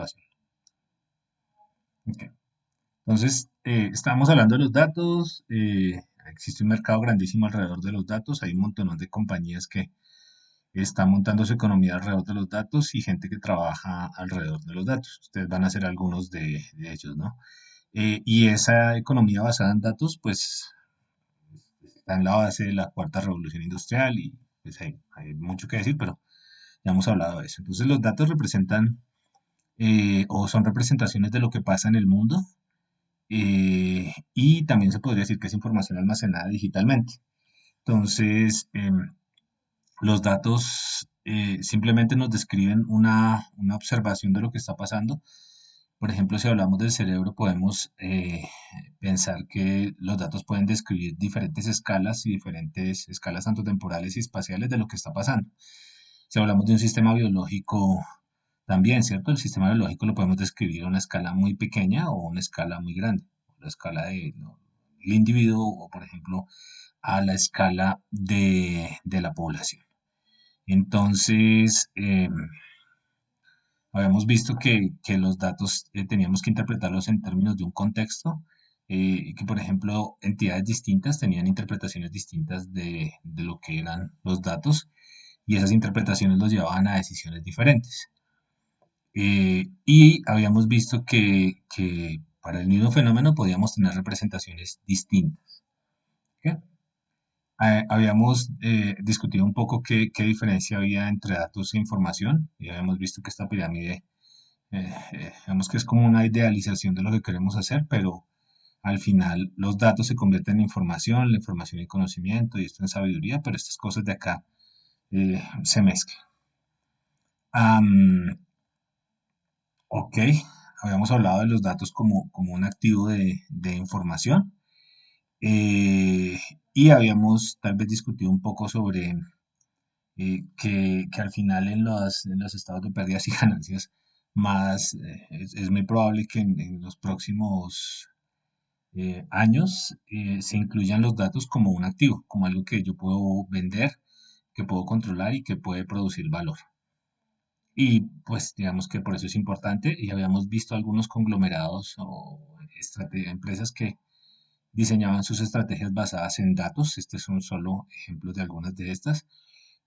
grabación. Ok. Entonces, estábamos hablando de los datos. Existe un mercado grandísimo alrededor de los datos. Hay un montón de compañías que están montando su economía alrededor de los datos y gente que trabaja alrededor de los datos. Ustedes van a ser algunos de ellos, ¿no? Y esa economía basada en datos, pues, está en la base de la cuarta revolución industrial y pues hay mucho que decir, pero ya hemos hablado de eso. Entonces, los datos representan o son representaciones de lo que pasa en el mundo y también se podría decir que es información almacenada digitalmente. Entonces, los datos simplemente nos describen una observación de lo que está pasando. Por ejemplo, si hablamos del cerebro, podemos pensar que los datos pueden describir diferentes escalas y diferentes escalas tanto temporales y espaciales de lo que está pasando. Si hablamos de un sistema biológico, también, ¿cierto? El sistema biológico lo podemos describir a una escala muy pequeña o una escala muy grande. La escala de, ¿no? El individuo o, por ejemplo, a la escala de la población. Entonces, habíamos visto que los datos teníamos que interpretarlos en términos de un contexto y que, por ejemplo, entidades distintas tenían interpretaciones distintas de lo que eran los datos y esas interpretaciones los llevaban a decisiones diferentes. Y habíamos visto que para el mismo fenómeno podíamos tener representaciones distintas. ¿Ok? Habíamos discutido un poco qué diferencia había entre datos e información y habíamos visto que esta pirámide, digamos que es como una idealización de lo que queremos hacer, pero al final los datos se convierten en información, la información en conocimiento y esto en sabiduría, pero estas cosas de acá se mezclan. Am, ok, habíamos hablado de los datos como un activo de información eh, y habíamos tal vez discutido un poco sobre que al final en los estados de pérdidas y ganancias más es muy probable que en los próximos años se incluyan los datos como un activo, como algo que yo puedo vender, que puedo controlar y que puede producir valor. Y pues digamos que por eso es importante y habíamos visto algunos conglomerados o empresas que diseñaban sus estrategias basadas en datos. Estos son solo ejemplos de algunas de estas.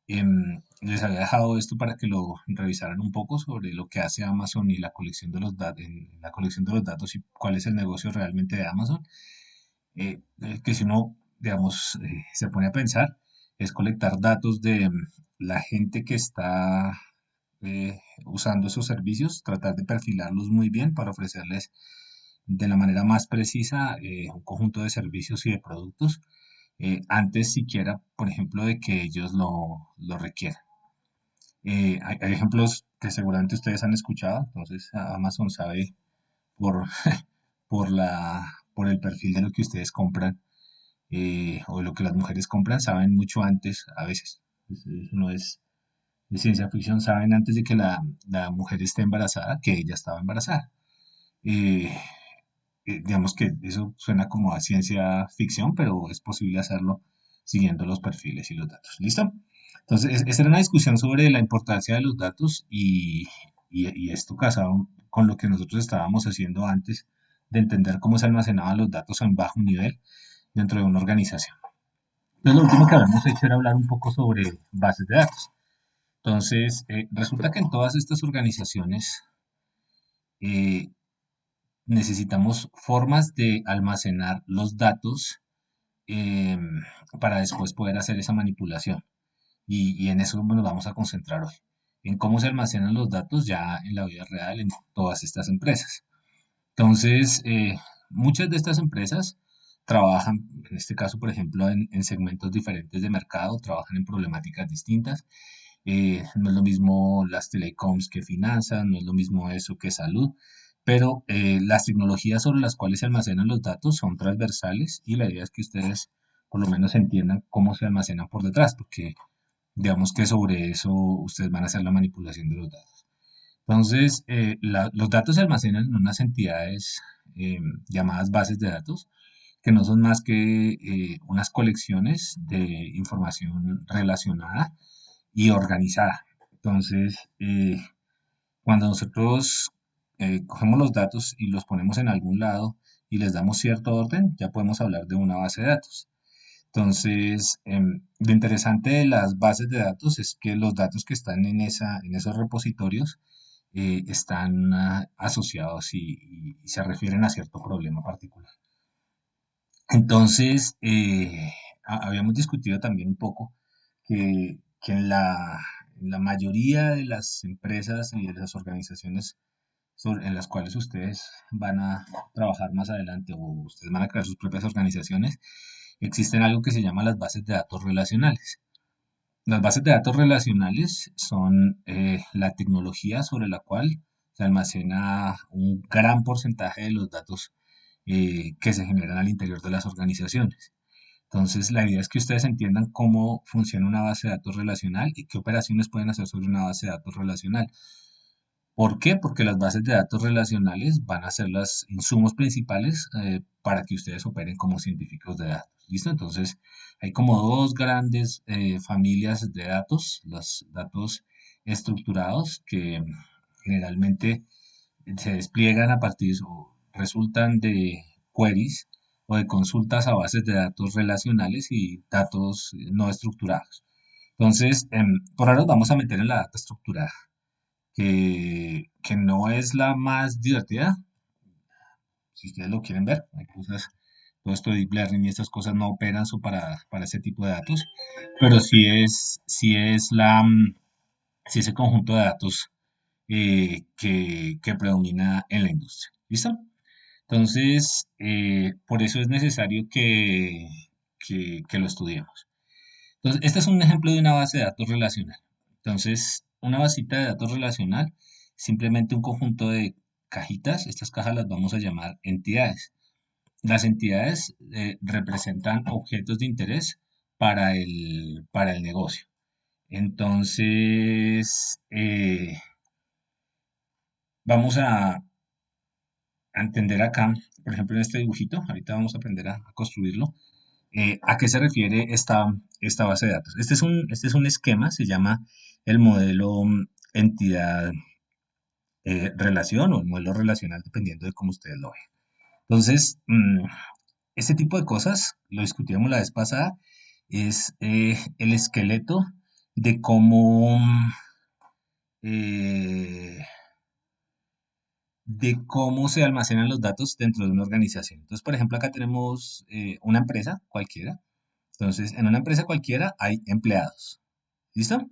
Les había dejado esto para que lo revisaran un poco sobre lo que hace Amazon y la colección de los datos, la colección de los datos y cuál es el negocio realmente de Amazon. Que si uno, digamos, se pone a pensar, es colectar datos de la gente que está usando esos servicios, tratar de perfilarlos muy bien para ofrecerles de la manera más precisa un conjunto de servicios y de productos antes siquiera, por ejemplo, de que ellos lo requieran. Hay ejemplos que seguramente ustedes han escuchado, entonces Amazon sabe por, por el perfil de lo que ustedes compran o de lo que las mujeres compran, saben mucho antes, a veces, eso no es de ciencia ficción, saben antes de que la mujer esté embarazada, que ella estaba embarazada. Eh, digamos que eso suena como a ciencia ficción, pero es posible hacerlo siguiendo los perfiles y los datos. ¿Listo? Entonces, esta era una discusión sobre la importancia de los datos y esto casado con lo que nosotros estábamos haciendo antes de entender cómo se almacenaban los datos en bajo nivel dentro de una organización. Entonces, lo último que habíamos hecho era hablar un poco sobre bases de datos. Entonces, resulta que en todas estas organizaciones eh, necesitamos formas de almacenar los datos para después poder hacer esa manipulación. Y en eso nos vamos a concentrar hoy, en cómo se almacenan los datos ya en la vida real en todas estas empresas. Entonces, muchas de estas empresas trabajan, en este caso, por ejemplo, en segmentos diferentes de mercado, trabajan en problemáticas distintas. No es lo mismo las telecoms que finanzas, no es lo mismo eso que salud, pero las tecnologías sobre las cuales se almacenan los datos son transversales y la idea es que ustedes por lo menos entiendan cómo se almacenan por detrás, porque digamos que sobre eso ustedes van a hacer la manipulación de los datos. Entonces, los datos se almacenan en unas entidades llamadas bases de datos, que no son más que unas colecciones de información relacionada y organizada. Entonces, cuando nosotros cogemos los datos y los ponemos en algún lado y les damos cierto orden, ya podemos hablar de una base de datos. Entonces, lo interesante de las bases de datos es que los datos que están en esos repositorios están asociados y se refieren a cierto problema particular. Entonces, habíamos discutido también un poco que en la mayoría de las empresas y de las organizaciones en las cuales ustedes van a trabajar más adelante o ustedes van a crear sus propias organizaciones, existen algo que se llama las bases de datos relacionales. Las bases de datos relacionales son la tecnología sobre la cual se almacena un gran porcentaje de los datos que se generan al interior de las organizaciones. Entonces, la idea es que ustedes entiendan cómo funciona una base de datos relacional y qué operaciones pueden hacer sobre una base de datos relacional. ¿Por qué? Porque las bases de datos relacionales van a ser los insumos principales para que ustedes operen como científicos de datos. ¿Listo? Entonces, hay como dos grandes familias de datos, los datos estructurados que generalmente se despliegan a partir o resultan de queries o de consultas a bases de datos relacionales y datos no estructurados. Entonces, por ahora nos vamos a meter en la data estructurada, que no es la más divertida, si ustedes lo quieren ver. Hay cosas, todo esto de deep learning y estas cosas no operan para ese tipo de datos, pero sí es el conjunto de datos que predomina en la industria. ¿Listo? Entonces, por eso es necesario que lo estudiemos. Entonces, este es un ejemplo de una base de datos relacional. Entonces, una basita de datos relacional, simplemente un conjunto de cajitas. Estas cajas las vamos a llamar entidades. Las entidades representan objetos de interés para el negocio. Entonces, vamos a entender acá, por ejemplo, en este dibujito, ahorita vamos a aprender a construirlo, ¿a qué se refiere esta base de datos? Este es un esquema, se llama el modelo entidad relación o el modelo relacional, dependiendo de cómo ustedes lo vean. Entonces, este tipo de cosas, lo discutíamos la vez pasada, es el esqueleto de eh, cómo se almacenan los datos dentro de una organización. Entonces, por ejemplo, acá tenemos una empresa cualquiera. Entonces, en una empresa cualquiera hay empleados. ¿Listo?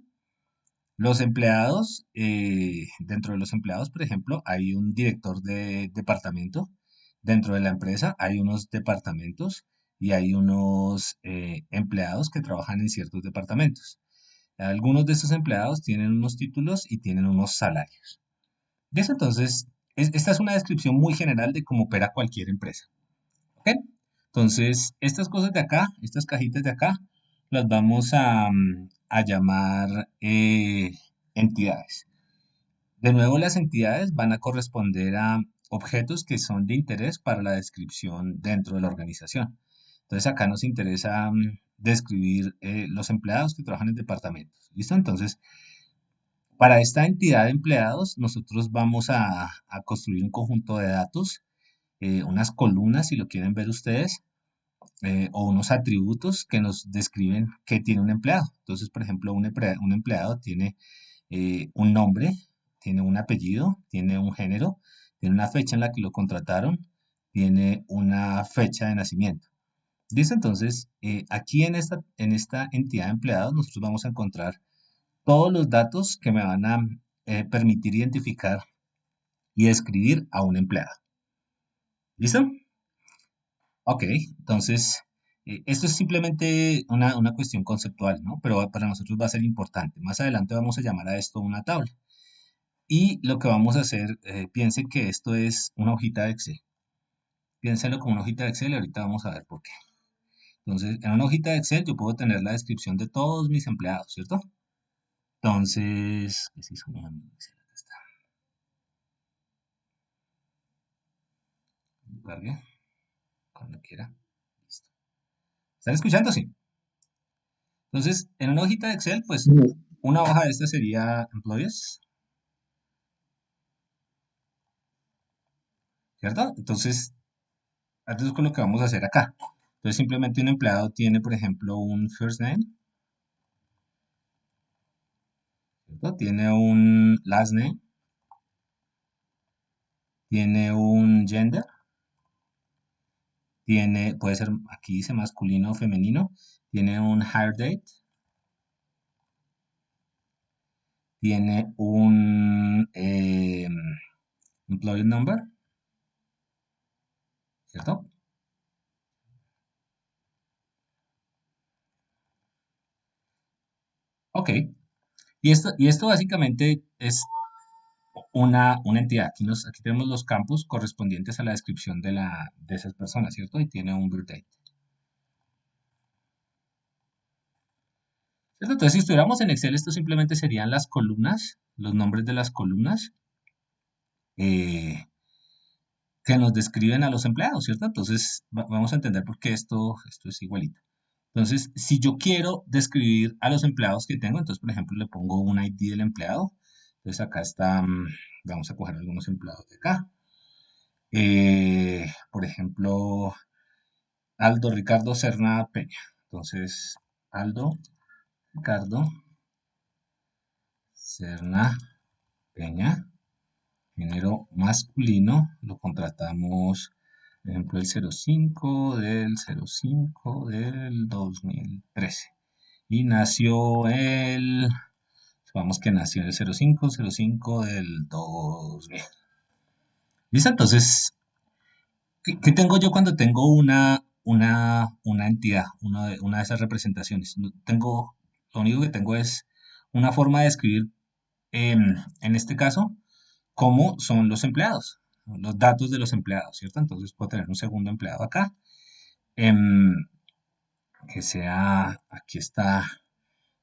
Los empleados, dentro de los empleados, por ejemplo, hay un director de departamento. Dentro de la empresa hay unos departamentos y hay unos empleados que trabajan en ciertos departamentos. Algunos de estos empleados tienen unos títulos y tienen unos salarios. ¿Ves? Entonces, esta es una descripción muy general de cómo opera cualquier empresa. ¿Ok? Entonces, estas cosas de acá, estas cajitas de acá, las vamos a llamar entidades. De nuevo, las entidades van a corresponder a objetos que son de interés para la descripción dentro de la organización. Entonces, acá nos interesa describir los empleados que trabajan en departamentos. ¿Listo? Entonces, para esta entidad de empleados, nosotros vamos a construir un conjunto de datos, unas columnas, si lo quieren ver ustedes, o unos atributos que nos describen qué tiene un empleado. Entonces, por ejemplo, un empleado tiene un nombre, tiene un apellido, tiene un género, tiene una fecha en la que lo contrataron, tiene una fecha de nacimiento. Dice entonces, aquí en esta entidad de empleados, nosotros vamos a encontrar todos los datos que me van a permitir identificar y describir a un empleado. ¿Listo? Ok, entonces, esto es simplemente una cuestión conceptual, ¿no? Pero para nosotros va a ser importante. Más adelante vamos a llamar a esto una tabla. Y lo que vamos a hacer, piensen que esto es una hojita de Excel. Piénsenlo como una hojita de Excel y ahorita vamos a ver por qué. Entonces, en una hojita de Excel yo puedo tener la descripción de todos mis empleados, ¿cierto? Entonces, ¿qué se hizo mi amigo Excel? Acá está. Cargue cuando quiera. Listo. ¿Están escuchando? Sí. Entonces, en una hojita de Excel, pues una hoja de esta sería Employees. ¿cierto? Entonces con lo que vamos a hacer acá. Entonces simplemente un empleado tiene, por ejemplo, un first name, ¿cierto? Tiene un last name, tiene un gender, puede ser, aquí dice masculino o femenino, tiene un hire date, tiene un employee number, ¿cierto? Ok. Y esto básicamente es una entidad. Aquí tenemos los campos correspondientes a la descripción de esas personas, ¿cierto? Y tiene un birth. ¿Cierto? Entonces, si estuviéramos en Excel, esto simplemente serían las columnas, los nombres de las columnas eh, que nos describen a los empleados, ¿cierto? Entonces, vamos a entender por qué esto es igualito. Entonces, si yo quiero describir a los empleados que tengo, entonces, por ejemplo, le pongo un ID del empleado. Entonces, acá está, vamos a coger algunos empleados de acá. Por ejemplo, Aldo Ricardo Serna Peña. Entonces, Aldo Ricardo Serna Peña. Género masculino, lo contratamos, por ejemplo, el 05 del Y nació vamos que nació el 05 del 2000. ¿Listo? Entonces, ¿qué tengo yo cuando tengo una entidad, una de esas representaciones? Lo único que tengo es una forma de escribir, en este caso, cómo son los empleados, los datos de los empleados, ¿cierto? Entonces puedo tener un segundo empleado acá, em, que sea, aquí está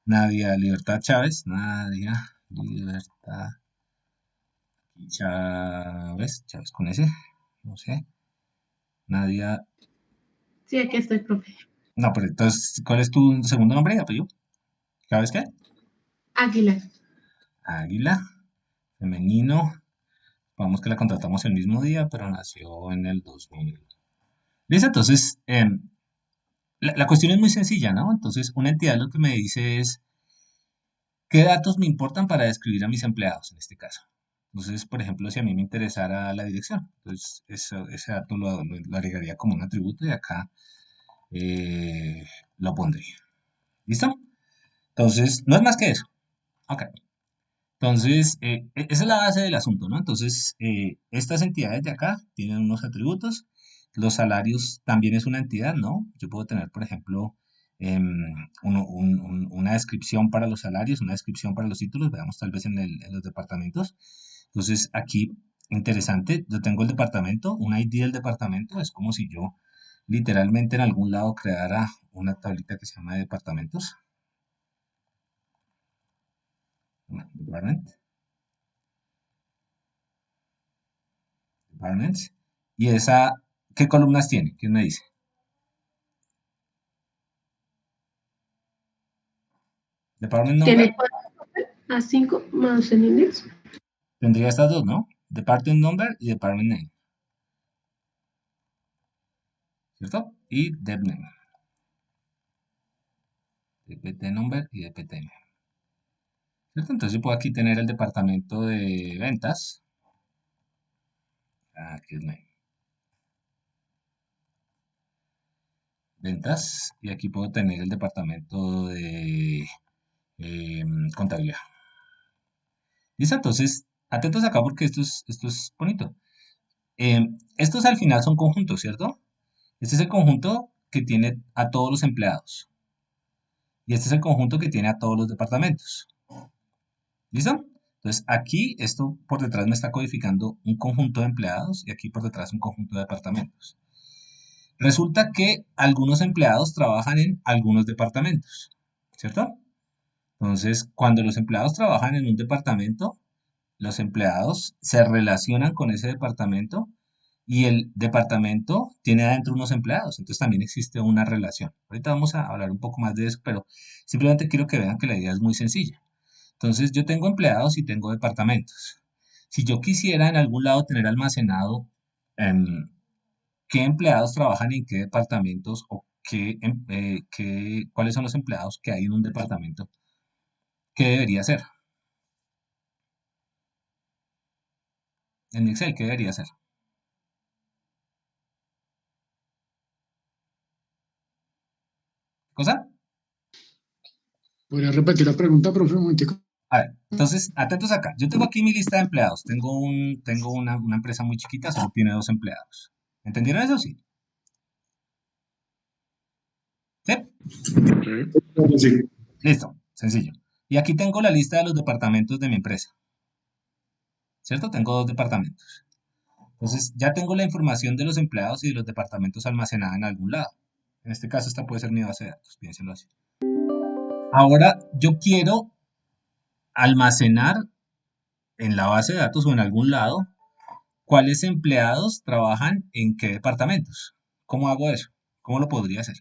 Nadia Libertad Chávez, Nadia Libertad Chávez con ese, no sé, Nadia, Sí, aquí estoy, profe. no, pero entonces, ¿cuál es tu segundo nombre y apellido? ¿Sabes qué? Águila. Águila, femenino, vamos que la contratamos el mismo día, pero nació en el 2000. ¿Listo? Entonces, la cuestión es muy sencilla, ¿no? Entonces, una entidad lo que me dice es qué datos me importan para describir a mis empleados en este caso. Entonces, por ejemplo, si a mí me interesara la dirección, entonces ese dato lo agregaría como un atributo y acá eh, lo pondría. ¿Listo? Entonces, no es más que eso. Ok. Entonces, esa es la base del asunto, ¿no? Entonces, estas entidades de acá tienen unos atributos. Los salarios también es una entidad, ¿no? Yo puedo tener, por ejemplo, una descripción para los salarios, una descripción para los títulos, veamos tal vez en los departamentos. Entonces, aquí, interesante, yo tengo el departamento, un ID del departamento, es como si yo literalmente en algún lado creara una tablita que se llama de departamentos. Department. Departments. Y esa, ¿qué columnas tiene? ¿Quién me dice? Department number Tiene 4 a 5 más el index. tendría estas dos, ¿no? Department number y department name, ¿cierto? Y dep name, dpt number y dpt name, ¿cierto? Entonces yo puedo aquí tener el departamento de ventas, aquí es name, ventas, y aquí puedo tener el departamento de contabilidad. ¿Listo? Entonces, atentos acá porque esto es bonito. Estos al final son conjuntos, ¿cierto? Este es el conjunto que tiene a todos los empleados. Y este es el conjunto que tiene a todos los departamentos. ¿Listo? Entonces aquí esto por detrás me está codificando un conjunto de empleados y aquí por detrás un conjunto de departamentos. Resulta que algunos empleados trabajan en algunos departamentos, ¿cierto? Entonces, cuando los empleados trabajan en un departamento, los empleados se relacionan con ese departamento y el departamento tiene adentro unos empleados, entonces también existe una relación. Ahorita vamos a hablar un poco más de eso, pero simplemente quiero que vean que la idea es muy sencilla. Entonces yo tengo empleados y tengo departamentos. Si yo quisiera en algún lado tener almacenado em, ¿qué empleados trabajan en qué departamentos o cuáles son los empleados que hay en un departamento? ¿Qué debería ser? En Excel, ¿qué debería ser? ¿Cosa? ¿Podría repetir la pregunta, profe, un momentico? A ver, entonces, atentos acá. Yo tengo aquí mi lista de empleados. Tengo una empresa muy chiquita, solo tiene 2 empleados. ¿Entendieron eso? Sí. ¿Sí? Sí. Listo. Sencillo. Y aquí tengo la lista de los departamentos de mi empresa. ¿Cierto? Tengo 2 departamentos. Entonces, ya tengo la información de los empleados y de los departamentos almacenada en algún lado. En este caso, esta puede ser mi base de datos, piénsenlo así. Ahora, yo quiero almacenar en la base de datos o en algún lado cuáles empleados trabajan en qué departamentos. ¿Cómo hago eso? ¿Cómo lo podría hacer?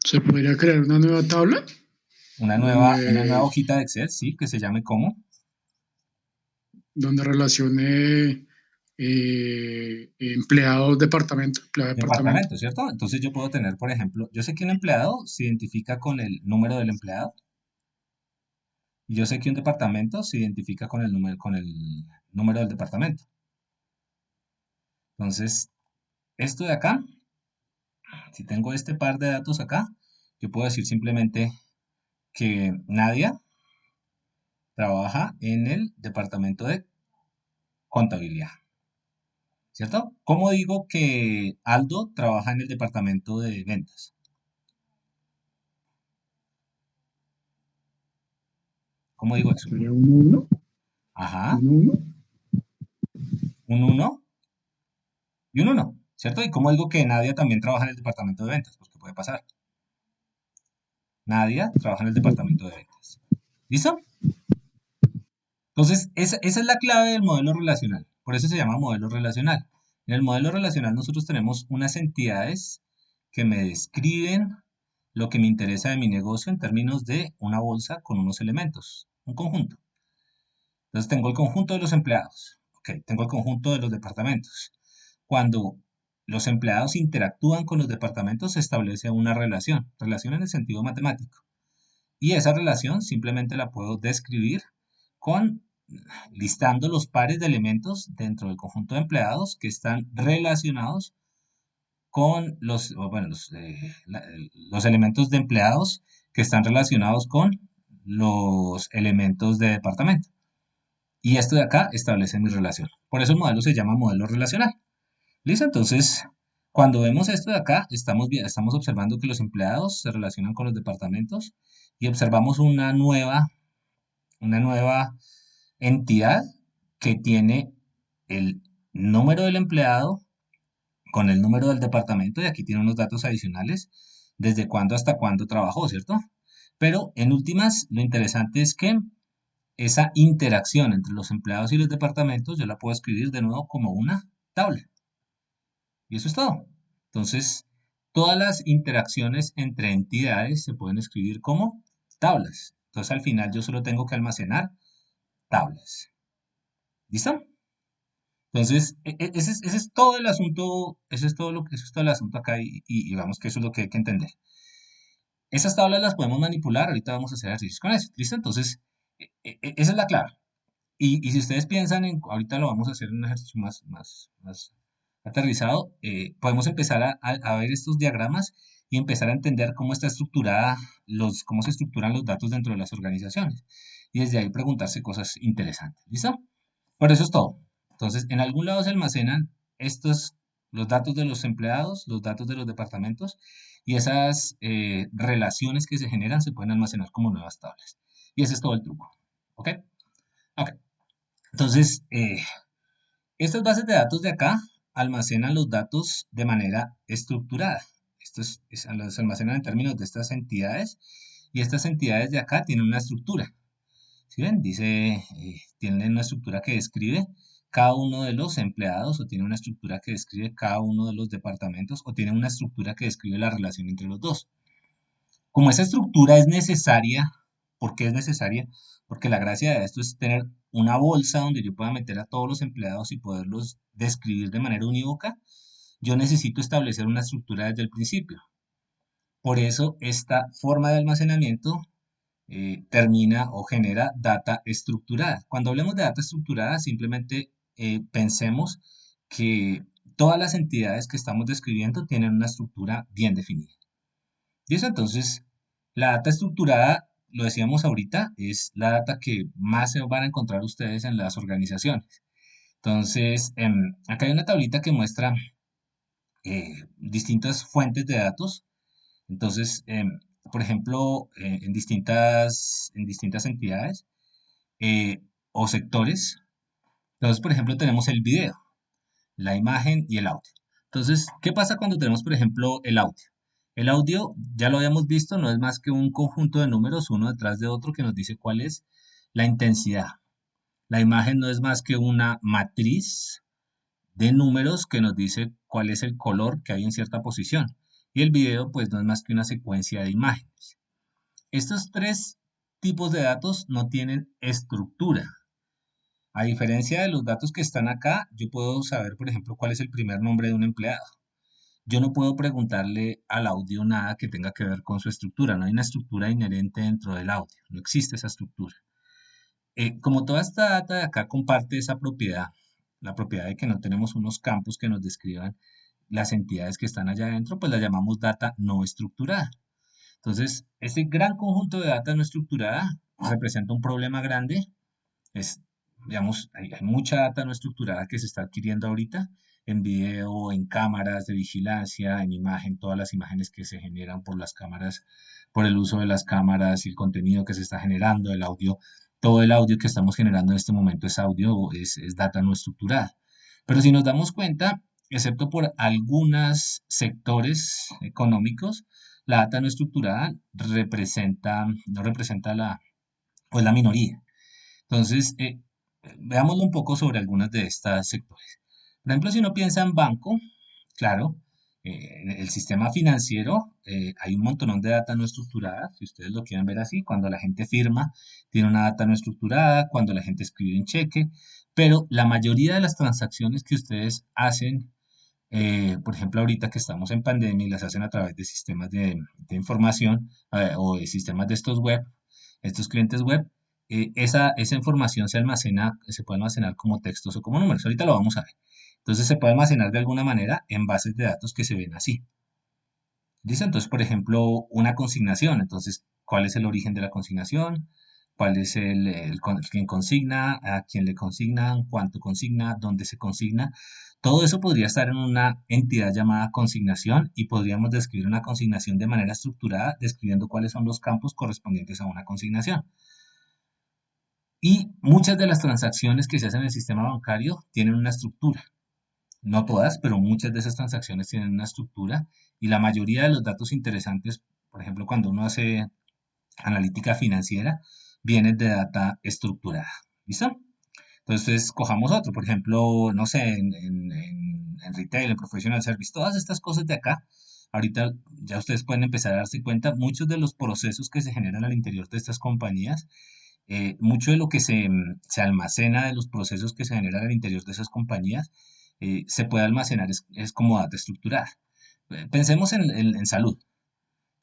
¿Se podría crear una nueva tabla Una nueva donde, hojita de Excel, sí, que se llame ¿cómo? donde relacione empleados departamento, empleado departamento? Departamento, ¿cierto? Entonces yo puedo tener, por ejemplo, yo sé que un empleado se identifica con el número del empleado y yo sé que un departamento se identifica con el número del departamento. Entonces, esto de acá, si tengo este par de datos acá, yo puedo decir simplemente que Nadia trabaja en el departamento de contabilidad, ¿cierto? ¿Cómo digo que Aldo trabaja en el departamento de ventas? ¿Cómo digo eso? Sería 1-1, Ajá, 1-1. un uno y un uno, ¿cierto? ¿Y cómo digo que Nadia también trabaja en el departamento de ventas? Porque puede pasar. Nadia trabaja en el departamento de ventas. ¿Listo? Entonces, esa es la clave del modelo relacional. Por eso se llama modelo relacional. En el modelo relacional nosotros tenemos unas entidades que me describen lo que me interesa de mi negocio en términos de una bolsa con unos elementos, un conjunto. Entonces tengo el conjunto de los empleados, ok, tengo el conjunto de los departamentos. Cuando los empleados interactúan con los departamentos se establece una relación en el sentido matemático. Y esa relación simplemente la puedo describir con listando los pares de elementos dentro del conjunto de empleados que están relacionados con los elementos de empleados que están relacionados con los elementos de departamento. Y esto de acá establece mi relación. Por eso el modelo se llama modelo relacional. ¿Listo? Entonces, cuando vemos esto de acá, estamos observando que los empleados se relacionan con los departamentos y observamos una nueva entidad que tiene el número del empleado con el número del departamento y aquí tiene unos datos adicionales desde cuándo hasta cuándo trabajó, ¿cierto? Pero en últimas, lo interesante es que esa interacción entre los empleados y los departamentos yo la puedo escribir de nuevo como una tabla. Y eso es todo. Entonces, todas las interacciones entre entidades se pueden escribir como tablas. Entonces, al final yo solo tengo que almacenar tablas. ¿Listo? Entonces, ese es todo el asunto, eso es todo el asunto acá y digamos que eso es lo que hay que entender. Esas tablas las podemos manipular, ahorita vamos a hacer ejercicios con eso, ¿listo? Entonces, esa es la clave. Y si ustedes piensan en, ahorita lo vamos a hacer en un ejercicio más aterrizado, podemos empezar a ver estos diagramas y empezar a entender cómo está estructurada cómo se estructuran los datos dentro de las organizaciones. Y desde ahí preguntarse cosas interesantes. ¿Listo? Por eso es todo. Entonces, en algún lado se almacenan los datos de los empleados, los datos de los departamentos, y esas relaciones que se generan se pueden almacenar como nuevas tablas. Y ese es todo el truco. ¿Ok? Ok. Entonces, estas bases de datos de acá almacenan los datos de manera estructurada. Los almacenan en términos de estas entidades y estas entidades de acá tienen una estructura. ¿Sí ven? Tienen una estructura que describe cada uno de los empleados o tiene una estructura que describe cada uno de los departamentos o tiene una estructura que describe la relación entre los dos. Como esa estructura es necesaria, ¿por qué es necesaria? Porque la gracia de esto es tener una bolsa donde yo pueda meter a todos los empleados y poderlos describir de manera unívoca, yo necesito establecer una estructura desde el principio. Por eso esta forma de almacenamiento termina o genera data estructurada. Cuando hablemos de data estructurada, simplemente pensemos que todas las entidades que estamos describiendo tienen una estructura bien definida. Y eso entonces, la data estructurada, lo decíamos ahorita, es la data que más se van a encontrar ustedes en las organizaciones. Entonces, acá hay una tablita que muestra distintas fuentes de datos. Entonces, por ejemplo, en distintas entidades o sectores. Entonces, por ejemplo, tenemos el video, la imagen y el audio. Entonces, ¿qué pasa cuando tenemos, por ejemplo, el audio? El audio, ya lo habíamos visto, no es más que un conjunto de números uno detrás de otro que nos dice cuál es la intensidad. La imagen no es más que una matriz de números que nos dice cuál es el color que hay en cierta posición. Y el video, pues, no es más que una secuencia de imágenes. Estos tres tipos de datos no tienen estructura. A diferencia de los datos que están acá, yo puedo saber, por ejemplo, cuál es el primer nombre de un empleado. Yo no puedo preguntarle al audio nada que tenga que ver con su estructura. No hay una estructura inherente dentro del audio. No existe esa estructura. Como toda esta data de acá comparte esa propiedad, la propiedad de que no tenemos unos campos que nos describan las entidades que están allá adentro, pues la llamamos data no estructurada. Entonces, ese gran conjunto de data no estructurada representa un problema grande. Es, digamos, hay mucha data no estructurada que se está adquiriendo ahorita en video, en cámaras de vigilancia, en imagen, todas las imágenes que se generan por las cámaras, por el uso de las cámaras y el contenido que se está generando, el audio, todo el audio que estamos generando en este momento es audio, es data no estructurada. Pero si nos damos cuenta, excepto por algunos sectores económicos, la data no estructurada no representa pues la minoría. Entonces, veámoslo un poco sobre algunos de estos sectores. Por ejemplo, si uno piensa en banco, claro, en el sistema financiero hay un montón de data no estructurada, si ustedes lo quieren ver así, cuando la gente firma, tiene una data no estructurada, cuando la gente escribe un cheque, pero la mayoría de las transacciones que ustedes hacen, por ejemplo, ahorita que estamos en pandemia y las hacen a través de sistemas de información o de sistemas de estos clientes web, esa información se puede almacenar como textos o como números. Ahorita lo vamos a ver. Entonces se puede almacenar de alguna manera en bases de datos que se ven así. Dice entonces, por ejemplo, una consignación. Entonces, ¿cuál es el origen de la consignación? ¿Cuál es quién consigna? ¿A quién le consignan? ¿Cuánto consigna? ¿Dónde se consigna? Todo eso podría estar en una entidad llamada consignación y podríamos describir una consignación de manera estructurada, describiendo cuáles son los campos correspondientes a una consignación. Y muchas de las transacciones que se hacen en el sistema bancario tienen una estructura. No todas, pero muchas de esas transacciones tienen una estructura y la mayoría de los datos interesantes, por ejemplo, cuando uno hace analítica financiera, vienen de data estructurada. ¿Listo? Entonces, cojamos otro, por ejemplo, no sé, en retail, en professional service, todas estas cosas de acá. Ahorita ya ustedes pueden empezar a darse cuenta, muchos de los procesos que se generan al interior de estas compañías, mucho de lo que se almacena de los procesos que se generan al interior de esas compañías, se puede almacenar, es como data estructurada. Pensemos en salud.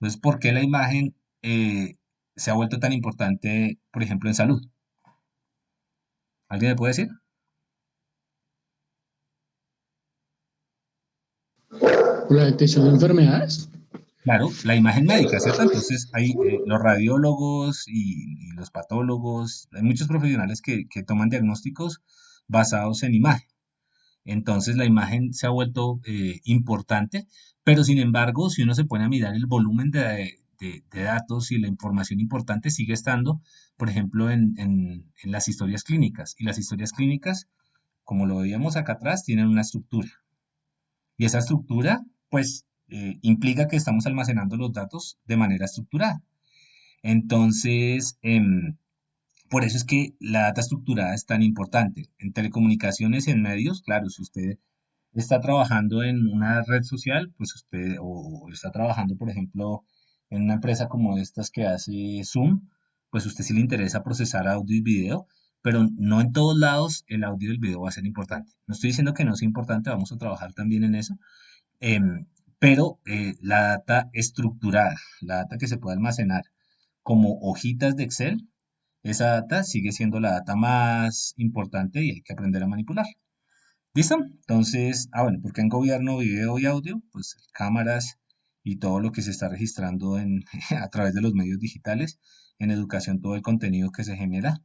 Entonces, ¿por qué la imagen se ha vuelto tan importante, por ejemplo, en salud? ¿Alguien me puede decir? Por la detección de enfermedades. Claro, la imagen médica, ¿cierto? Entonces hay los radiólogos y los patólogos, hay muchos profesionales que toman diagnósticos basados en imagen. Entonces la imagen se ha vuelto importante, pero sin embargo, si uno se pone a mirar el volumen de datos y la información importante sigue estando, por ejemplo, en las historias clínicas. Y las historias clínicas, como lo veíamos acá atrás, tienen una estructura. Y esa estructura, pues, implica que estamos almacenando los datos de manera estructurada. Entonces, por eso es que la data estructurada es tan importante. En telecomunicaciones y en medios, claro, si usted está trabajando en una red social, pues usted, o está trabajando, por ejemplo, en una empresa como estas que hace Zoom, pues usted sí le interesa procesar audio y video, pero no en todos lados el audio y el video va a ser importante. No estoy diciendo que no sea importante, vamos a trabajar también en eso, pero la data estructurada, la data que se puede almacenar como hojitas de Excel, esa data sigue siendo la data más importante y hay que aprender a manipular. ¿Listo? Entonces, bueno, ¿por qué en gobierno, video y audio? Pues cámaras y todo lo que se está registrando a través de los medios digitales, en educación todo el contenido que se genera.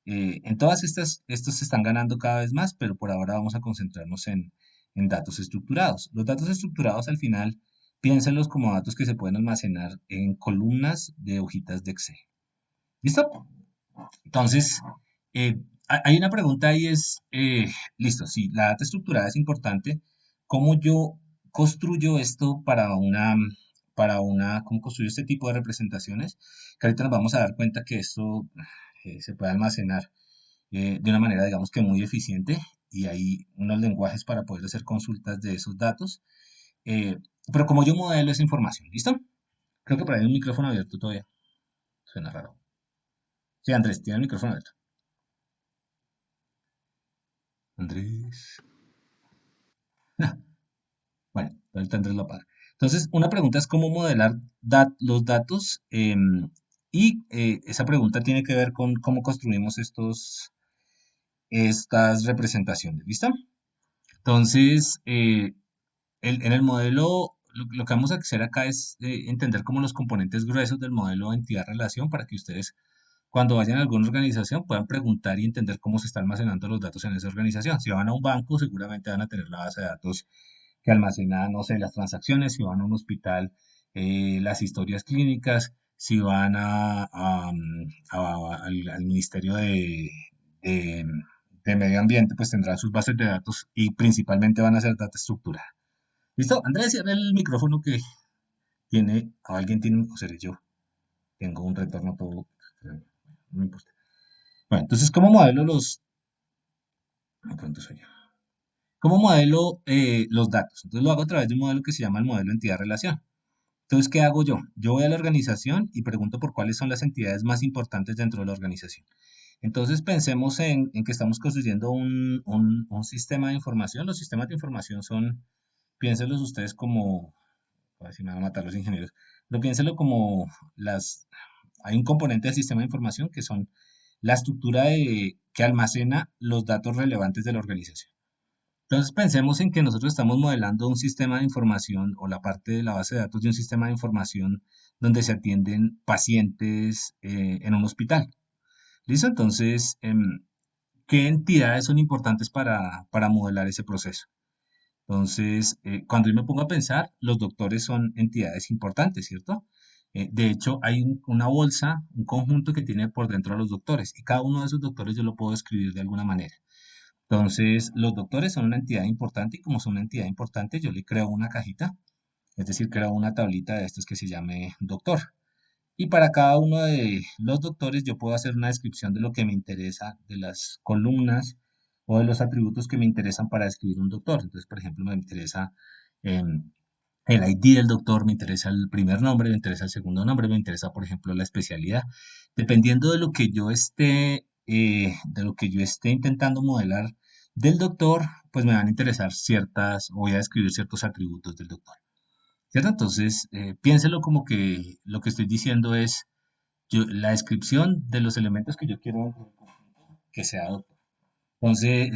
En todas estos se están ganando cada vez más, pero por ahora vamos a concentrarnos en datos estructurados. Los datos estructurados al final, piénsenlos como datos que se pueden almacenar en columnas de hojitas de Excel. ¿Listo? Entonces, hay una pregunta ahí es, listo, si la data estructurada es importante, ¿cómo yo construyo esto cómo construyo este tipo de representaciones? Que ahorita nos vamos a dar cuenta que esto se puede almacenar de una manera, digamos que muy eficiente y hay unos lenguajes para poder hacer consultas de esos datos. eh, pero como yo modelo esa información, ¿listo? Creo que por ahí hay un micrófono abierto todavía. Suena raro. Sí, Andrés, tiene el micrófono abierto. Andrés. Bueno, ahorita Andrés lo apaga. Entonces, una pregunta es cómo modelar los datos y esa pregunta tiene que ver con cómo construimos estas representaciones, ¿listo? Entonces, en el modelo, lo que vamos a hacer acá es entender como los componentes gruesos del modelo entidad-relación para que ustedes cuando vayan a alguna organización puedan preguntar y entender cómo se están almacenando los datos en esa organización. Si van a un banco, seguramente van a tener la base de datos que almacena, no sé, las transacciones, si van a un hospital, las historias clínicas, si van al Ministerio de- de Medio Ambiente, pues tendrán sus bases de datos y principalmente van a ser data estructurada. ¿Listo? Andrés, cierra el micrófono que o alguien tiene, o seré yo, tengo un retorno todo, no me importa. Bueno, entonces, ¿cómo modelo de pronto soy yo. ¿Cómo modelo los datos? Entonces lo hago a través de un modelo que se llama el modelo entidad-relación. Entonces, ¿qué hago yo? Yo voy a la organización y pregunto por cuáles son las entidades más importantes dentro de la organización. Entonces, pensemos en que estamos construyendo un sistema de información. Los sistemas de información piénsenlos ustedes como, a ver si me van a matar los ingenieros, pero piénsenlo como hay un componente del sistema de información que son la estructura que almacena los datos relevantes de la organización. Entonces pensemos en que nosotros estamos modelando un sistema de información o la parte de la base de datos de un sistema de información donde se atienden pacientes en un hospital. ¿Listo? Entonces, ¿qué entidades son importantes para modelar ese proceso? Entonces, cuando yo me pongo a pensar, los doctores son entidades importantes, ¿cierto? De hecho, hay una bolsa, un conjunto que tiene por dentro a los doctores y cada uno de esos doctores yo lo puedo escribir de alguna manera. Entonces, los doctores son una entidad importante y como son una entidad importante, yo le creo una cajita, es decir, creo una tablita de estos que se llame doctor. Y para cada uno de los doctores yo puedo hacer una descripción de lo que me interesa, de las columnas o de los atributos que me interesan para describir un doctor. Entonces, por ejemplo, me interesa el ID del doctor, me interesa el primer nombre, me interesa el segundo nombre, me interesa, por ejemplo, la especialidad. Dependiendo de lo que yo esté intentando modelar del doctor, pues me van a interesar voy a describir ciertos atributos del doctor. ¿Cierto? Entonces, piénselo como que lo que estoy diciendo es la descripción de los elementos que yo quiero que sea doctor. Entonces,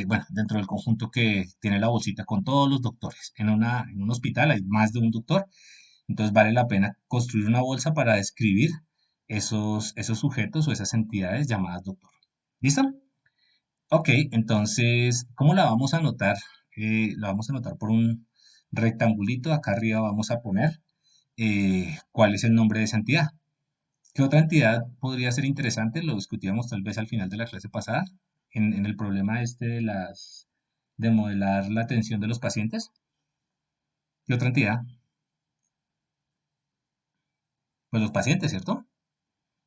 bueno, dentro del conjunto que tiene la bolsita con todos los doctores. En un hospital hay más de un doctor, entonces vale la pena construir una bolsa para describir esos sujetos o esas entidades llamadas doctor. ¿Listo? Ok, entonces, ¿cómo la vamos a anotar? La vamos a anotar por un rectangulito. Acá arriba vamos a poner cuál es el nombre de esa entidad. ¿Qué otra entidad podría ser interesante? Lo discutíamos tal vez al final de la clase pasada, en el problema este de modelar la atención de los pacientes. ¿Qué otra entidad? Pues los pacientes, ¿cierto?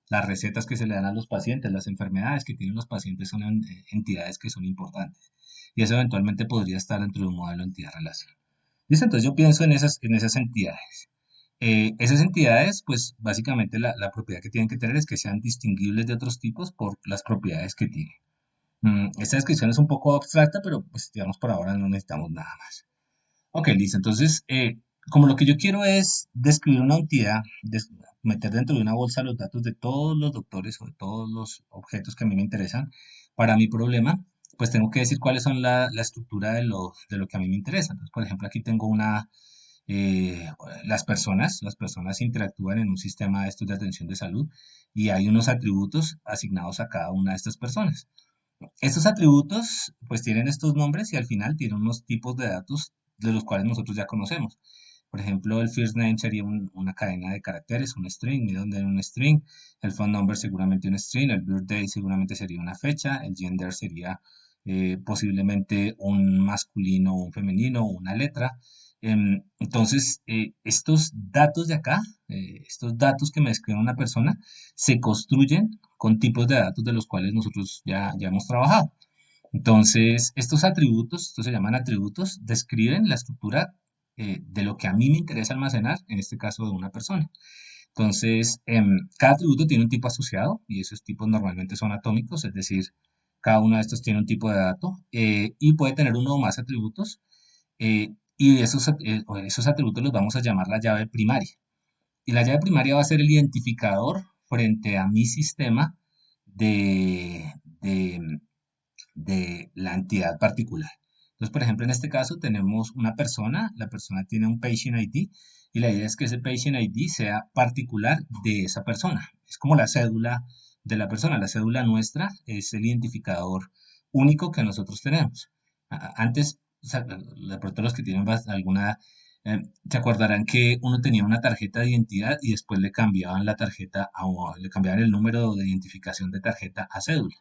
Las recetas que se le dan a los pacientes, las enfermedades que tienen los pacientes son entidades que son importantes. Y eso eventualmente podría estar dentro de un modelo entidad-relación. ¿Listo? Entonces yo pienso en esas entidades. Esas entidades, pues básicamente la propiedad que tienen que tener es que sean distinguibles de otros tipos por las propiedades que tienen. Esta descripción es un poco abstracta, pero pues digamos por ahora no necesitamos nada más. Ok, listo. Entonces, como lo que yo quiero es describir una entidad, meter dentro de una bolsa los datos de todos los doctores o de todos los objetos que a mí me interesan para mi problema, pues tengo que decir cuáles son la estructura de lo que a mí me interesa. Entonces, por ejemplo, aquí tengo eh, las personas interactúan en un sistema de estos de atención de salud y hay unos atributos asignados a cada una de estas personas. Estos atributos pues tienen estos nombres y al final tienen unos tipos de datos de los cuales nosotros ya conocemos. Por ejemplo, el first name sería una cadena de caracteres, un string, middle name un string, el phone number seguramente un string, el birthday seguramente sería una fecha, el gender sería posiblemente un masculino o un femenino o una letra. Entonces, estos datos de acá, estos datos que me describen una persona, se construyen con tipos de datos de los cuales nosotros ya hemos trabajado. Entonces, estos se llaman atributos, describen la estructura de lo que a mí me interesa almacenar, en este caso de una persona. Entonces, cada atributo tiene un tipo asociado y esos tipos normalmente son atómicos, es decir, cada uno de estos tiene un tipo de dato y puede tener uno o más atributos y esos atributos los vamos a llamar la llave primaria. Y la llave primaria va a ser el identificador frente a mi sistema de, de, de la entidad particular. Entonces, por ejemplo, en este caso tenemos una persona, la persona tiene un Patient ID y la idea es que ese Patient ID sea particular de esa persona. Es como la cédula de la persona. La cédula nuestra es el identificador único que nosotros tenemos. Antes, o sea, de pronto los que tienen alguna, se acordarán que uno tenía una tarjeta de identidad y después le cambiaban la tarjeta, le cambiaban el número de identificación de tarjeta a cédula.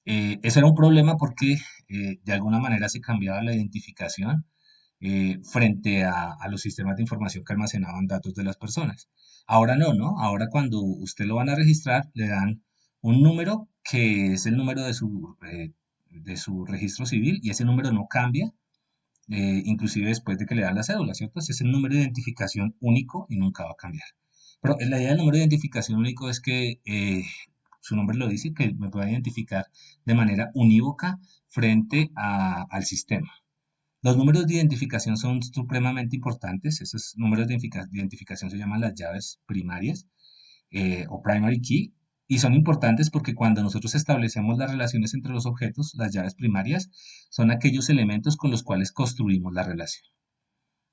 Eso era un problema porque de alguna manera se cambiaba la identificación frente a los sistemas de información que almacenaban datos de las personas. Ahora no, ¿no? Ahora cuando usted lo van a registrar, le dan un número que es el número de su registro civil y ese número no cambia, inclusive después de que le dan la cédula, ¿cierto? Ese es el número de identificación único y nunca va a cambiar. Pero la idea del número de identificación único es que su nombre lo dice, que me pueda identificar de manera unívoca frente al sistema. Los números de identificación son supremamente importantes. Esos números de identificación se llaman las llaves primarias o primary key y son importantes porque cuando nosotros establecemos las relaciones entre los objetos, las llaves primarias son aquellos elementos con los cuales construimos la relación.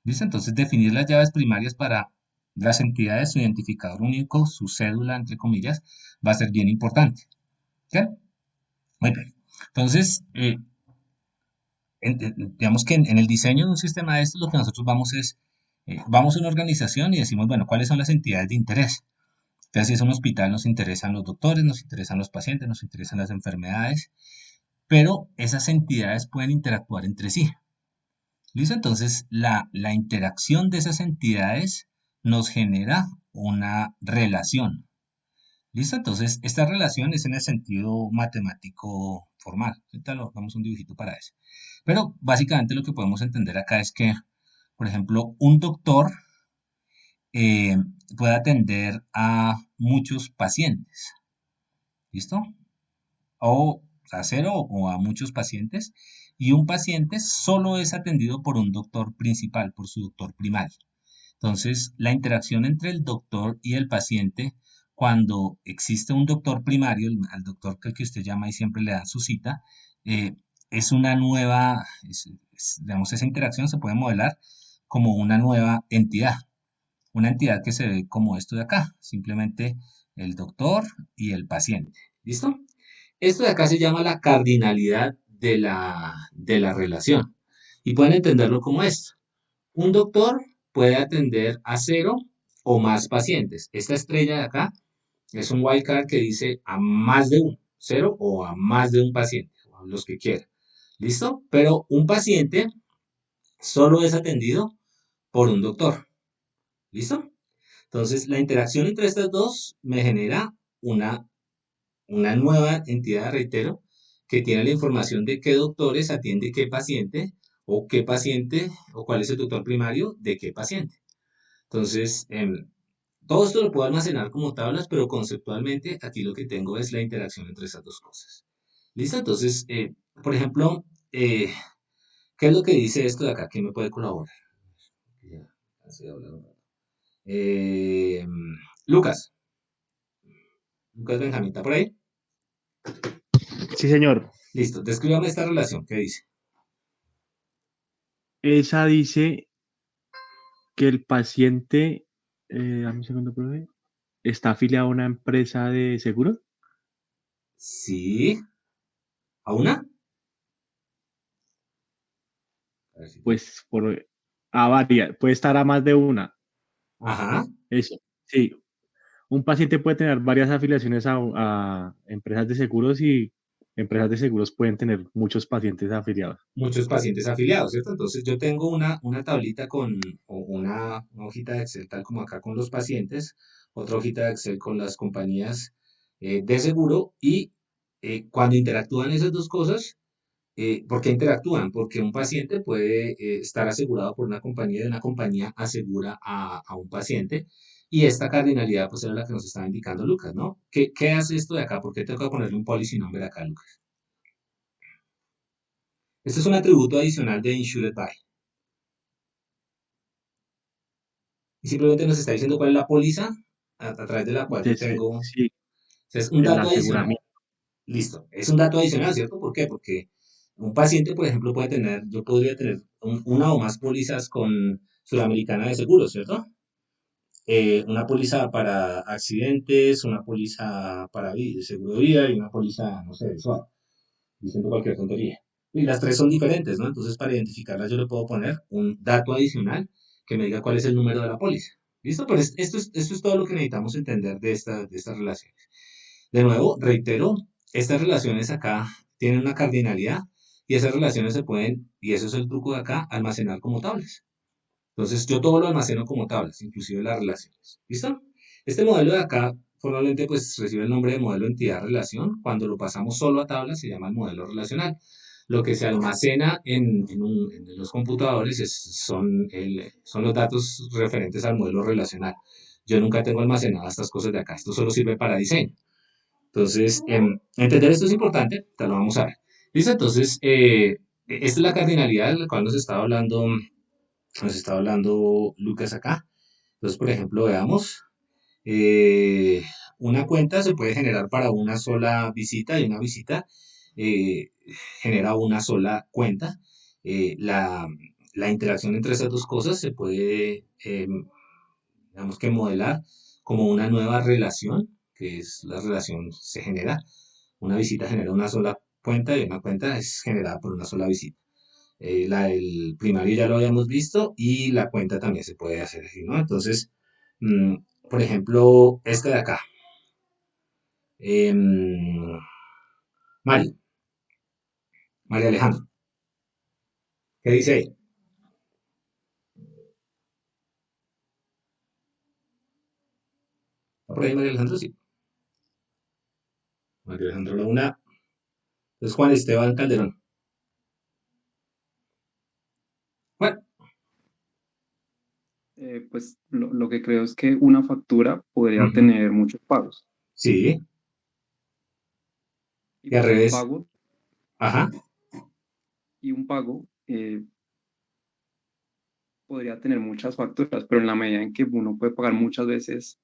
¿Listo? Entonces, definir las llaves primarias para las entidades, su identificador único, su cédula, entre comillas, va a ser bien importante. ¿Ok? Muy bien. Entonces, digamos que en el diseño de un sistema de estos, lo que nosotros vamos a una organización y decimos, bueno, ¿cuáles son las entidades de interés? Entonces, si es un hospital, nos interesan los doctores, nos interesan los pacientes, nos interesan las enfermedades, pero esas entidades pueden interactuar entre sí. ¿Listo? Entonces, la interacción de esas entidades nos genera una relación. ¿Listo? Entonces, esta relación es en el sentido matemático formal. Ahorita damos un dibujito para eso. Pero básicamente lo que podemos entender acá es que, por ejemplo, un doctor eh, puede atender a muchos pacientes. ¿Listo? O a cero o a muchos pacientes. Y un paciente solo es atendido por un doctor principal, por su doctor primario. Entonces, la interacción entre el doctor y el paciente, cuando existe un doctor primario, al doctor que usted llama y siempre le da su cita, es una nueva, digamos, esa interacción se puede modelar como una nueva entidad. Una entidad que se ve como esto de acá, simplemente el doctor y el paciente. ¿Listo? Esto de acá se llama la cardinalidad de la relación. Y pueden entenderlo como esto. Un doctor puede atender a 0 o más pacientes. Esta estrella de acá es un wildcard que dice a más de uno, 0 o a más de un paciente, o a los que quiera. ¿Listo? Pero un paciente solo es atendido por un doctor. ¿Listo? Entonces, la interacción entre estas dos me genera una nueva entidad, reitero, que tiene la información de qué doctores atiende qué paciente, o cuál es el doctor primario de qué paciente. Entonces, todo esto lo puedo almacenar como tablas, pero conceptualmente aquí lo que tengo es la interacción entre esas dos cosas. ¿Listo? Entonces, por ejemplo, ¿qué es lo que dice esto de acá? ¿Quién me puede colaborar? Ya, cansé de hablar un rato. Eh, Lucas, Lucas Benjamín, ¿está por ahí? Sí, señor. Listo, descríbame esta relación. ¿Qué dice? Esa dice que el paciente, dame un segundo, profe, está afiliado a una empresa de seguros. Sí, ¿a una? A ver si te- Pues a varias, puede estar a más de una. Ajá, Eso, sí. Un paciente puede tener varias afiliaciones a empresas de seguros y empresas de seguros pueden tener muchos pacientes afiliados. muchos pacientes afiliados, ¿cierto? Entonces yo tengo una tablita o una hojita de Excel tal como acá con los pacientes, otra hojita de Excel con las compañías de seguro y cuando interactúan esas dos cosas, ¿por qué interactúan? Porque un paciente puede estar asegurado por una compañía y una compañía asegura a un paciente y esta cardinalidad pues era la que nos estaba indicando Lucas, ¿no? ¿Qué hace esto de acá? ¿Por qué tengo que ponerle un policy number acá, Lucas? Este es un atributo adicional de insured by. Y simplemente nos está diciendo cuál es la póliza a través de la cual yo tengo. Sí, Es un el dato adicional. aseguramiento. Listo. Es un dato adicional, ¿cierto? ¿Por qué? Porque un paciente, por ejemplo, puede tener, yo podría tener una o más pólizas con Sudamericana de Seguros, ¿cierto? Una póliza para accidentes, una póliza para seguro de vida y una póliza, no sé, de SOAT, diciendo cualquier tontería. Y las tres son diferentes, ¿no? Entonces, para identificarlas, yo le puedo poner un dato adicional que me diga cuál es el número de la póliza. ¿Listo? Pero esto es todo lo que necesitamos entender de estas relaciones. De nuevo, reitero, estas relaciones acá tienen una cardinalidad y esas relaciones se pueden, y eso es el truco de acá, almacenar como tablas. Entonces, yo todo lo almaceno como tablas, inclusive las relaciones. ¿Listo? Este modelo de acá formalmente pues recibe el nombre de modelo entidad-relación. Cuando lo pasamos solo a tablas se llama el modelo relacional. Lo que se almacena en los computadores son los datos referentes al modelo relacional. Yo nunca tengo almacenadas estas cosas de acá. Esto solo sirve para diseño. Entonces, entender esto es importante, te lo vamos a ver. ¿Listo? Entonces, esta es la cardinalidad de la cual nos estaba hablando Lucas acá. Entonces, por ejemplo, veamos, eh, una cuenta se puede generar para una sola visita y una visita eh, genera una sola cuenta. La interacción entre esas dos cosas se puede, digamos que modelar como una nueva relación, que es la relación se genera. Una visita genera una sola cuenta y una cuenta es generada por una sola visita. La del primario ya lo habíamos visto y la cuenta también se puede hacer así, ¿no? Entonces, mm, por ejemplo, esta de acá. Em, Mario, María Alejandro, ¿qué dice ahí? ¿Está por ahí María Alejandro? Sí. María Alejandro Luna. Entonces, Juan Esteban Calderón. Bueno, Pues lo que creo es que una factura podría ujú, tener muchos pagos sí, y y al pues revés. Ajá, un pago podría tener muchas facturas, pero en la medida en que uno puede pagar muchas veces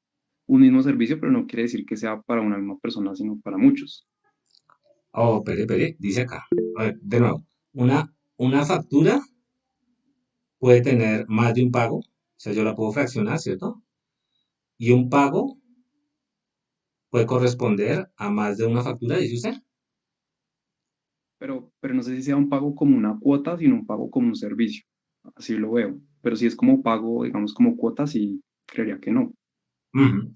un mismo servicio, pero no quiere decir que sea para una misma persona, sino para muchos. oh, pere, dice acá. A ver, de nuevo, una factura puede tener más de un pago, o sea, yo la puedo fraccionar, ¿cierto? Y un pago puede corresponder a más de una factura, dice usted. Pero no sé si sea un pago como una cuota, sino un pago como un servicio. Así lo veo. Pero si es como pago, digamos, como cuota, sí, creería que no. Ujú.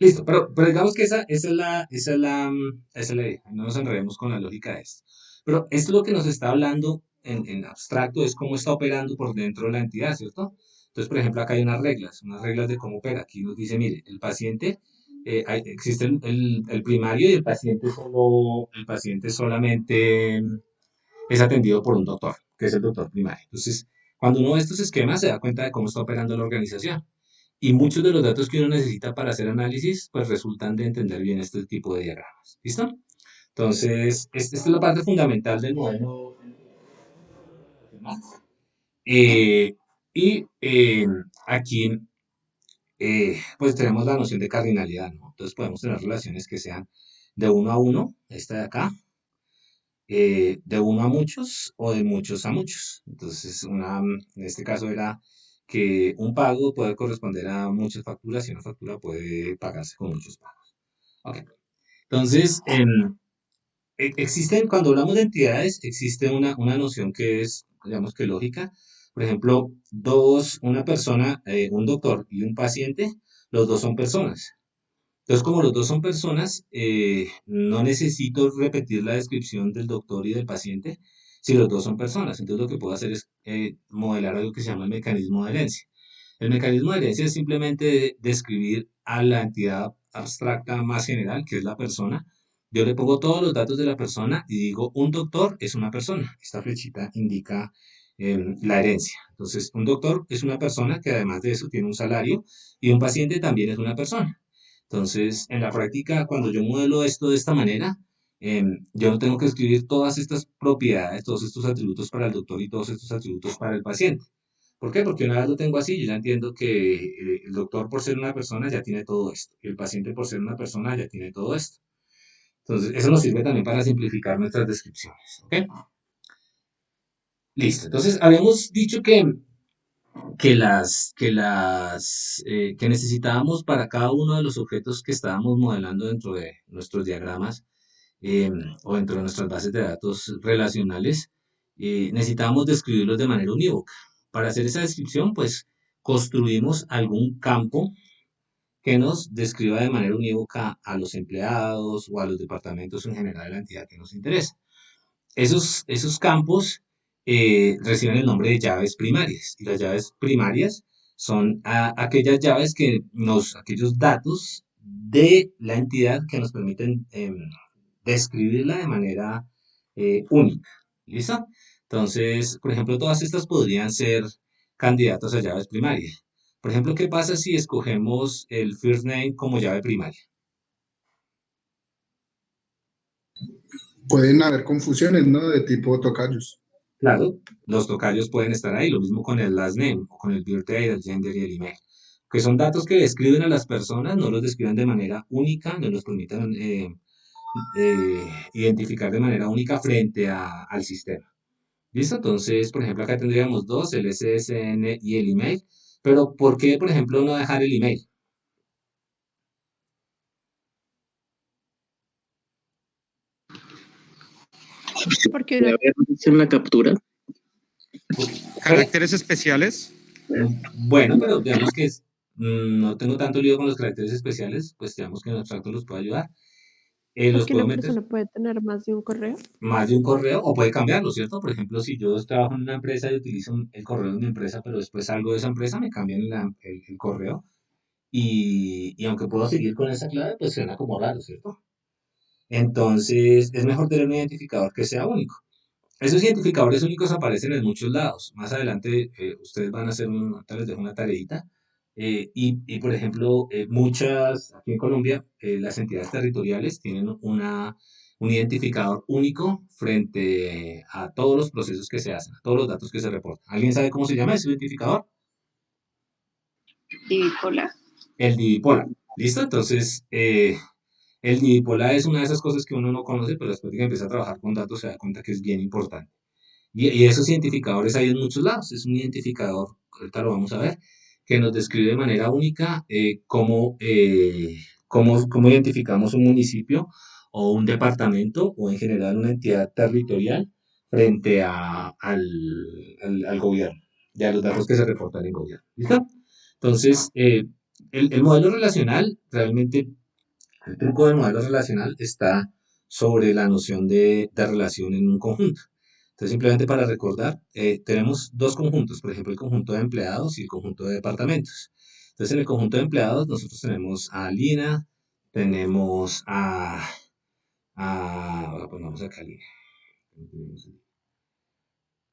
Listo, pero digamos que esa es la idea. No nos enredemos con la lógica de esto. Pero esto lo que nos está hablando en abstracto es cómo está operando por dentro de la entidad, ¿cierto? Entonces, por ejemplo, acá hay unas reglas de cómo opera. Aquí nos dice, mire, el paciente, existe el primario y el paciente solamente es atendido por un doctor, que es el doctor primario. Entonces, cuando uno ve estos esquemas, se da cuenta de cómo está operando la organización. Y muchos de los datos que uno necesita para hacer análisis, pues resultan de entender bien este tipo de diagramas. ¿Listo? Entonces, esta es la parte fundamental del modelo. Eh, y aquí, pues tenemos la noción de cardinalidad, ¿no? Entonces podemos tener relaciones que sean de uno a uno, esta de acá, de uno a muchos o de muchos a muchos. Entonces, en este caso era que un pago puede corresponder a muchas facturas y una factura puede pagarse con muchos pagos. Ok. Entonces, existen, cuando hablamos de entidades, existe una noción que es, digamos que lógica. Por ejemplo, una persona, un doctor y un paciente, los dos son personas. Entonces, como los dos son personas, no necesito repetir la descripción del doctor y del paciente si los dos son personas. Entonces, lo que puedo hacer es modelar algo que se llama el mecanismo de herencia. El mecanismo de herencia es simplemente describir a la entidad abstracta más general, que es la persona. Yo le pongo todos los datos de la persona y digo, un doctor es una persona. Esta flechita indica la herencia. Entonces, un doctor es una persona que además de eso tiene un salario y un paciente también es una persona. Entonces, en la práctica, cuando yo modelo esto de esta manera, yo no tengo que escribir todas estas propiedades, todos estos atributos para el doctor y todos estos atributos para el paciente. ¿Por qué? Porque una vez lo tengo así, yo ya entiendo que el doctor por ser una persona ya tiene todo esto, y el paciente por ser una persona ya tiene todo esto. Entonces, eso nos sirve también para simplificar nuestras descripciones. ¿Ok? Listo. Entonces, habíamos dicho que necesitábamos para cada uno de los objetos que estábamos modelando dentro de nuestros diagramas eh, o dentro de nuestras bases de datos relacionales, necesitábamos describirlos de manera unívoca. Para hacer esa descripción, pues construimos algún campo que nos describa de manera unívoca a los empleados o a los departamentos en general de la entidad que nos interesa. Esos campos reciben el nombre de llaves primarias y las llaves primarias son aquellas llaves aquellos datos de la entidad que nos permiten describirla de manera única. ¿Listo? Entonces, por ejemplo, todas estas podrían ser candidatas a llaves primarias. Por ejemplo, ¿qué pasa si escogemos el first name como llave primaria? Pueden haber confusiones, ¿no? De tipo tocayos. Claro, los tocayos pueden estar ahí, lo mismo con el last name o con el birthday, el gender y el email, que son datos que describen a las personas, no los describen de manera única, no los permitan identificar de manera única frente al sistema. ¿Listo? Entonces, por ejemplo, acá tendríamos dos, el SSN y el email, pero ¿por qué, por ejemplo, no dejar el email? Porque Puede haber en la captura. ¿Caracteres especiales? Bueno, pero digamos que no tengo tanto lío con los caracteres especiales, pues digamos que en abstracto los puedo ayudar. Los porque puedo una meter persona puede tener más de un correo. más de un correo o puede cambiarlo, ¿cierto? Por ejemplo, si yo trabajo en una empresa y utilizo el correo de mi empresa, pero después salgo de esa empresa, me cambian el correo y aunque puedo seguir con esa clave, pues suena como raro, ¿cierto? Entonces, es mejor tener un identificador que sea único. Esos identificadores únicos aparecen en muchos lados. Más adelante, ustedes van a hacer tal les dejo una tareita. Por ejemplo, aquí en Colombia, las entidades territoriales tienen un identificador único frente a todos los procesos que se hacen, a todos los datos que se reportan. ¿Alguien sabe cómo se llama ese identificador? Divícola. El divipola. ¿Listo? Entonces, el divipola es una de esas cosas que uno no conoce, pero después de que empieza a trabajar con datos se da cuenta que es bien importante. Y esos identificadores hay en muchos lados. Es un identificador, ahorita lo vamos a ver, que nos describe de manera única cómo identificamos un municipio o un departamento o en general una entidad territorial frente al gobierno y a los datos que se reportan en gobierno. ¿Listo? Entonces, el modelo relacional, realmente, el truco del modelo relacional está sobre la noción de relación en un conjunto. Entonces, simplemente para recordar, tenemos dos conjuntos, por ejemplo, el conjunto de empleados y el conjunto de departamentos. Entonces, en el conjunto de empleados, nosotros tenemos a Lina, tenemos pongamos acá Lina.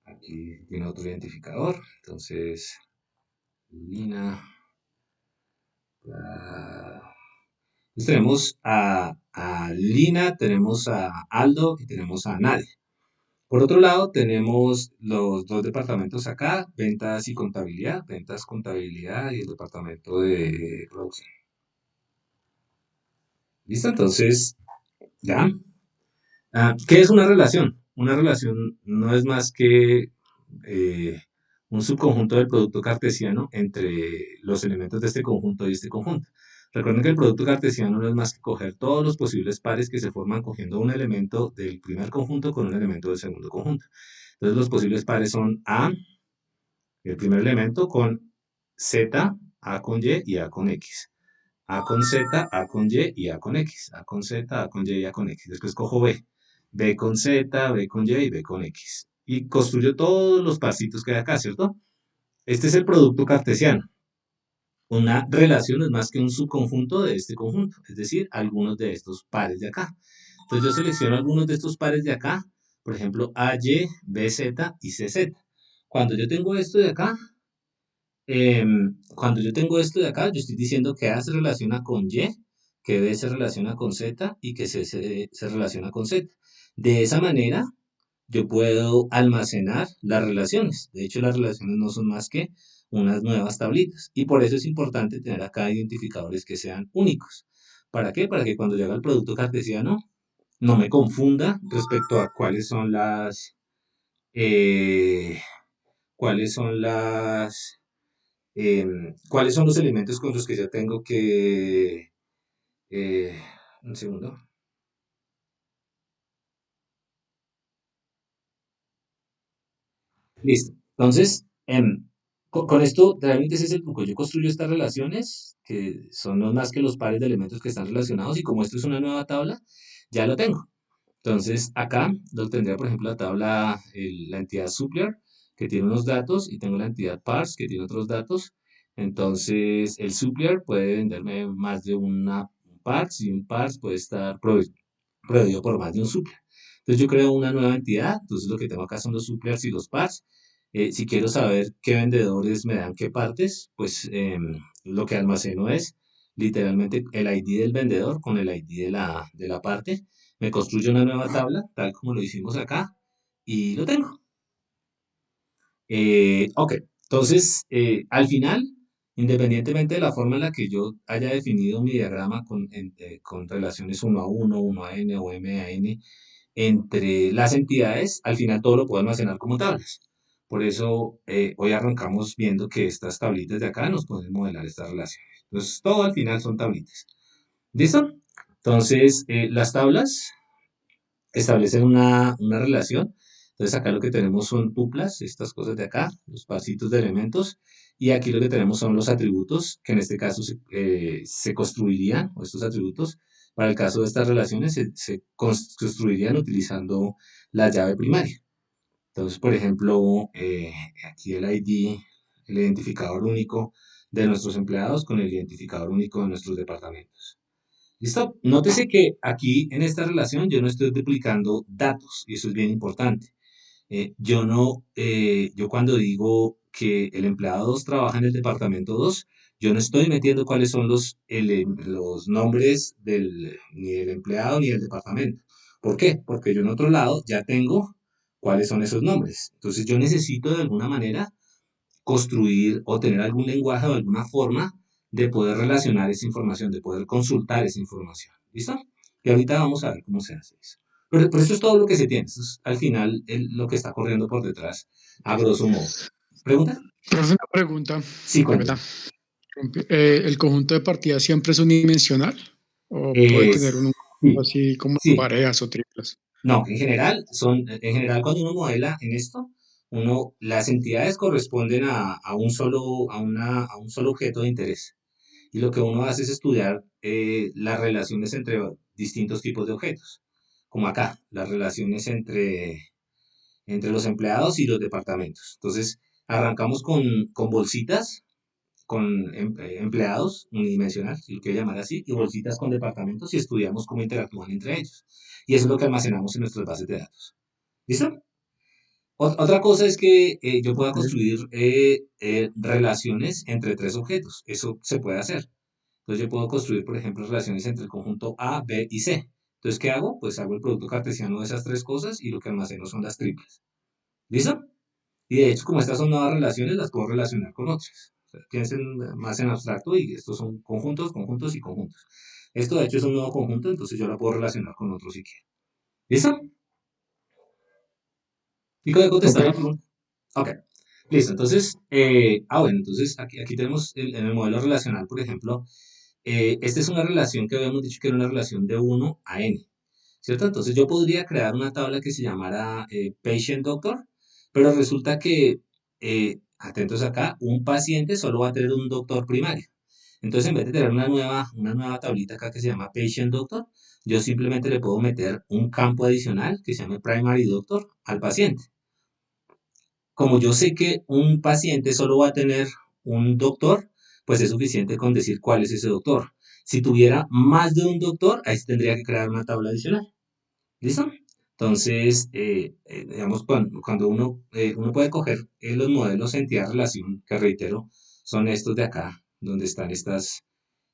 Aquí tiene otro identificador, entonces, Lina, Ah, entonces tenemos a Lina, tenemos a Aldo y tenemos a Nadia. Por otro lado, tenemos los dos departamentos acá, ventas, contabilidad y el departamento de producción. ¿Listo? Entonces, ya. ¿Qué es una relación? Una relación no es más que eh, un subconjunto del producto cartesiano entre los elementos de este conjunto y este conjunto. Recuerden que el producto cartesiano no es más que coger todos los posibles pares que se forman cogiendo un elemento del primer conjunto con un elemento del segundo conjunto. Entonces los posibles pares son A, el primer elemento, con Z, A con Y A con X. A con Z, A con Y y A con X. A con Z, A con Y y A con X. Después cojo B. B con Z, B con Y y B con X. Y construyo todos los parcitos que hay acá, ¿cierto? Este es el producto cartesiano. Una relación es más que un subconjunto de este conjunto, es decir, algunos de estos pares de acá. Entonces yo selecciono algunos de estos pares de acá, por ejemplo, AY, BZ y CZ. Cuando yo tengo esto de acá, cuando yo tengo esto de acá, yo estoy diciendo que A se relaciona con Y, que B se relaciona con Z y que C se relaciona con Z. De esa manera, yo puedo almacenar las relaciones. De hecho, las relaciones no son más que unas nuevas tablitas. Y por eso es importante tener acá identificadores que sean únicos. ¿Para qué? Para que cuando llegue el producto cartesiano no me confunda respecto a eh, cuáles son cuáles son los elementos con los que yo tengo que... eh, un segundo. Listo. Entonces, con esto, realmente ese es el truco. Yo construyo estas relaciones, que son no más que los pares de elementos que están relacionados, y como esto es una nueva tabla, ya lo tengo. Entonces, acá lo tendría, por ejemplo, la tabla, la entidad supplier, que tiene unos datos, y tengo la entidad parse, que tiene otros datos. Entonces, el supplier puede venderme más de una parse, y un parse puede estar proveído por más de un supplier. Entonces, yo creo una nueva entidad. Entonces, lo que tengo acá son los suppliers y los parse. Si quiero saber qué vendedores me dan qué partes, pues lo que almaceno es literalmente el ID del vendedor con el ID de la parte. Me construyo una nueva tabla, tal como lo hicimos acá, y lo tengo. Ok, entonces, al final, independientemente de la forma en la que yo haya definido mi diagrama con relaciones uno a uno a n o m a n, entre las entidades, al final todo lo puedo almacenar como tablas. Por eso, hoy arrancamos viendo que estas tablitas de acá nos pueden modelar estas relaciones. Entonces, todo al final son tablitas. ¿Listo? Entonces, las tablas establecen una relación. Entonces acá lo que tenemos son tuplas, estas cosas de acá, los pasitos de elementos, y aquí lo que tenemos son los atributos, que en este caso se construirían, o estos atributos, para el caso de estas relaciones, se construirían utilizando la llave primaria. Entonces, por ejemplo, aquí el ID, el identificador único de nuestros empleados con el identificador único de nuestros departamentos. ¿Listo? Nótese que aquí en esta relación yo no estoy duplicando datos, y eso es bien importante. Yo cuando digo que el empleado 2 trabaja en el departamento 2, yo no estoy metiendo cuáles son los nombres ni del empleado ni del departamento. ¿Por qué? Porque yo en otro lado ya tengo cuáles son esos nombres. Entonces yo necesito de alguna manera construir o tener algún lenguaje o alguna forma de poder relacionar esa información, de poder consultar esa información. ¿Listo? Y ahorita vamos a ver cómo se hace eso. Pero eso es todo lo que se tiene. Eso es al final lo que está corriendo por detrás, a grosso modo. ¿Pregunta? Profe, una pregunta. Sí, Qué pena. cuéntame. ¿El conjunto de partida siempre es unidimensional? ¿O puede tener un conjunto Sí, así como sí. parejas o triplas? No, en general cuando uno modela en esto, las entidades corresponden a un solo objeto de interés. Y lo que uno hace es estudiar las relaciones entre distintos tipos de objetos, como acá, las relaciones entre los empleados y los departamentos. Entonces, arrancamos con bolsitas, con empleados unidimensional, si lo quiero llamar así, y bolsitas con departamentos, y estudiamos cómo interactúan entre ellos. Y eso es lo que almacenamos en nuestras bases de datos. ¿Listo? Otra cosa es que yo pueda construir relaciones entre tres objetos. Eso se puede hacer. Entonces yo puedo construir, por ejemplo, relaciones entre el conjunto A, B y C. Entonces, ¿qué hago? Pues hago el producto cartesiano de esas tres cosas y lo que almaceno son las triples. ¿Listo? Y de hecho, como estas son nuevas relaciones, las puedo relacionar con otras. O sea, piensen más en abstracto y estos son conjuntos, conjuntos y conjuntos. Esto de hecho es un nuevo conjunto, entonces yo la puedo relacionar con otro si quiero. ¿Listo? ¿Y cómo contestar la Ok. pregunta? Ok. Listo, entonces, bueno, entonces aquí tenemos en el modelo relacional, por ejemplo, esta es una relación que habíamos dicho que era una relación de 1 a n, ¿cierto? Entonces yo podría crear una tabla que se llamara patient doctor, pero resulta que, atentos acá, un paciente solo va a tener un doctor primario. Entonces, en vez de tener una nueva tablita acá que se llama patient doctor, yo simplemente le puedo meter un campo adicional que se llame primary doctor al paciente. Como yo sé que un paciente solo va a tener un doctor, pues es suficiente con decir cuál es ese doctor. Si tuviera más de un doctor, ahí sí tendría que crear una tabla adicional. ¿Listo? Entonces, digamos, cuando uno puede coger los modelos entidad-relación, que reitero, son estos de acá, donde están estas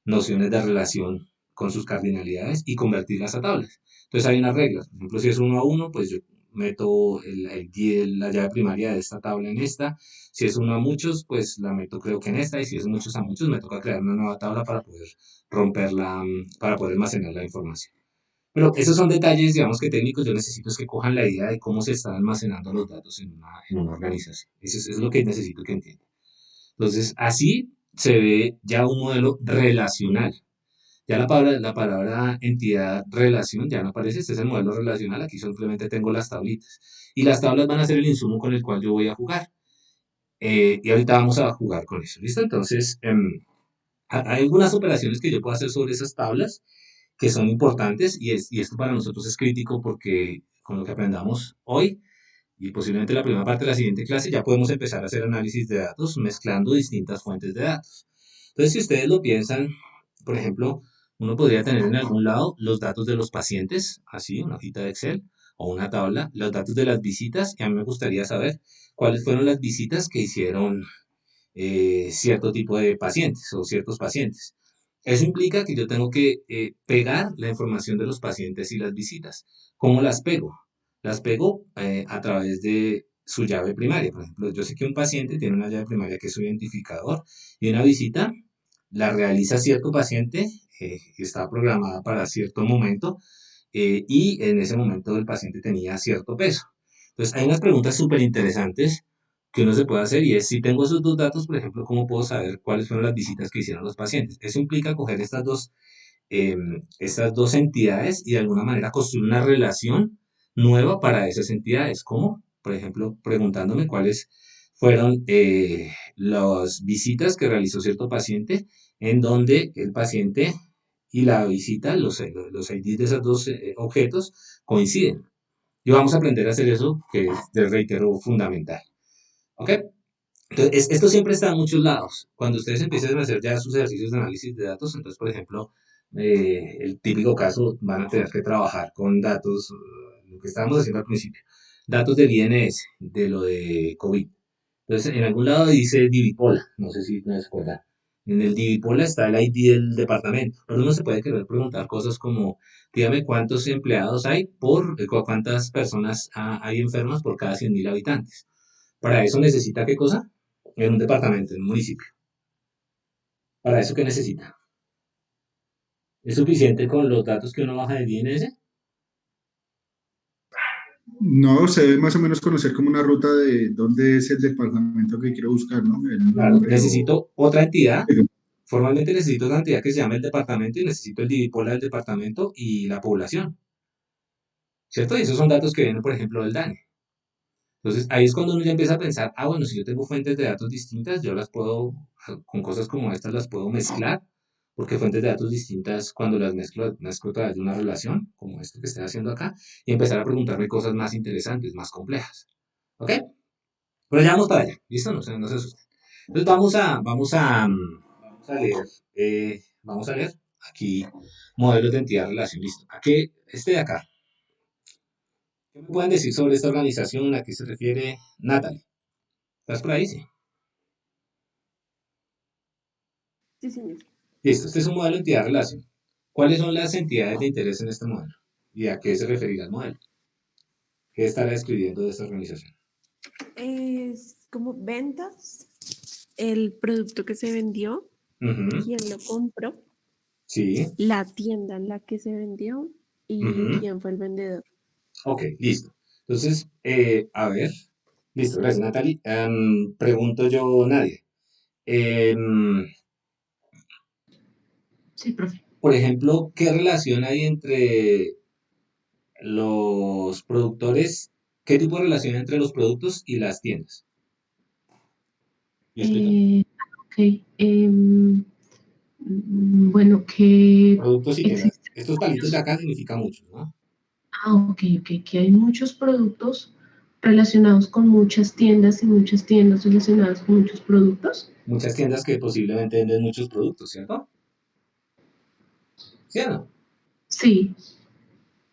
nociones de relación con sus cardinalidades y convertirlas a tablas. Entonces hay unas reglas. Por ejemplo, si es 1 a 1, pues yo meto la llave primaria de esta tabla en esta. Si es 1 a muchos, pues la meto creo que en esta. Y si es muchos a muchos, me toca crear una nueva tabla para poder romperla, para poder almacenar la información. Pero esos son detalles, digamos que técnicos. Yo necesito es que cojan la idea de cómo se están almacenando los datos en una organización. Eso es lo que necesito que entiendan. Entonces, así se ve ya un modelo relacional. Ya la palabra entidad relación ya no aparece, este es el modelo relacional, aquí simplemente tengo las tablitas. Y las tablas van a ser el insumo con el cual yo voy a jugar. Y ahorita vamos a jugar con eso, ¿listo? Entonces, hay algunas operaciones que yo puedo hacer sobre esas tablas que son importantes y esto para nosotros es crítico porque con lo que aprendamos hoy y posiblemente la primera parte de la siguiente clase ya podemos empezar a hacer análisis de datos mezclando distintas fuentes de datos. Entonces, si ustedes lo piensan, por ejemplo, uno podría tener en algún lado los datos de los pacientes, así, una hojita de Excel o una tabla, los datos de las visitas, y a mí me gustaría saber cuáles fueron las visitas que hicieron cierto tipo de pacientes o ciertos pacientes. Eso implica que yo tengo que pegar la información de los pacientes y las visitas. ¿Cómo las pego? Las pego a través de su llave primaria. Por ejemplo, yo sé que un paciente tiene una llave primaria que es su identificador y una visita la realiza cierto paciente que está programada para cierto momento y en ese momento el paciente tenía cierto peso. Entonces, hay unas preguntas súper interesantes que uno se puede hacer y es, si tengo esos dos datos, por ejemplo, ¿cómo puedo saber cuáles fueron las visitas que hicieron los pacientes? Eso implica coger estas dos entidades y de alguna manera construir una relación nueva para esas entidades. ¿Cómo? Por ejemplo, preguntándome cuáles fueron las visitas que realizó cierto paciente en donde el paciente y la visita, los IDs de esos dos objetos coinciden. Y vamos a aprender a hacer eso, que es, te reitero, fundamental. ¿Ok? Entonces, esto siempre está en muchos lados. Cuando ustedes empiecen a hacer ya sus ejercicios de análisis de datos, entonces, por ejemplo, el típico caso, van a tener que trabajar con datos, lo que estábamos haciendo al principio, datos de INS, de lo de COVID. Entonces, en algún lado dice Divipola, no sé si me acuerdan. En el Divipola está el ID del departamento, pero uno se puede querer preguntar cosas como, dígame cuántos empleados hay cuántas personas hay enfermas por cada 100.000 habitantes. Para eso necesita, ¿qué cosa? En un departamento, en un municipio. ¿Para eso qué necesita? ¿Es suficiente con los datos que uno baja del INS? No, se debe más o menos conocer como una ruta de dónde es el departamento que quiero buscar, ¿no? El Claro, nombre o... necesito otra entidad. Formalmente necesito otra entidad que se llame el departamento y necesito el divipola del departamento y la población, ¿cierto? Y esos son datos que vienen, por ejemplo, del DANE. Entonces, ahí es cuando uno ya empieza a pensar, bueno, si yo tengo fuentes de datos distintas, yo las puedo, con cosas como estas, las puedo mezclar, porque fuentes de datos distintas, cuando las mezclo a través de una relación, como esto que estoy haciendo acá, y empezar a preguntarme cosas más interesantes, más complejas. ¿Ok? Pero ya vamos para allá, ¿listo? No se asusten. Entonces, vamos a leer aquí modelos de entidad relación, listo. Aquí, este de acá. ¿Qué me pueden decir sobre esta organización? ¿A qué se refiere Natalie? ¿Estás por ahí? Sí. Sí, señor. Listo, este es un modelo de entidad-relación. ¿Cuáles son las entidades de interés en este modelo? ¿Y a qué se referirá el modelo? ¿Qué estará describiendo de esta organización? Es como ventas, el producto que se vendió, Ujú, quién lo compró, sí, la tienda en la que se vendió y ujú, quién fue el vendedor. ok, listo. Entonces, a ver, listo, gracias, Natalie. Pregunto yo, Nadia. Em, Sí, profe. por ejemplo, ¿qué relación hay entre los productores? ¿Qué tipo de relación hay entre los productos y las tiendas? ¿Me explico? Eh, ok. Bueno, que Productos y tiendas. existen Estos palitos de muchos. acá significan mucho, ¿no? Ok, ok. Que hay muchos productos relacionados con muchas tiendas y muchas tiendas relacionadas con muchos productos. Muchas tiendas que posiblemente venden muchos productos, ¿cierto? ¿Sí o no? Sí.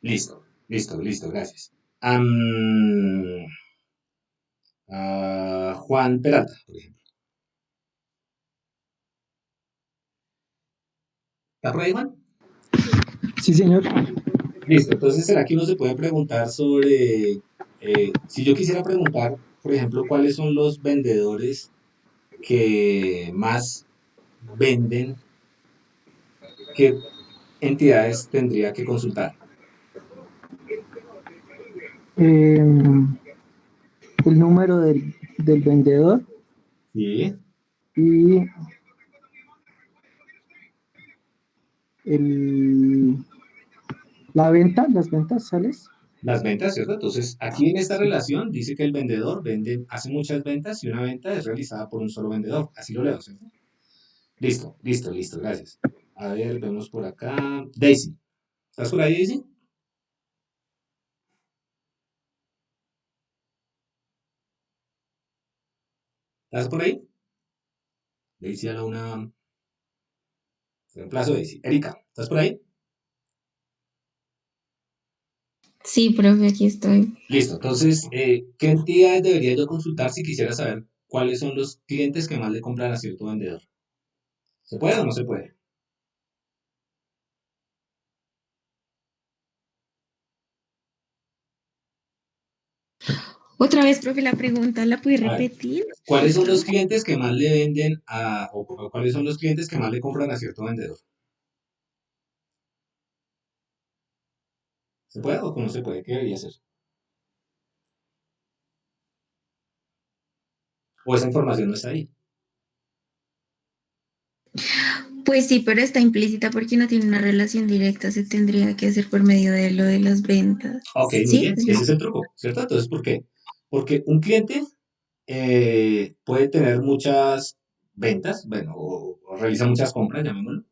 Listo, listo, listo, gracias. Am, Juan Peralta, por ejemplo. ¿Está por ahí, Juan? Sí, señor. Listo, entonces, ¿será que uno se puede preguntar sobre, si yo quisiera preguntar, por ejemplo, cuáles son los vendedores que más venden, qué entidades tendría que consultar? Eh, el número del vendedor Sí, y el, la venta, las ventas, ¿sales? las ventas, ¿cierto? Entonces, aquí en esta Sí. relación dice que el vendedor vende, hace muchas ventas y una venta es realizada por un solo vendedor. Así lo leo, ¿cierto? Listo, listo, listo, gracias. A ver, vemos por acá. Daisy, ¿estás por ahí, Daisy? ¿Estás por ahí? Daisy a la una. Reemplazo Daisy. Erika, ¿estás por ahí? Sí, profe, aquí estoy. Listo, entonces, ¿qué entidades debería yo consultar si quisiera saber cuáles son los clientes que más le compran a cierto vendedor? ¿Se puede o no se puede? Otra vez, profe, la pregunta, ¿la puede A ver, repetir? ¿cuáles son Porfa. los clientes que más le venden o cuáles son los clientes que más le compran a cierto vendedor? ¿Se puede o no se puede? ¿Qué debería hacer? O esa información no está ahí. Pues sí, pero está implícita porque no tiene una relación directa, se tendría que hacer por medio de lo de las ventas. Ok, muy ¿Sí? bien, ese es el truco, ¿cierto? Entonces, ¿por qué? Porque un cliente puede tener muchas ventas, bueno, o realiza muchas compras, llamémoslo,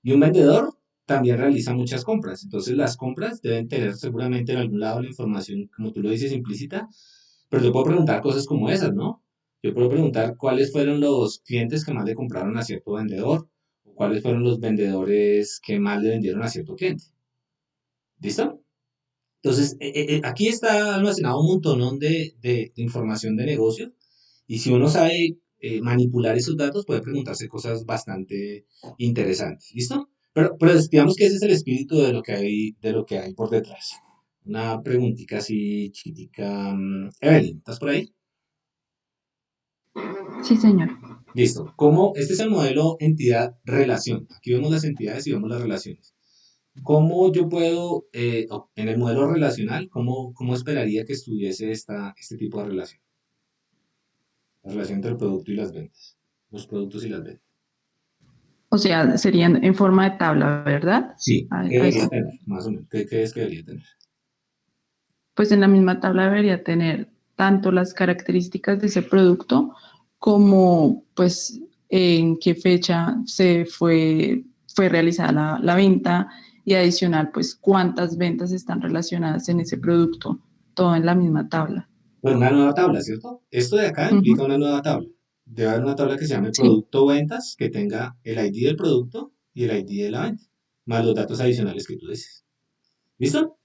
y un vendedor también realiza muchas compras. Entonces, las compras deben tener seguramente en algún lado la información, como tú lo dices, implícita, pero yo puedo preguntar cosas como esas, ¿no? Yo puedo preguntar cuáles fueron los clientes que más le compraron a cierto vendedor, o cuáles fueron los vendedores que más le vendieron a cierto cliente. ¿Listo? Entonces, aquí está almacenado un montonón de información de negocio y si uno sabe manipular esos datos, puede preguntarse cosas bastante interesantes. ¿Listo? Pero digamos que ese es el espíritu de lo que hay por detrás. Una preguntita así chiquitica. Evelyn, ¿estás por ahí? Sí, señor. Listo. ¿Cómo? Este es el modelo entidad-relación. Aquí vemos las entidades y vemos las relaciones. ¿Cómo yo puedo, en el modelo relacional, cómo esperaría que estuviese este tipo de relación? La relación entre el producto y las ventas. Los productos y las ventas. O sea, serían en forma de tabla, ¿verdad? Sí, ¿qué A debería eso. tener? Más o menos. ¿Qué crees que debería tener? Pues en la misma tabla debería tener tanto las características de ese producto como pues en qué fecha fue realizada la venta y adicional pues cuántas ventas están relacionadas en ese producto, todo en la misma tabla. Bueno, una nueva tabla, ¿cierto? Esto de acá Ujú. implica una nueva tabla. Debe haber una tabla que se llame Sí, producto ventas, que tenga el ID del producto y el ID de la venta, más los datos adicionales que tú dices. ¿Listo?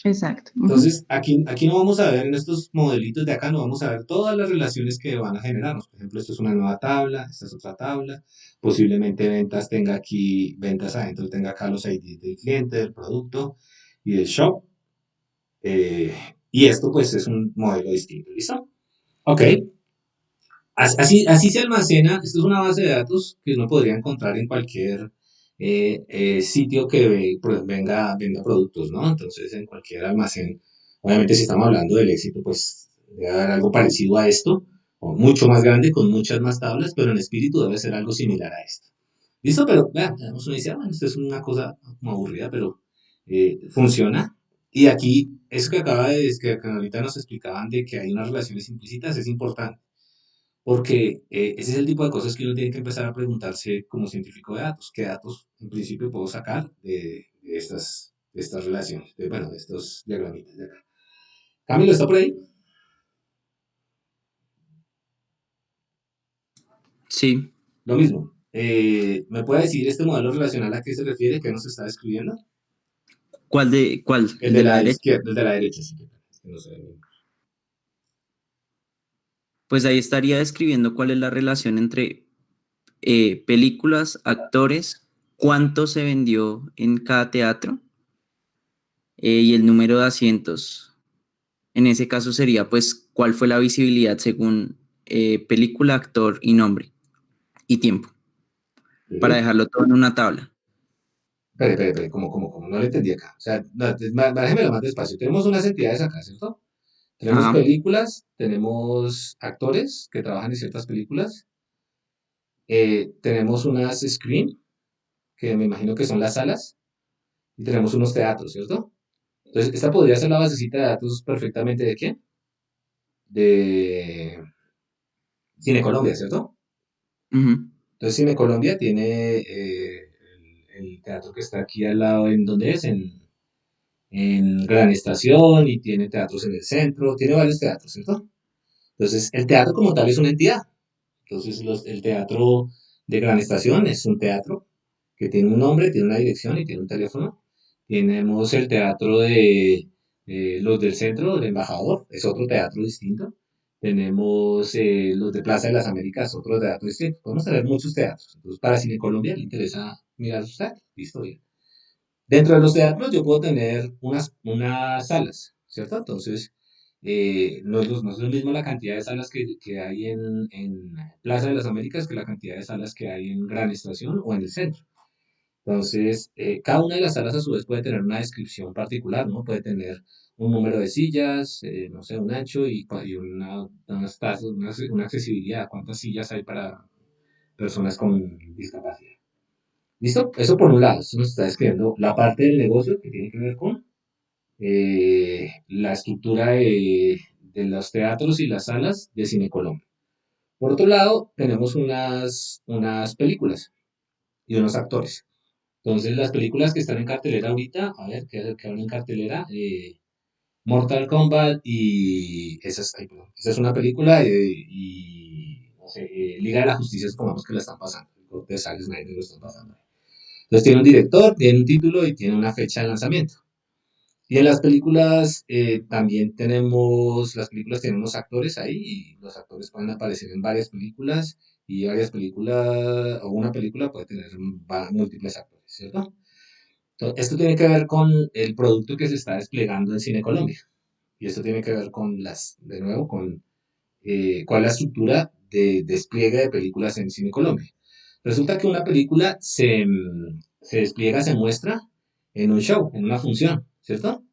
Exacto. Ujú. Entonces, aquí no vamos a ver en estos modelitos de acá, no vamos a ver todas las relaciones que van a generarnos. Por ejemplo, esto es una nueva tabla, esta es otra tabla. Posiblemente ventas tenga aquí, ventas adentro tenga acá los ID del cliente, del producto y del shop. eh, y esto pues es un modelo distinto, ¿listo? Ok. Así se almacena, esto es una base de datos que uno podría encontrar en cualquier sitio que venda productos, ¿no? Entonces, en cualquier almacén, obviamente si estamos hablando del éxito, pues debe haber algo parecido a esto, o mucho más grande, con muchas más tablas, pero en espíritu debe ser algo similar a esto. ¿Listo? Pero, vean, uno dice, bueno, esto es una cosa como aburrida, pero funciona. Y aquí, eso que acaba de, que ahorita nos explicaban de que hay unas relaciones implícitas, es importante porque ese es el tipo de cosas que uno tiene que empezar a preguntarse como científico de datos. ¿Qué datos en principio puedo sacar de estas relaciones? Bueno, de estos diagramitas de acá. Camilo, ¿está por ahí? Sí. Lo mismo. ¿Me puede decir este modelo relacional a qué se refiere? ¿Qué nos está describiendo? ¿Cuál? El ¿El de de la la derecha? izquierda, el de la derecha, sí. Es que no sé. Pues ahí estaría describiendo cuál es la relación entre películas, actores, cuánto se vendió en cada teatro y el número de asientos. En ese caso sería pues cuál fue la visibilidad según película, actor y nombre y tiempo, para Ok. dejarlo todo en una tabla. Espere, ¿cómo? No lo entendí acá. O sea, no, déjemelo más despacio. Tenemos unas entidades acá, ¿cierto? Tenemos Ajá. películas, tenemos actores que trabajan en ciertas películas, tenemos unas screen, que me imagino que son las salas, y tenemos unos teatros, ¿cierto? Entonces, esta podría ser la basecita de datos perfectamente de quién? De Cine Colombia, ¿cierto? Ujú. Entonces, Cine Colombia tiene el teatro que está aquí al lado, ¿en dónde es? En Gran Estación, y tiene teatros en el centro, tiene varios teatros, ¿cierto? Entonces, el teatro como tal es una entidad. Entonces, el teatro de Gran Estación es un teatro que tiene un nombre, tiene una dirección y tiene un teléfono. Tenemos el teatro de los del centro, del Embajador, es otro teatro distinto. Tenemos los de Plaza de las Américas, otro teatro distinto. Podemos tener muchos teatros. Entonces, para Cine Colombia le interesa mirar sus teatros. Listo, bien. Dentro de los teatros yo puedo tener unas salas, ¿cierto? Entonces, no es lo mismo la cantidad de salas que hay en Plaza de las Américas que la cantidad de salas que hay en Gran Estación o en el centro. Entonces, cada una de las salas a su vez puede tener una descripción particular, ¿no? Puede tener un número de sillas, no sé, un ancho y unas tasas, una accesibilidad, cuántas sillas hay para personas con discapacidad. ¿Listo? Eso por un lado, eso nos está describiendo la parte del negocio que tiene que ver con la estructura de los teatros y las salas de Cine Colombia. Por otro lado, tenemos unas películas y unos actores. Entonces, las películas que están en cartelera ahorita, a ver, ¿qué van en cartelera? Mortal Kombat y esa es una película y no sé, Liga de la Justicia, supongamos que la están pasando. El corte de Zack Snyder lo están pasando. Entonces tiene un director, tiene un título y tiene una fecha de lanzamiento. Y en las películas también tenemos, las películas tienen unos actores ahí y los actores pueden aparecer en varias películas y varias películas, o una película puede tener múltiples actores, ¿cierto? Entonces, esto tiene que ver con el producto que se está desplegando en Cine Colombia. Y esto tiene que ver con de nuevo, con cuál es la estructura de despliegue de películas en Cine Colombia. Resulta que una película se despliega, se muestra en un show, en una función, ¿cierto?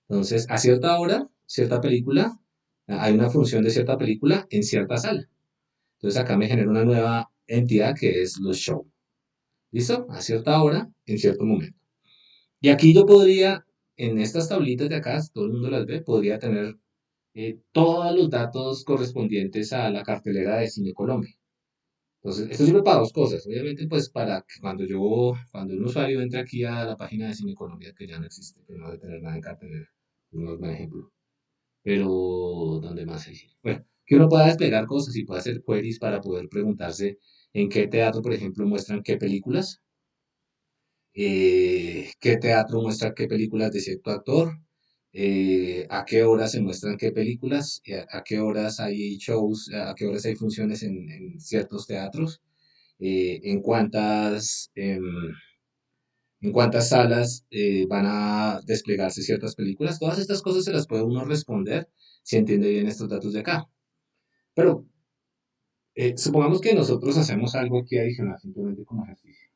Entonces, a cierta hora, cierta película, hay una función de cierta película en cierta sala. Entonces, acá me genera una nueva entidad que es los shows. ¿Listo? A cierta hora, en cierto momento. Y aquí yo podría, en estas tablitas de acá, todo el mundo las ve, podría tener todos los datos correspondientes a la cartelera de Cine Colombia. Entonces, esto sirve para dos cosas. Obviamente, pues para que cuando un usuario entre aquí a la página de Cine Colombia, que ya no existe, que no debe tener nada en cartelera, no es un ejemplo. Pero, ¿dónde más hay? Bueno, que uno pueda desplegar cosas y pueda hacer queries para poder preguntarse en qué teatro, por ejemplo, muestran qué películas, qué teatro muestra qué películas de cierto actor, a qué horas se muestran qué películas, a qué horas hay shows, a qué horas hay funciones en ciertos teatros, eh, en cuántas, em, en cuántas salas van a desplegarse ciertas películas. Todas estas cosas se las puede uno responder si entiende bien estos datos de acá. Pero supongamos que nosotros hacemos algo aquí adicional, simplemente como ejercicio.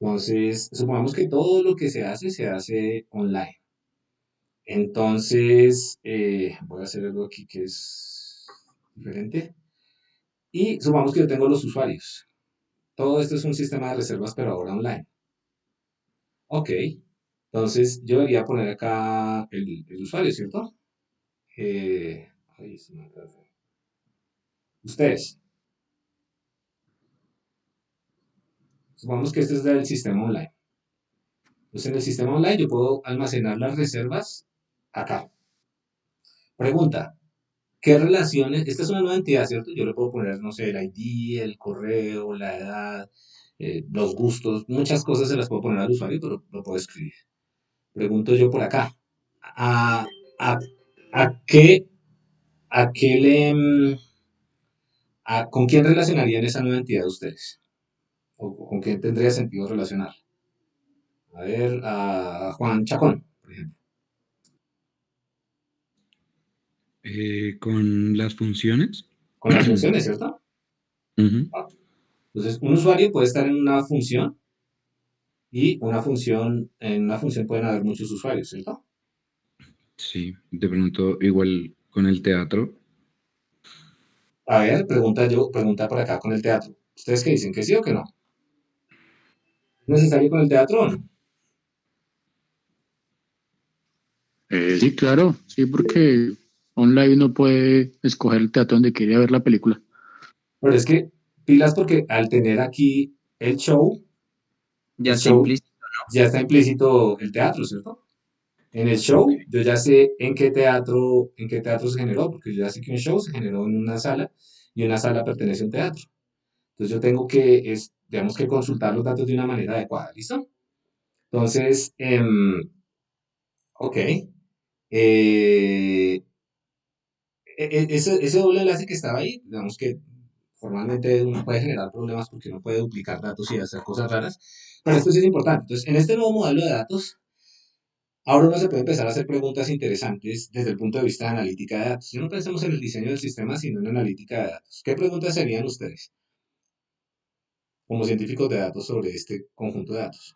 Entonces, supongamos que todo lo que se hace online. Entonces, voy a hacer algo aquí que es diferente. Y supongamos que yo tengo los usuarios. Todo esto es un sistema de reservas, pero ahora online. Ok. Entonces, yo debería poner acá el usuario, ¿cierto? Ay, se me atrasó. Ustedes. Supongamos que este es del sistema online. Entonces, en el sistema online yo puedo almacenar las reservas acá. Pregunta, ¿qué relaciones? Esta es una nueva entidad, ¿cierto? Yo le puedo poner, no sé, el ID, el correo, la edad, los gustos, muchas cosas se las puedo poner al usuario, pero lo puedo escribir. Pregunto yo por acá, ¿a, a, a qué, a qué le, con quién relacionarían esa nueva entidad ustedes? ¿O con quién tendría sentido relacionar? A ver, a Juan Chacón, por ejemplo. Con las funciones. Con las funciones, ¿cierto? Ujú. Entonces, un usuario puede estar en una función y en una función pueden haber muchos usuarios, ¿cierto? Sí, de pronto igual con el teatro. A ver, pregunta por acá con el teatro. ¿Ustedes qué dicen? ¿Que sí o que no? ¿Es necesario con el teatro o no? Sí, claro, sí, porque online uno puede escoger el teatro donde quiere ver la película. Pero es que pilas porque al tener aquí Ya el está show implícito. ya está implícito el teatro, ¿cierto? En el show, Ok. yo ya sé en qué teatro se generó, porque yo ya sé que un show se generó en una sala y una sala pertenece a un teatro. Entonces yo tengo que, digamos que consultar los datos de una manera adecuada, ¿listo? Entonces, ok. Eh, ese doble enlace que estaba ahí, digamos que formalmente uno puede generar problemas porque uno puede duplicar datos y hacer cosas raras, pero esto sí es importante. Entonces, en este nuevo modelo de datos, ahora uno se puede empezar a hacer preguntas interesantes desde el punto de vista de analítica de datos. Ya no pensemos en el diseño del sistema, sino en analítica de datos. ¿Qué preguntas serían ustedes como científicos de datos sobre este conjunto de datos?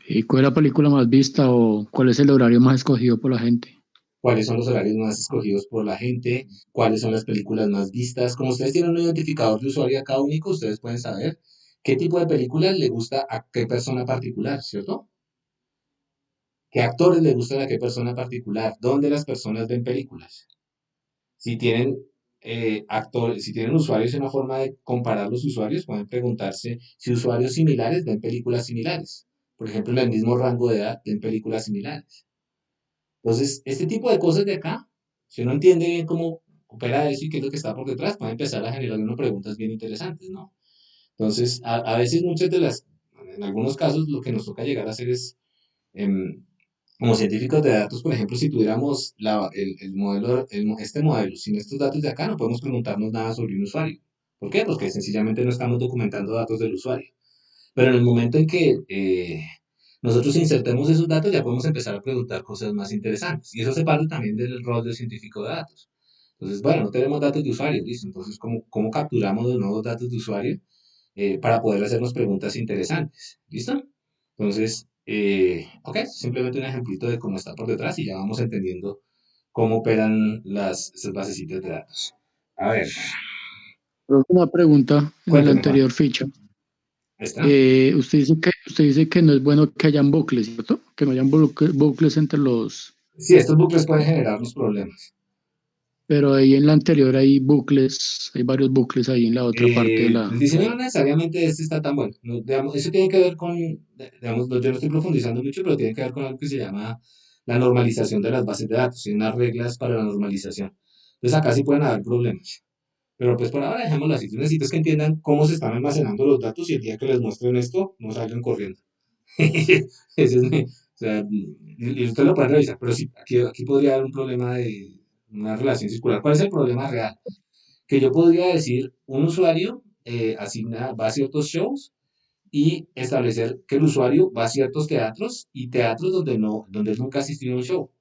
¿Y cuál es la película más vista o cuál es el horario más escogido por la gente? ¿Cuáles son los horarios más escogidos por la gente? ¿Cuáles son las películas más vistas? Como ustedes tienen un identificador de usuario acá único, ustedes pueden saber qué tipo de películas le gusta a qué persona particular, ¿cierto? ¿Qué actores le gustan a qué persona particular? ¿Dónde las personas ven películas? Si tienen actores, si tienen usuarios, una forma de comparar los usuarios, pueden preguntarse si usuarios similares ven películas similares. Por ejemplo, en el mismo rango de edad ven películas similares. Entonces, este tipo de cosas de acá, si uno entiende bien cómo opera eso y qué es lo que está por detrás, puede empezar a generar unas preguntas bien interesantes, ¿no? Entonces, a veces en algunos casos, lo que nos toca llegar a hacer es, em, como científicos de datos, por ejemplo, si tuviéramos el modelo, este modelo, sin estos datos de acá, no podemos preguntarnos nada sobre un usuario. ¿Por qué? Porque sencillamente no estamos documentando datos del usuario. Pero en el momento en que nosotros insertemos esos datos, ya podemos empezar a preguntar cosas más interesantes. Y eso se parte también del rol del científico de datos. Entonces, bueno, no tenemos datos de usuario, listo. Entonces, ¿cómo capturamos los nuevos datos de usuario para poder hacernos preguntas interesantes? ¿Listo? Entonces, ok, simplemente un ejemplito de cómo está por detrás y ya vamos entendiendo cómo operan esas basecitas de datos. A ver, Una pregunta en el cuénteme, Juan. anterior ficha. Ahí está. Usted dice que no es bueno que hayan bucles, ¿cierto? Que no hayan bucles entre los... Sí, estos bucles pueden generarnos problemas. Pero ahí en la anterior hay bucles, hay varios bucles ahí en la otra parte de El la... diseño no necesariamente este está tan bueno. Digamos, eso tiene que ver con, digamos, yo no estoy profundizando mucho, pero tiene que ver con algo que se llama la normalización de las bases de datos y unas reglas para la normalización. Entonces acá sí pueden haber problemas. Pero pues por ahora dejémoslo así. Tú necesitas que entiendan cómo se están almacenando los datos y el día que les muestren esto, no salgan corriendo. Ese es O sea, y ustedes lo pueden revisar, pero sí, aquí podría haber un problema de una relación circular. ¿Cuál es el problema real? Que yo podría decir, un usuario va a ciertos shows y establecer que el usuario va a ciertos teatros y teatros donde él nunca ha asistido a un show.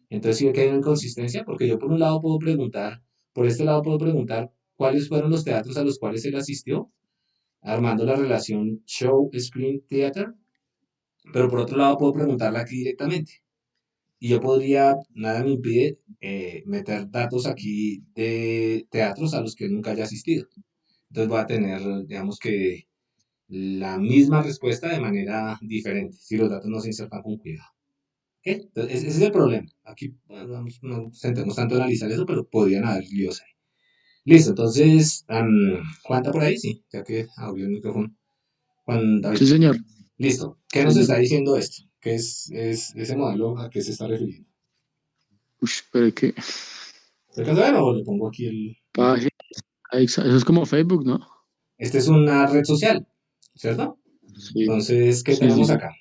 Entonces sí ve que hay una inconsistencia, porque yo por un lado puedo preguntar, por este lado puedo preguntar cuáles fueron los teatros a los cuales él asistió, armando la relación show, screen, theater, pero por otro lado puedo preguntarla aquí directamente. Y yo podría, nada me impide meter datos aquí de teatros a los que nunca haya asistido. Entonces voy a tener, digamos que, la misma respuesta de manera diferente, si los datos no se insertan con cuidado. ¿Ok? Entonces, ese es el problema. Aquí no nos sentemos tanto a analizar eso, pero podrían haber líos ahí. Listo, entonces, Juan está por ahí, sí, ya que abrió el micrófono. Juan David. Sí, señor. Listo. ¿Qué nos está diciendo esto? ¿Qué es ese modelo a qué se está refiriendo? Uy, pero es que ¿Se alcanza a ver o le pongo aquí el... página, eso es como Facebook, ¿no? Esta es una red social, ¿cierto? Sí, Entonces, ¿qué sí, tenemos sí. acá?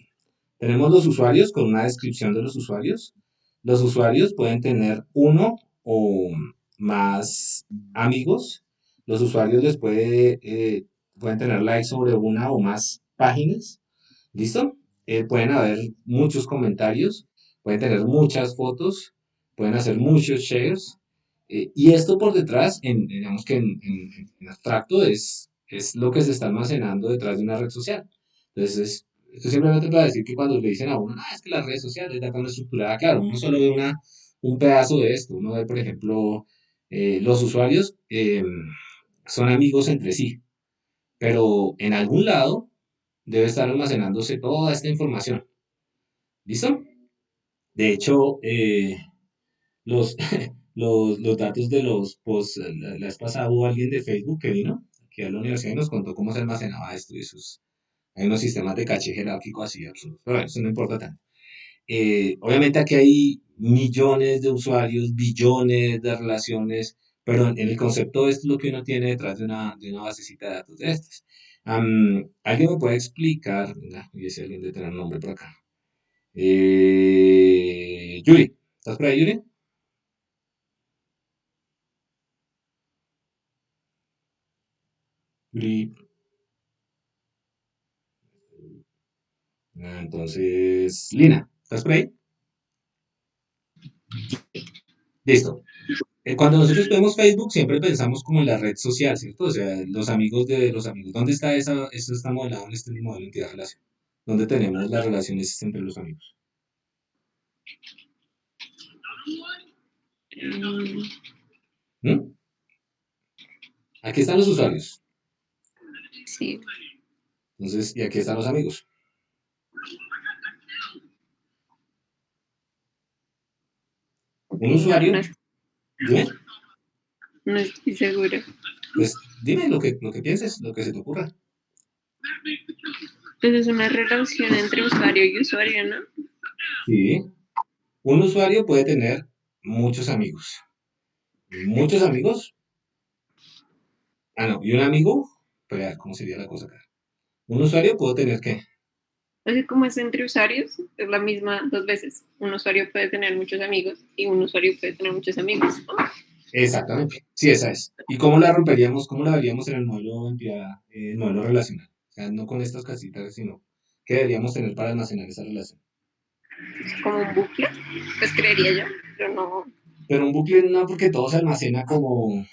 Tenemos los usuarios con una descripción de los usuarios. Los usuarios pueden tener uno o más amigos. Los usuarios pueden tener likes sobre una o más páginas. ¿Listo? Pueden haber muchos comentarios, pueden tener muchas fotos, pueden hacer muchos shares. Y esto por detrás, digamos que en abstracto, es lo que se está almacenando detrás de una red social. Entonces, esto simplemente para decir que cuando le dicen a uno, es que las redes sociales ya están estructuradas, claro, uno solo ve un pedazo de esto. Uno ve, por ejemplo, los usuarios son amigos entre sí, pero en algún lado debe estar almacenándose toda esta información. ¿Listo? De hecho, los, los datos de los posts, la vez pasada hubo alguien de Facebook que vino aquí a la universidad y nos contó cómo se almacenaba esto y sus, hay unos sistemas de caché jerárquico así absurdos, pero bueno, eso no importa tanto. Obviamente aquí hay millones de usuarios, billones de relaciones, pero en el concepto esto es lo que uno tiene detrás de una basecita de datos de estas. ¿Alguien me puede explicar? Venga, y ese alguien debe tener un nombre por acá. Yuri, ¿estás por ahí, Yuri? Yuri. Entonces, Lina, ¿estás por ahí? Listo. Cuando nosotros vemos Facebook, siempre pensamos como en la red social, ¿cierto? O sea, los amigos de los amigos. ¿Dónde está eso está modelado en este modelo de entidad-relación? ¿Dónde tenemos las relaciones entre los amigos? ¿Mm? Aquí están los usuarios. Sí. Entonces, y aquí están los amigos. Un usuario, dime, No estoy segura. pues dime lo que pienses, lo que se te ocurra. Pues es una relación entre usuario y usuario, ¿no? Sí. Un usuario puede tener muchos amigos. Muchos amigos. Ah, no, y un amigo, espera, ¿cómo sería la cosa acá? Un usuario puede tener ¿qué? O sea, como es entre usuarios, es la misma dos veces. Un usuario puede tener muchos amigos y un usuario puede tener muchos amigos. Exactamente, sí, esa es. ¿Y cómo la romperíamos, cómo la veríamos en el modelo entidad, el modelo relacional? O sea, no con estas casitas, sino ¿qué deberíamos tener para almacenar esa relación? Como un bucle, pues creería yo, pero no. Pero un bucle no, porque todo se almacena como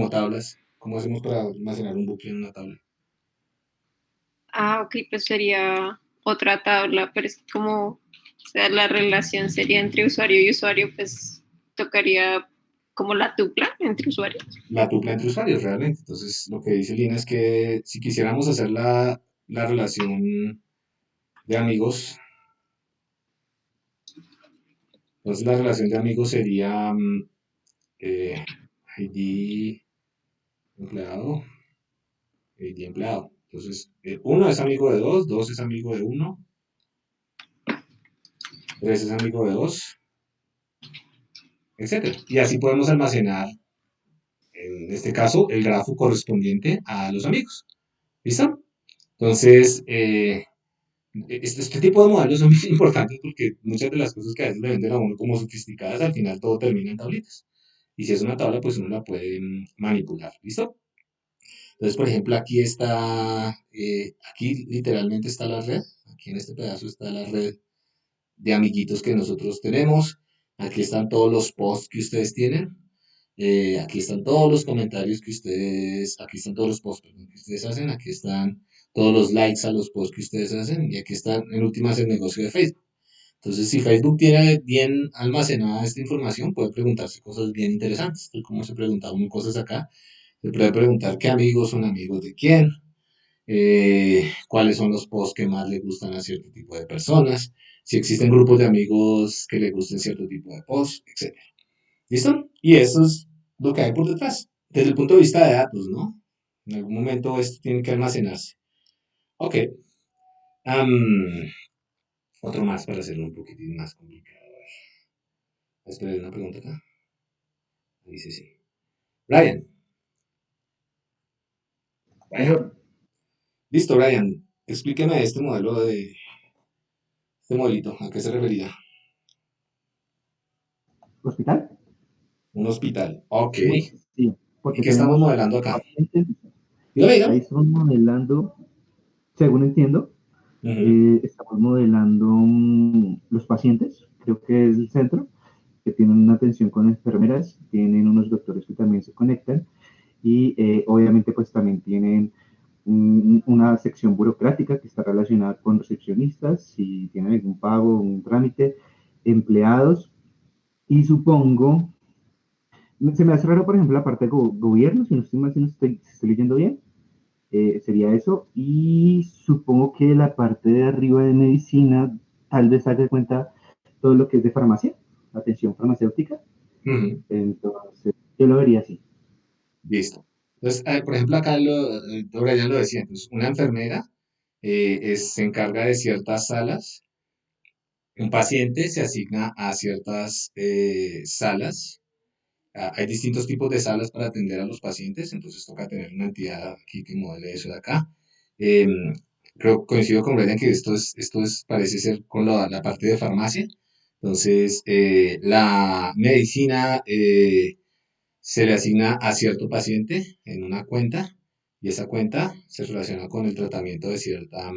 tablas. ¿Cómo hacemos para almacenar un bucle en una tabla? Ah, ok, pues sería otra tabla, pero es como, o sea, la relación sería entre usuario y usuario, pues tocaría como la tupla entre usuarios. La tupla entre usuarios, realmente. Entonces, lo que dice Lina es que si quisiéramos hacer la relación de amigos, entonces la relación de amigos sería ID empleado, ID empleado. Entonces, uno es amigo de dos, dos es amigo de uno, tres es amigo de dos, etcétera. Y así podemos almacenar, en este caso, el grafo correspondiente a los amigos. ¿Listo? Entonces, este tipo de modelos son muy importantes porque muchas de las cosas que a veces le venden a uno como sofisticadas, al final todo termina en tablitas. Y si es una tabla, pues uno la puede manipular. ¿Listo? Entonces, por ejemplo, aquí literalmente está la red. Aquí en este pedazo está la red de amiguitos que nosotros tenemos. Aquí están todos los posts que ustedes tienen. Aquí están todos los comentarios aquí están todos los posts, perdón, que ustedes hacen. Aquí están todos los likes a los posts que ustedes hacen. Y aquí está, en últimas, el negocio de Facebook. Entonces, si Facebook tiene bien almacenada esta información, puede preguntarse cosas bien interesantes. Entonces, como se pregunta uno cosas acá, se puede preguntar qué amigos son amigos de quién, cuáles son los posts que más le gustan a cierto tipo de personas, si existen grupos de amigos que le gusten cierto tipo de posts, etcétera. ¿Listo? Y eso es lo que hay por detrás, desde el punto de vista de datos, ¿no? En algún momento esto tiene que almacenarse. Ok. am, Otro más para hacerlo un poquitín más complicado. Espera, hay una pregunta acá. Dice sí. Brian. Señor, Listo, Brian. Explíqueme este modelito, ¿a qué se refería? ¿hospital? Un hospital. Ok. Sí, ¿Y porque qué estamos tenemos modelando acá? pacientes, Dígame, ahí dígame. estamos modelando, según entiendo, Ujú, estamos modelando los pacientes, creo que es el centro, que tienen una atención con enfermeras, tienen unos doctores que también se conectan y obviamente pues también tienen una sección burocrática que está relacionada con recepcionistas, si tienen algún pago, un trámite, empleados y supongo, se me hace raro por ejemplo la parte de gobierno, si no estoy mal, si estoy leyendo bien, sería eso y supongo que la parte de arriba de medicina tal vez haga cuenta todo lo que es de farmacia, atención farmacéutica, ujú. entonces yo lo vería así. Listo. Entonces, por ejemplo, ahora ya lo decía, entonces, una enfermera se encarga de ciertas salas, un paciente se asigna a ciertas salas. Hay distintos tipos de salas para atender a los pacientes, entonces toca tener una entidad aquí que modele eso de acá. Em, Coincido con Brian que parece ser con la parte de farmacia. Entonces, la medicina se le asigna a cierto paciente en una cuenta y esa cuenta se relaciona con el tratamiento de cierta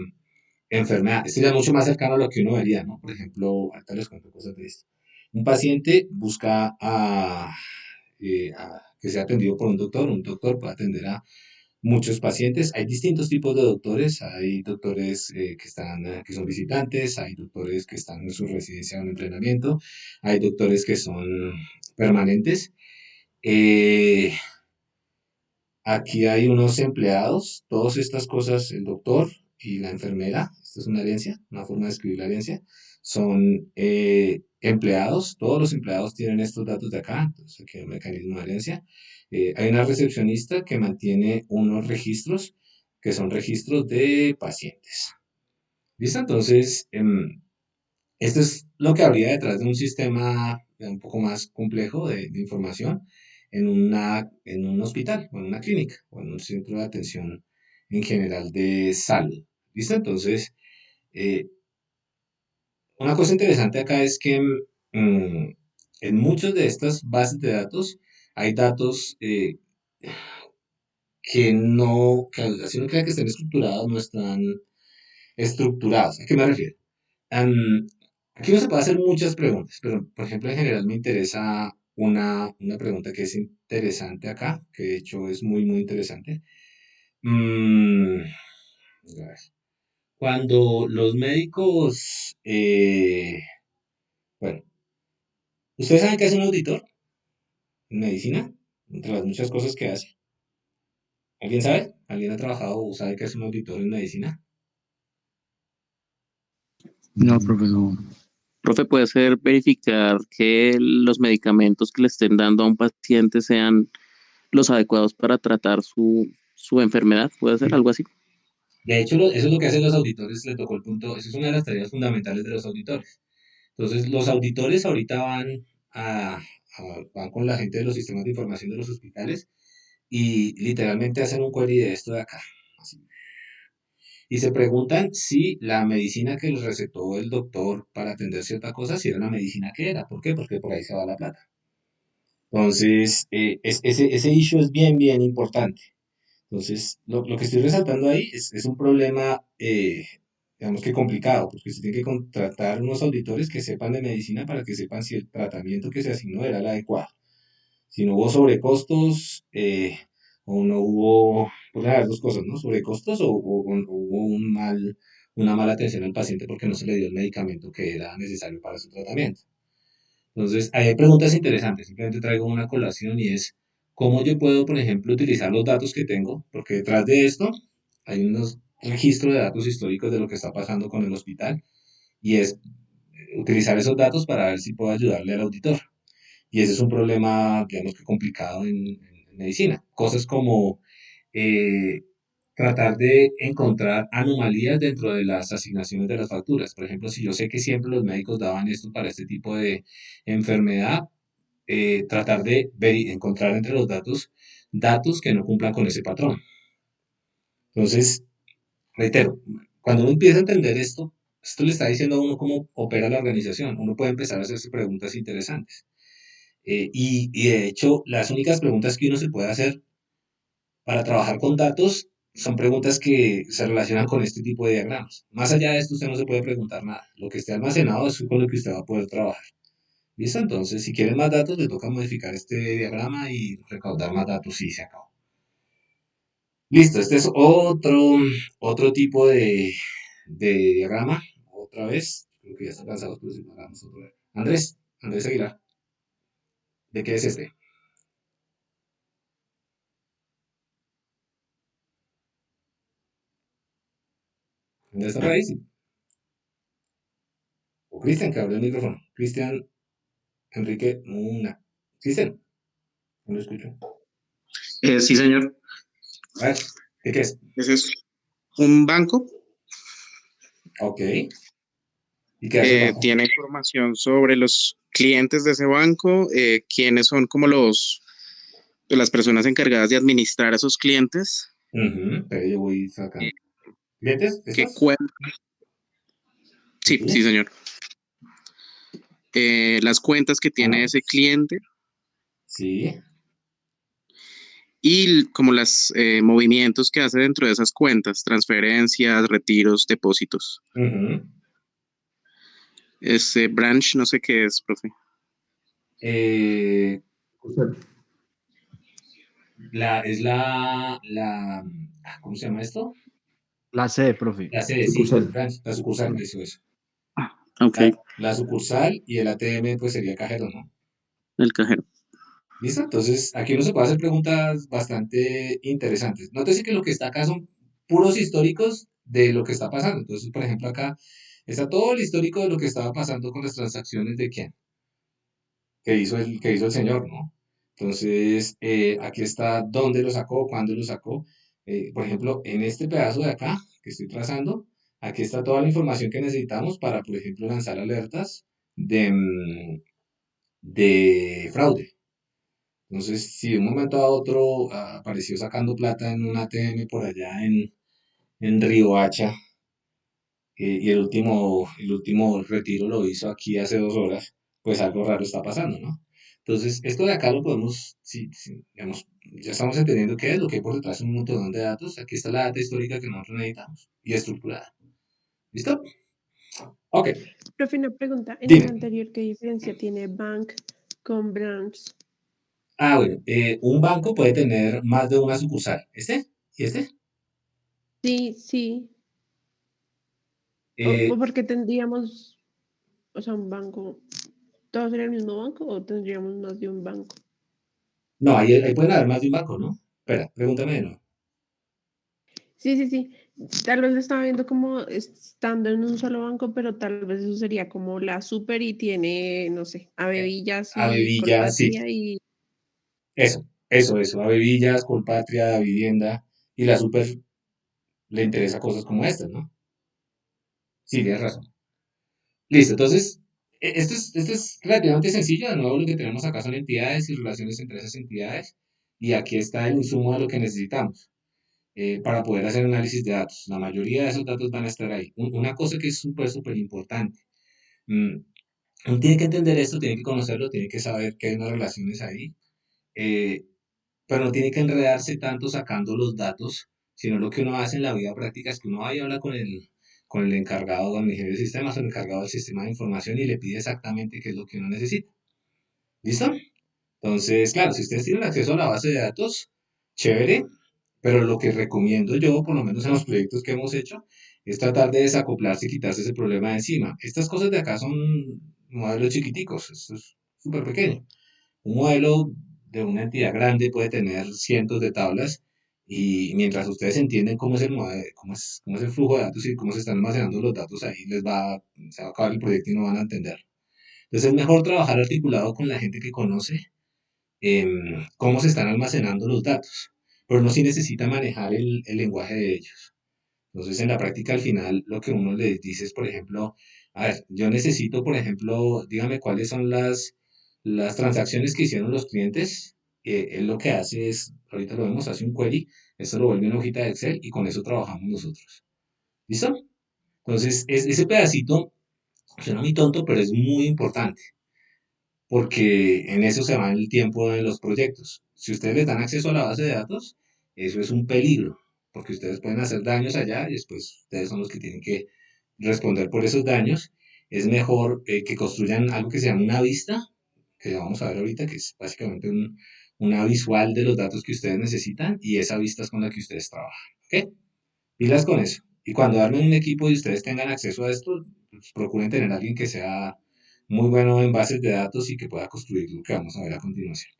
enfermedad. Esto ya es mucho más cercano a lo que uno vería, ¿no? Por ejemplo, ahorita les cuento cosas de esto. Un paciente busca a que sea atendido por un doctor puede atender a muchos pacientes. Hay distintos tipos de doctores, hay doctores que son visitantes, hay doctores que están en su residencia o en entrenamiento, hay doctores que son permanentes. Eh, Aquí hay unos empleados, todas estas cosas, el doctor y la enfermera, esta es una herencia, una forma de escribir la herencia, son empleados, todos los empleados tienen estos datos de acá, entonces aquí hay un mecanismo de herencia. Hay una recepcionista que mantiene unos registros que son registros de pacientes. ¿Listo? Entonces, esto es lo que habría detrás de un sistema un poco más complejo de información en un hospital o en una clínica o en un centro de atención en general de salud. ¿Listo? Entonces, eh, una cosa interesante acá es que en muchas de estas bases de datos hay datos que así uno cree que estén estructurados, no están estructurados. ¿A qué me refiero? Am, Aquí no se puede hacer muchas preguntas, pero por ejemplo en general me interesa una pregunta que es interesante acá, que de hecho es muy, muy interesante. Mm, a ver. Cuando los médicos, bueno, ¿ustedes saben qué hace un auditor en medicina? Entre las muchas cosas que hace. ¿Alguien sabe? ¿Alguien ha trabajado o sabe qué hace un auditor en medicina? No, profesor. Profe, puede ser verificar que los medicamentos que le estén dando a un paciente sean los adecuados para tratar su enfermedad. ¿Puede ser algo así? De hecho, eso es lo que hacen los auditores, le tocó el punto, esa es una de las tareas fundamentales de los auditores. Entonces, los auditores ahorita van con la gente de los sistemas de información de los hospitales y literalmente hacen un query de esto de acá. Así. y se preguntan si la medicina que les recetó el doctor para atender cierta cosa, si era la medicina que era. ¿Por qué? Porque por ahí se va la plata. Entonces, ese issue es bien, bien importante. Entonces, lo que estoy resaltando ahí es un problema, digamos que complicado, porque se tiene que contratar unos auditores que sepan de medicina para que sepan si el tratamiento que se asignó era el adecuado. Si no hubo sobrecostos, o no hubo, pueden haber dos cosas, ¿no? Sobrecostos o hubo una mala atención al paciente porque no se le dio el medicamento que era necesario para su tratamiento. Entonces, ahí hay preguntas interesantes. Simplemente traigo una colación y es, ¿cómo yo puedo, por ejemplo, utilizar los datos que tengo? Porque detrás de esto hay unos registros de datos históricos de lo que está pasando con el hospital y es utilizar esos datos para ver si puedo ayudarle al auditor. Y ese es un problema, digamos que complicado en medicina. Cosas como eh, tratar de encontrar anomalías dentro de las asignaciones de las facturas. Por ejemplo, si yo sé que siempre los médicos daban esto para este tipo de enfermedad, tratar de encontrar entre los datos datos que no cumplan con ese patrón. Entonces, reitero, cuando uno empieza a entender esto, esto le está diciendo a uno cómo opera la organización. Uno puede empezar a hacerse preguntas interesantes. Y de hecho, las únicas preguntas que uno se puede hacer para trabajar con datos son preguntas que se relacionan con este tipo de diagramas. Más allá de esto, usted no se puede preguntar nada. Lo que esté almacenado es con lo que usted va a poder trabajar. ¿Listo? Entonces, si quieren más datos, le toca modificar este diagrama y recaudar más datos y se acabó. Listo, este es otro tipo de diagrama. Otra vez, creo que ya están cansados, pero si lo hagamos otra vez. Andrés Aguilar, ¿de qué es este? Andrés está por ahí, sí. O Cristian, que abrió el micrófono. Cristian Enrique Muna. Cristian, no lo escucho. Sí, señor. A ver, ¿de qué es? Ese es un banco. Ok. ¿Y qué hace el banco? Tiene información sobre los clientes de ese banco, quiénes son como las personas encargadas de administrar a esos clientes. Pero yo voy sacando. ¿Clientes? ¿Qué ¿Estos? cuentas? Sí, sí, señor. Las cuentas que tiene ese cliente. Sí. Y como los movimientos que hace dentro de esas cuentas, transferencias, retiros, depósitos. Ese branch, no sé qué es, profe. ¿Cómo se llama esto? La sede, profe. La sede, sí, branch, la sucursal, eso es. Ok. La sucursal y el ATM, pues sería cajero, ¿no? El cajero. ¿Listo? Entonces, aquí uno se puede hacer preguntas bastante interesantes. Nótese que lo que está acá son puros históricos de lo que está pasando. Entonces, por ejemplo, acá está todo el histórico de lo que estaba pasando con las transacciones de quién, que hizo el señor, ¿no? Entonces, aquí está dónde lo sacó, cuándo lo sacó. Por ejemplo, en este pedazo de acá que estoy trazando, aquí está toda la información que necesitamos para, por ejemplo, lanzar alertas de fraude. Entonces, si de un momento a otro apareció sacando plata en un ATM por allá en Riohacha, y el último retiro lo hizo aquí hace 2 horas, pues algo raro está pasando, ¿no? Entonces, esto de acá lo podemos, digamos, ya estamos entendiendo qué es lo que hay por detrás, un montón de datos. Aquí está la data histórica que nosotros necesitamos y estructurada. ¿Listo? Ok. Profe, una pregunta. En el Dime. anterior, ¿qué diferencia tiene bank con branch? Bueno, un banco puede tener más de una sucursal. ¿Este? ¿Y este? Sí, sí. ¿O porque tendríamos, o sea, un banco, todos sería el mismo banco o tendríamos más de un banco? No, ahí pueden haber más de un banco, ¿no? Espera, pregúntame de nuevo. Sí, sí, sí. Tal vez lo estaba viendo como estando en un solo banco, pero tal vez eso sería como la super y tiene, no sé, Abevillas y Avevilla, sí. Colpatria y... Eso. Avevillas, Colpatria, Vivienda. Y la super le interesa cosas como estas, ¿no? Sí, tienes razón. Listo, entonces, esto es relativamente sencillo. De nuevo, lo que tenemos acá son entidades y relaciones entre esas entidades. Y aquí está el insumo de lo que necesitamos. para poder hacer análisis de datos. La mayoría de esos datos van a estar ahí. Una cosa que es súper, súper importante. mm, Uno tiene que entender esto, tiene que conocerlo, tiene que saber que hay unas relaciones ahí, eh, pero no tiene que enredarse tanto sacando los datos, sino lo que uno hace en la vida práctica es que uno va y habla con el encargado, con el ingeniero de sistemas o el encargado del sistema de información y le pide exactamente qué es lo que uno necesita. ¿Listo? Entonces, claro, si ustedes tienen acceso a la base de datos, chévere, pero lo que recomiendo yo, por lo menos en los proyectos que hemos hecho, es tratar de desacoplarse y quitarse ese problema de encima. Estas cosas de acá son modelos chiquiticos, esto es súper pequeño. Un modelo de una entidad grande puede tener cientos de tablas y mientras ustedes entienden cómo es el modelo, cómo es el flujo de datos y cómo se están almacenando los datos ahí, se va a acabar el proyecto y no van a entender. Entonces es mejor trabajar articulado con la gente que conoce cómo se están almacenando los datos, pero no si necesita manejar el lenguaje de ellos. Entonces, en la práctica, al final, lo que uno les dice es, por ejemplo, a ver, yo necesito, por ejemplo, dígame cuáles son las transacciones que hicieron los clientes. Él lo que hace es, ahorita lo vemos, hace un query, eso lo vuelve una hojita de Excel y con eso trabajamos nosotros. ¿Listo? Entonces, ese pedacito suena muy tonto, pero es muy importante porque en eso se va el tiempo de los proyectos. Si ustedes les dan acceso a la base de datos, eso es un peligro, porque ustedes pueden hacer daños allá y después ustedes son los que tienen que responder por esos daños. Es mejor que construyan algo que se llama una vista, que ya vamos a ver ahorita, que es básicamente una visual de los datos que ustedes necesitan y esa vista es con la que ustedes trabajan. ¿Ok? Pilas con eso. Y cuando armen un equipo y ustedes tengan acceso a esto, pues procuren tener a alguien que sea muy bueno en bases de datos y que pueda construir lo que vamos a ver a continuación.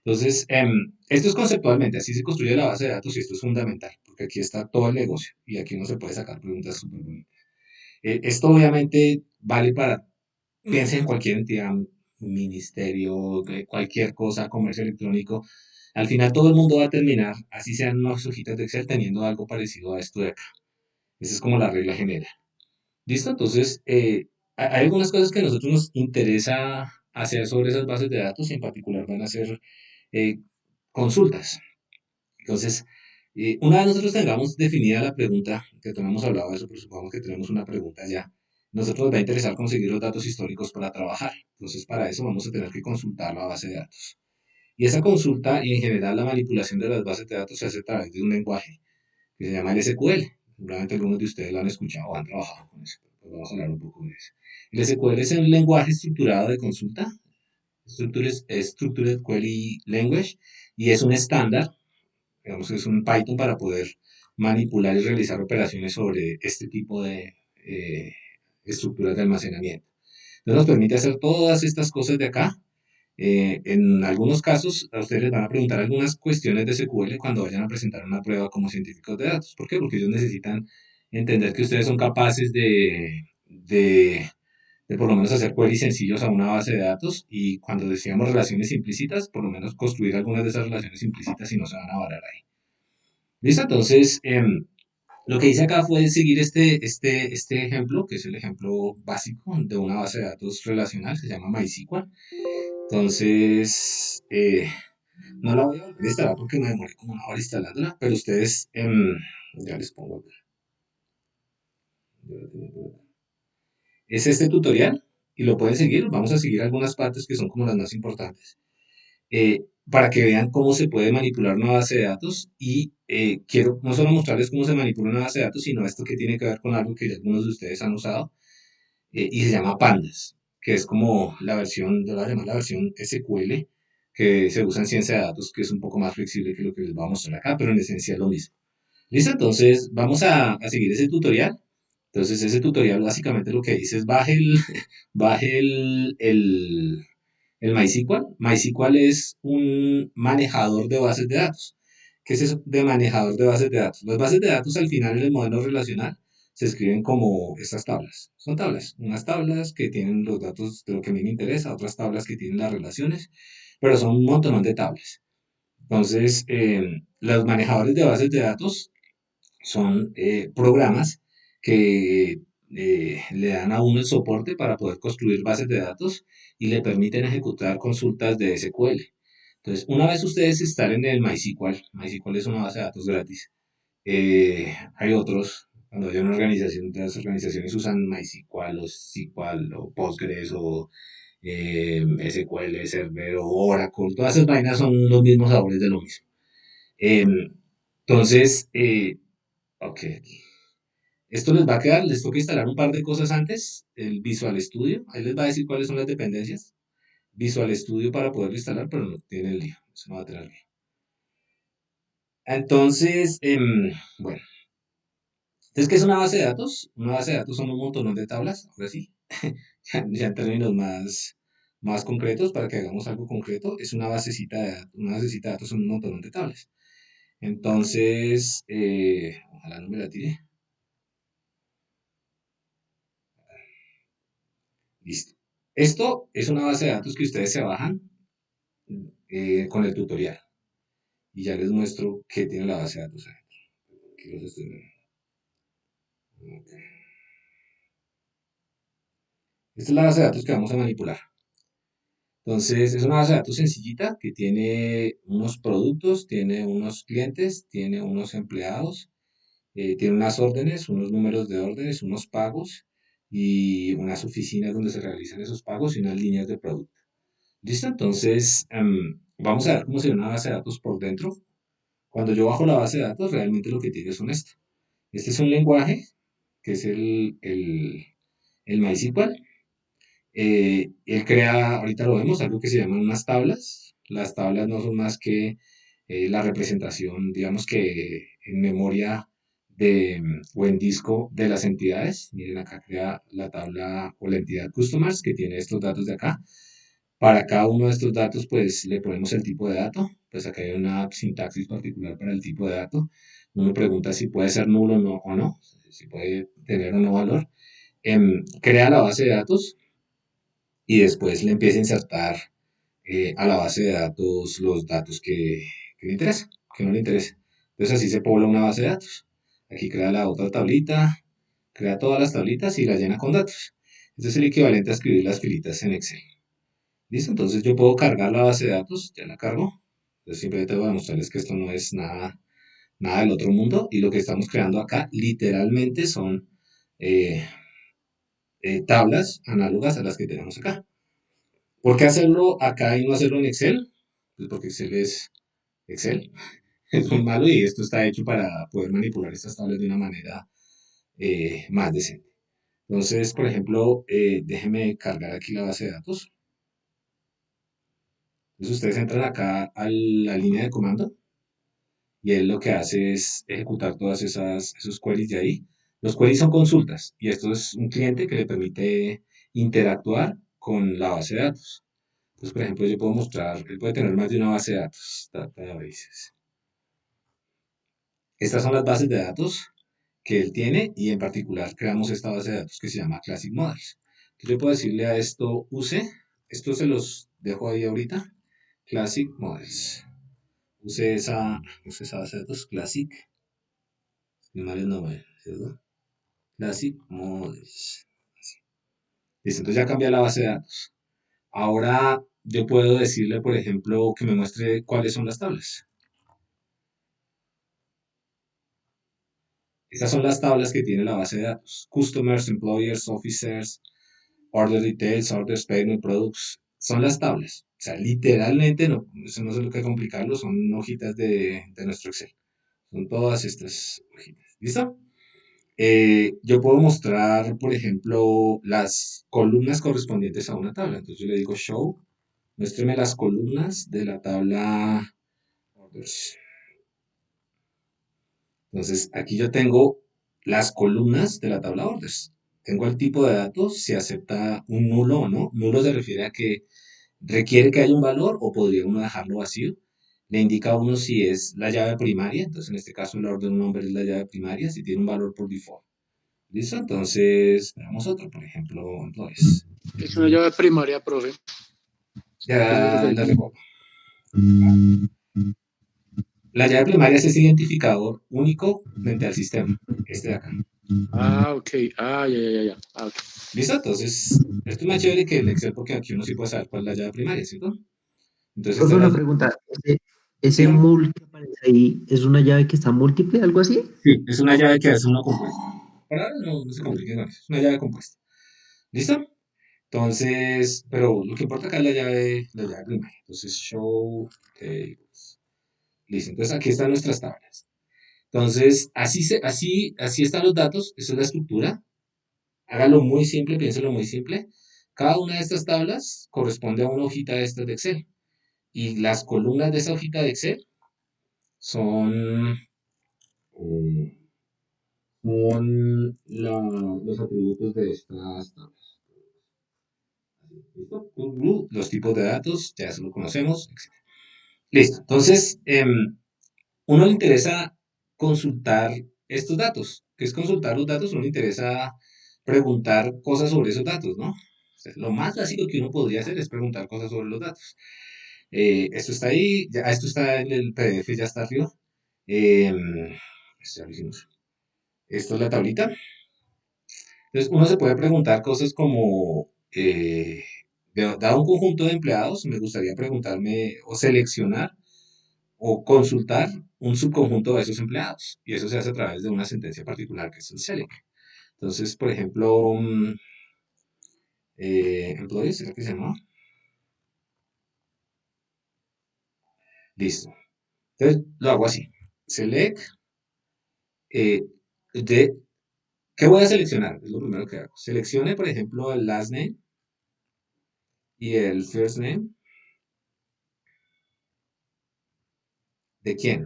Entonces, esto es conceptualmente, así se construye la base de datos y esto es fundamental, porque aquí está todo el negocio y aquí uno se puede sacar preguntas súper bonitas. Esto obviamente vale para, piensen en cualquier entidad, ministerio, cualquier cosa, comercio electrónico. Al final todo el mundo va a terminar, así sean unas hojitas de Excel, teniendo algo parecido a esto de acá. Esa es como la regla general. ¿Listo? Entonces, hay algunas cosas que a nosotros nos interesa hacer sobre esas bases de datos y en particular van a ser eh, consultas. Entonces, una vez nosotros tengamos definida la pregunta, que no hemos hablado de eso, pero supongamos que tenemos una pregunta ya, nosotros nos va a interesar conseguir los datos históricos para trabajar. Entonces, para eso vamos a tener que consultar la base de datos. Y esa consulta y en general la manipulación de las bases de datos se hace a través de un lenguaje que se llama el SQL. Seguramente algunos de ustedes lo han escuchado o han trabajado con eso. Pues vamos a hablar un poco de eso. El SQL es un lenguaje estructurado de consulta, Structured Query Language, y es un estándar, digamos que es un Python para poder manipular y realizar operaciones sobre este tipo de estructuras de almacenamiento. Entonces nos permite hacer todas estas cosas de acá. En algunos casos, a ustedes les van a preguntar algunas cuestiones de SQL cuando vayan a presentar una prueba como científicos de datos. ¿Por qué? Porque ellos necesitan entender que ustedes son capaces de por lo menos hacer queries sencillos a una base de datos y cuando decíamos relaciones implícitas, por lo menos construir algunas de esas relaciones implícitas y no se van a varar ahí. ¿Listo? Entonces, lo que hice acá fue seguir este ejemplo, que es el ejemplo básico de una base de datos relacional, se llama MySQL. Entonces, no la voy a volver a instalar porque me demoré como una hora instalándola, pero ustedes, ya les pongo acá. Es este tutorial y lo pueden seguir. Vamos a seguir algunas partes que son como las más importantes. Para que vean cómo se puede manipular una base de datos y quiero no solo mostrarles cómo se manipula una base de datos, sino esto que tiene que ver con algo que algunos de ustedes han usado y se llama Pandas, que es como la versión, yo la voy a llamar la versión SQL que se usa en ciencia de datos, que es un poco más flexible que lo que les voy a mostrar acá, pero en esencia es lo mismo. ¿Listo? Entonces vamos a seguir ese tutorial. Entonces ese tutorial básicamente lo que dice es baje el MySQL. MySQL es un manejador de bases de datos. ¿Qué es eso de manejador de bases de datos? Las bases de datos al final en el modelo relacional se escriben como estas tablas. Son tablas, unas tablas que tienen los datos de lo que a mí me interesa, otras tablas que tienen las relaciones, pero son un montón de tablas. Entonces, los manejadores de bases de datos son programas que le dan a uno el soporte para poder construir bases de datos y le permiten ejecutar consultas de SQL. Entonces, una vez ustedes están en el MySQL, MySQL es una base de datos gratis, Hay otros, cuando hay una organización, las organizaciones usan MySQL o SQL o Postgres o SQL Server o Oracle, todas esas vainas son los mismos sabores de lo mismo. Entonces, ok, esto les va a quedar, les toca instalar un par de cosas antes, el Visual Studio, ahí les va a decir cuáles son las dependencias. Visual Studio para poderlo instalar, pero no tiene el lío, eso no va a tener lío. Entonces, bueno, entonces, ¿qué es una base de datos? Una base de datos son un montón de tablas, ahora sí, ya en términos más concretos, para que hagamos algo concreto, es una basecita de datos son un montón de tablas. Entonces, ojalá no me la tire. Listo. Esto es una base de datos que ustedes se bajan con el tutorial. Y ya les muestro qué tiene la base de datos. Aquí los estoy viendo. Ok. Esta es la base de datos que vamos a manipular. Entonces, es una base de datos sencillita que tiene unos productos, tiene unos clientes, tiene unos empleados, tiene unas órdenes, unos números de órdenes, unos pagos y unas oficinas donde se realizan esos pagos y unas líneas de producto. ¿Listo? Entonces, vamos a ver cómo sería una base de datos por dentro. Cuando yo bajo la base de datos, realmente lo que tiene son esto. Este es un lenguaje que es el MySQL. Él crea, ahorita lo vemos, algo que se llaman unas tablas. Las tablas no son más que la representación, digamos que en memoria o en disco de las entidades. Miren, acá crea la tabla o la entidad customers que tiene estos datos de acá. Para cada uno de estos datos, pues le ponemos el tipo de dato. Pues acá hay una sintaxis particular para el tipo de dato. Uno pregunta si puede ser nulo o no, si puede tener o no valor. Crea la base de datos y después le empieza a insertar a la base de datos los datos que le interesan, que no le interesan. Entonces así se pobla una base de datos. Aquí crea la otra tablita, crea todas las tablitas y la llena con datos. Este es el equivalente a escribir las filitas en Excel. ¿Listo? Entonces yo puedo cargar la base de datos, ya la cargo. Entonces simplemente voy a mostrarles que esto no es nada del otro mundo y lo que estamos creando acá literalmente son tablas análogas a las que tenemos acá. ¿Por qué hacerlo acá y no hacerlo en Excel? Pues porque Excel es Excel, es muy malo y esto está hecho para poder manipular estas tablas de una manera más decente. Entonces, por ejemplo, déjenme cargar aquí la base de datos. Entonces ustedes entran acá a la línea de comando y él lo que hace es ejecutar todas esos queries de ahí. Los queries son consultas y esto es un cliente que le permite interactuar con la base de datos. Entonces, por ejemplo, yo puedo mostrar, él puede tener más de una base de datos, databases. Estas son las bases de datos que él tiene y en particular creamos esta base de datos que se llama Classic Models. Entonces, yo puedo decirle a esto use, esto se los dejo ahí ahorita, Classic Models. Use esa base de datos Classic, mal el nombre, ¿cierto? Classic Models. Listo, entonces ya cambié la base de datos. Ahora yo puedo decirle, por ejemplo, que me muestre cuáles son las tablas. Estas son las tablas que tiene la base de datos. Customers, Employers, Officers, Order Details, Orders, Payment, Products. Son las tablas. O sea, literalmente, no, eso no es lo que complicarlo, son hojitas de nuestro Excel. Son todas estas hojitas. ¿Listo? Yo puedo mostrar, por ejemplo, las columnas correspondientes a una tabla. Entonces yo le digo show, muéstreme las columnas de la tabla orders. Entonces aquí yo tengo las columnas de la tabla orders. Tengo el tipo de datos, si acepta un nulo o no. Nulo se refiere a que requiere que haya un valor o podría uno dejarlo vacío. Le indica a uno si es la llave primaria, entonces en este caso el order number es la llave primaria, si tiene un valor por default. ¿Listo? Entonces, veamos otro, por ejemplo, employees. Es una llave primaria, profe. Ya la recuerdo. La llave primaria es ese identificador único frente al sistema, este de acá. Ah, ok. Ah, ya. Ah, okay. ¿Listo? Entonces, esto es más chévere que el Excel porque aquí uno sí puede saber cuál es la llave primaria, ¿cierto? Entonces, Profe, una pregunta. Ese mul que aparece ahí es una llave que está múltiple, algo así. Sí, es una llave que hace uno compuesto. Por ahora no se compliquen con eso. Es una llave compuesta. ¿Listo? Entonces, pero lo que importa acá es la llave primaria. Entonces, show tables. Listo. Entonces, aquí están nuestras tablas. Entonces, así están los datos. Esa es la estructura. Hágalo muy simple, piénselo muy simple. Cada una de estas tablas corresponde a una hojita de estas de Excel. Y las columnas de esa hojita de Excel son, eh, los atributos de estas tablas. ¿Listo? Los tipos de datos, ya eso lo conocemos, etc. Listo. Entonces, uno le interesa consultar estos datos. ¿Qué es consultar los datos? Uno le interesa preguntar cosas sobre esos datos, ¿no? O sea, lo más básico que uno podría hacer es preguntar cosas sobre los datos. Esto está ahí, esto está en el PDF, ya está arriba. Esto ya lo hicimos. Esto es la tablita. Entonces, uno se puede preguntar cosas como, dado un conjunto de empleados, me gustaría preguntarme o seleccionar o consultar un subconjunto de esos empleados. Y eso se hace a través de una sentencia particular, que es el select. Entonces, por ejemplo, employees, ¿será que se llama? Listo. Entonces, lo hago así. Select de... ¿Qué voy a seleccionar? Es lo primero que hago. Seleccione, por ejemplo, el last name y el first name. ¿De quién?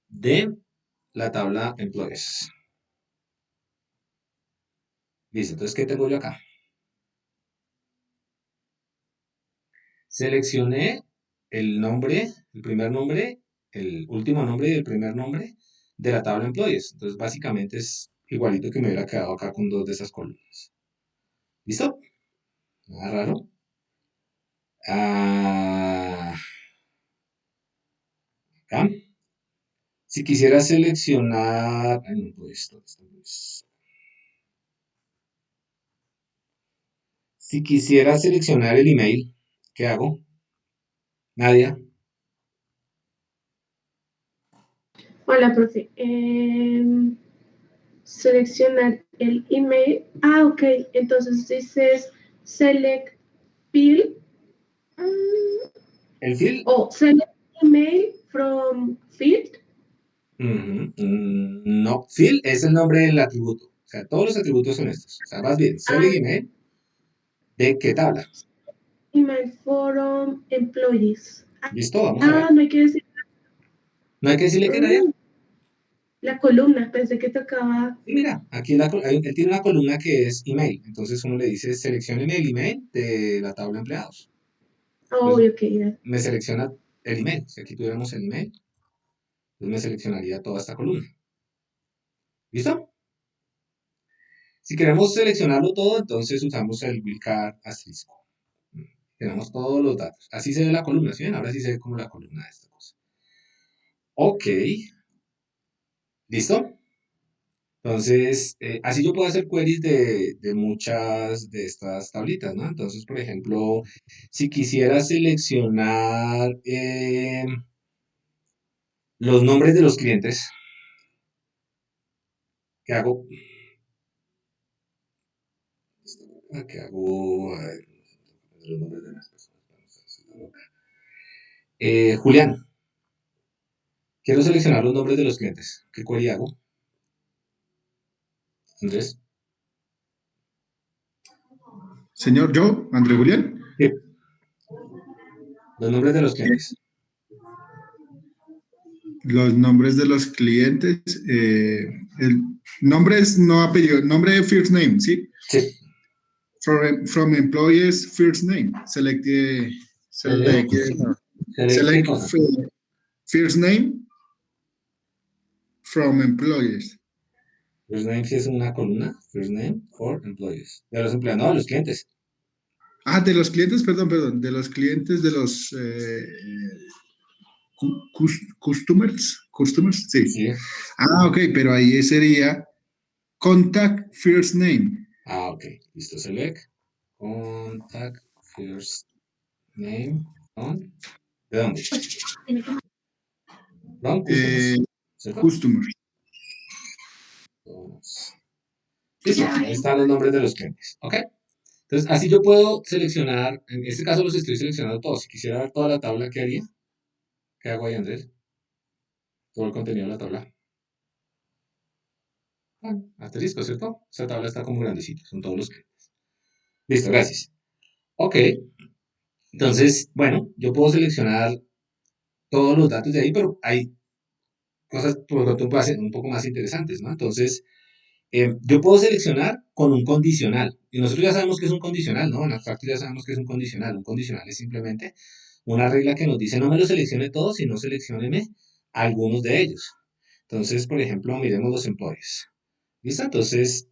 De la tabla employees. Listo, entonces, ¿qué tengo yo acá? Seleccioné el nombre, el primer nombre, el último nombre y el primer nombre de la tabla employees. Entonces, básicamente es igualito que me hubiera quedado acá con dos de esas columnas. ¿Listo? Nada raro. Acá. Si quisiera seleccionar... Ay, no, pues, Si quisiera seleccionar el email, ¿qué hago? Nadia. Hola, profe. Seleccionar el email. Ah, ok. Entonces dices select field. ¿El field? O select email from field. No, field es el nombre del atributo. O sea, todos los atributos son estos. O sea, más bien, select email. ¿De qué tabla? Email from employees. ¿Listo? Vamos a ver. No hay que decir. ¿No hay que decirle que Nadia? La columna, pensé que tocaba. Sí, mira, aquí él tiene una columna que es email. Entonces uno le dice seleccione el email de la tabla empleados. Oh, Entonces, ok. me selecciona el email. Si aquí tuviéramos el email, entonces me seleccionaría toda esta columna. ¿Listo? Si queremos seleccionarlo todo, entonces usamos el wildcard asterisco. Tenemos todos los datos. Así se ve la columna, ¿sí ven? Ahora sí se ve como la columna de esta cosa. Ok. ¿Listo? Entonces, así yo puedo hacer queries de muchas de estas tablitas, ¿no? Entonces, por ejemplo, si quisiera seleccionar los nombres de los clientes, ¿qué hago? ¿Qué hago? A ver, los nombres de las personas. Julián, quiero seleccionar los nombres de los clientes. ¿Qué query hago? Andrés. Señor, yo, André Julián. Sí. Los nombres de los clientes. Los nombres de los clientes, el nombre es no apellido, nombre de first name, ¿sí? Sí. From employees first name, select first name from employees. First name sí es una columna, first name for employees. De los empleados, no, de los clientes. Ah, de los clientes, perdón, de los clientes de los customers, sí. Ah, ok, pero ahí sería contact first name. Ah, ok, listo, select contact first Name from, ¿de dónde? From Eh, customers, ¿cierto? Customers. Listo, ahí están los nombres de los clientes, ¿ok? Entonces, así yo puedo seleccionar, en este caso los estoy seleccionando todos. Si quisiera ver toda la tabla, ¿qué haría? ¿Qué hago ahí, Andrés? Todo el contenido de la tabla. Asterisco, ¿cierto? Esta tabla está como grandecita, son todos los clientes. Listo, gracias. Ok, entonces, bueno, yo puedo seleccionar todos los datos de ahí, pero hay cosas por lo tanto un poco más interesantes, ¿no? Entonces, yo puedo seleccionar con un condicional. Y nosotros ya sabemos que es un condicional, ¿no? En abstracto ya sabemos que es un condicional. Un condicional es simplemente una regla que nos dice no me lo seleccione todos, sino seleccióneme algunos de ellos. Entonces, por ejemplo, miremos los employees. ¿Listo? Entonces,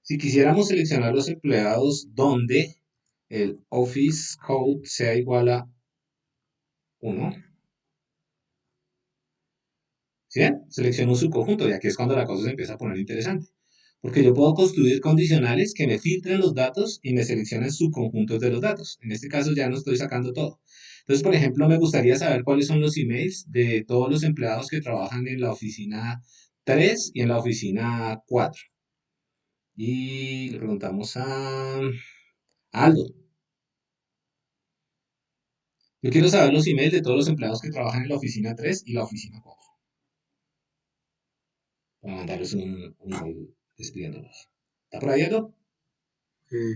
si quisiéramos seleccionar los empleados donde el Office Code sea igual a 1, ¿sí ven? Selecciono un subconjunto y aquí es cuando la cosa se empieza a poner interesante. Porque yo puedo construir condicionales que me filtren los datos y me seleccionen subconjuntos de los datos. En este caso ya no estoy sacando todo. Entonces, por ejemplo, me gustaría saber cuáles son los emails de todos los empleados que trabajan en la oficina 3 y en la oficina 4. Y le preguntamos a Aldo. Yo quiero saber los emails de todos los empleados que trabajan en la oficina 3 y la oficina 4. Para mandarles un mail despidiéndolos. ¿Está por ahí, Aldo?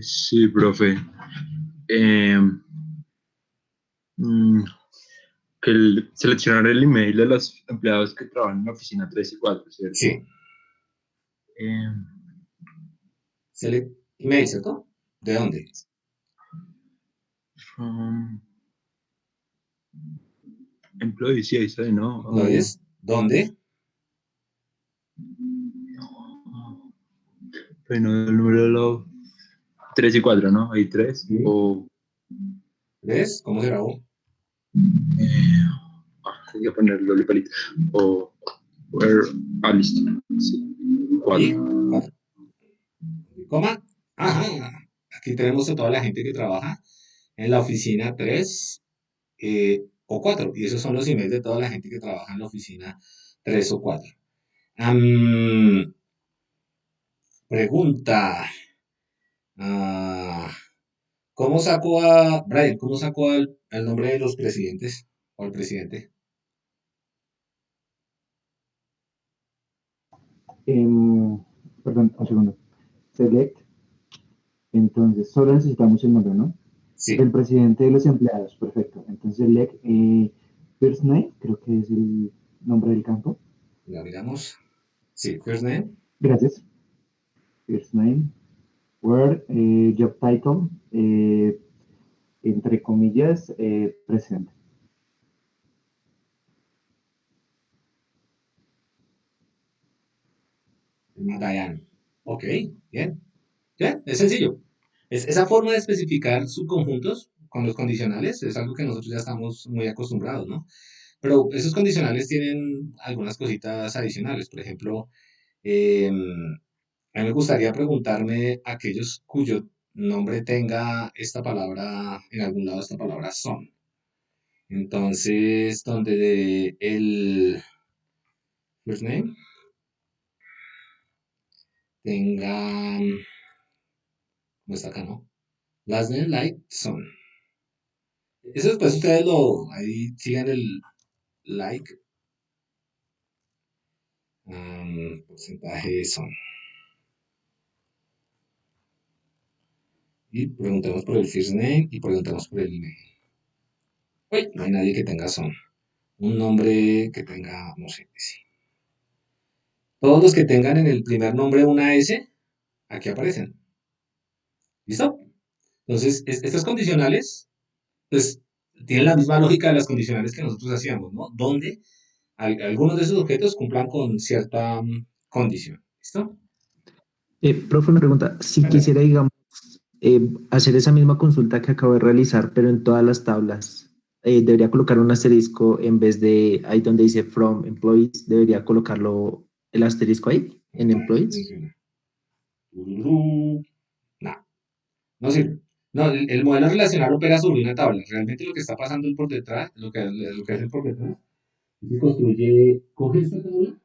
Sí, profe. Eh, mm, seleccionar el email de los empleados que trabajan en la oficina 3 y 4, ¿cierto? Sí. Eh, Email, ¿cierto? ¿De dónde? Employees, sí, ahí está, ¿no? Employees, ¿dónde? Bueno, el número de los 3 y 4, ¿no? Hay 3. Sí. O. ¿Ves? ¿Cómo se grabó? Hay que ponerlo de palito. O. Listo. Sí. 4. Coma. Ajá. Aquí tenemos a toda la gente que trabaja en la oficina 3 o 4. Y esos son los emails de toda la gente que trabaja en la oficina 3 o 4. Pregunta. ¿Cómo sacó a Brian? ¿Cómo sacó el nombre de los presidentes o al presidente? Perdón, un segundo. Select. Entonces, solo necesitamos el nombre, ¿no? Sí. El presidente de los empleados, perfecto. Entonces, select first name, creo que es el nombre del campo. La miramos. Sí, first name. Gracias. First name. Word, job title, entre comillas, presente. Diane. Ok, bien. Ya, es sencillo. Esa forma de especificar subconjuntos con los condicionales es algo que nosotros ya estamos muy acostumbrados, ¿no? Pero esos condicionales tienen algunas cositas adicionales. Por ejemplo, a mí me gustaría preguntarme a aquellos cuyo nombre tenga esta palabra, en algún lado esta palabra son. Entonces, donde el first name tenga, ¿cómo está acá, no? Last name like son. Eso después ustedes ahí sigan el like, porcentaje son. Y preguntemos por el first name y preguntemos por el email. Uy, no hay nadie que tenga son. Un nombre que tenga, no sé, sí. Todos los que tengan en el primer nombre una S, aquí aparecen. ¿Listo? Entonces, estas condicionales, pues, tienen la misma lógica de las condicionales que nosotros hacíamos, ¿no? Donde algunos de esos objetos cumplan con cierta condición. ¿Listo? Profe, una pregunta. Si quisiera, digamos, hacer esa misma consulta que acabo de realizar, pero en todas las tablas, debería colocar un asterisco en vez de ahí donde dice from employees, debería colocarlo el asterisco ahí, en employees. No, no sirve. No, el modelo relacional opera sobre una tabla. Realmente lo que está pasando por detrás, lo que hace por detrás, es que coge esta tabla,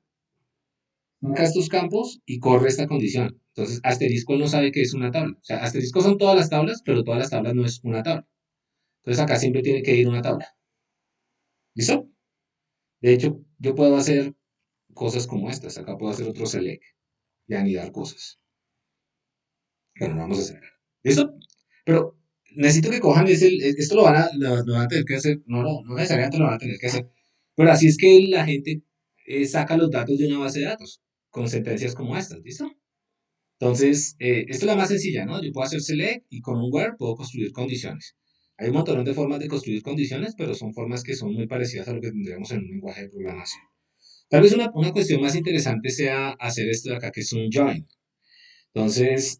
saca estos campos y corre esta condición. Entonces, asterisco no sabe que es una tabla. O sea, asterisco son todas las tablas, pero todas las tablas no es una tabla. Entonces, acá siempre tiene que ir una tabla. ¿Listo? De hecho, yo puedo hacer cosas como estas. Acá puedo hacer otro select y anidar cosas. Bueno, no vamos a hacer. ¿Listo? Pero necesito que cojan esto lo van a tener que hacer, no necesariamente lo van a tener que hacer, pero así es que la gente saca los datos de una base de datos con sentencias como estas, ¿listo? Entonces, esta es la más sencilla, ¿no? Yo puedo hacer select y con un where puedo construir condiciones. Hay un montón de formas de construir condiciones, pero son formas que son muy parecidas a lo que tendríamos en un lenguaje de programación. Tal vez una cuestión más interesante sea hacer esto de acá, que es un join. Entonces,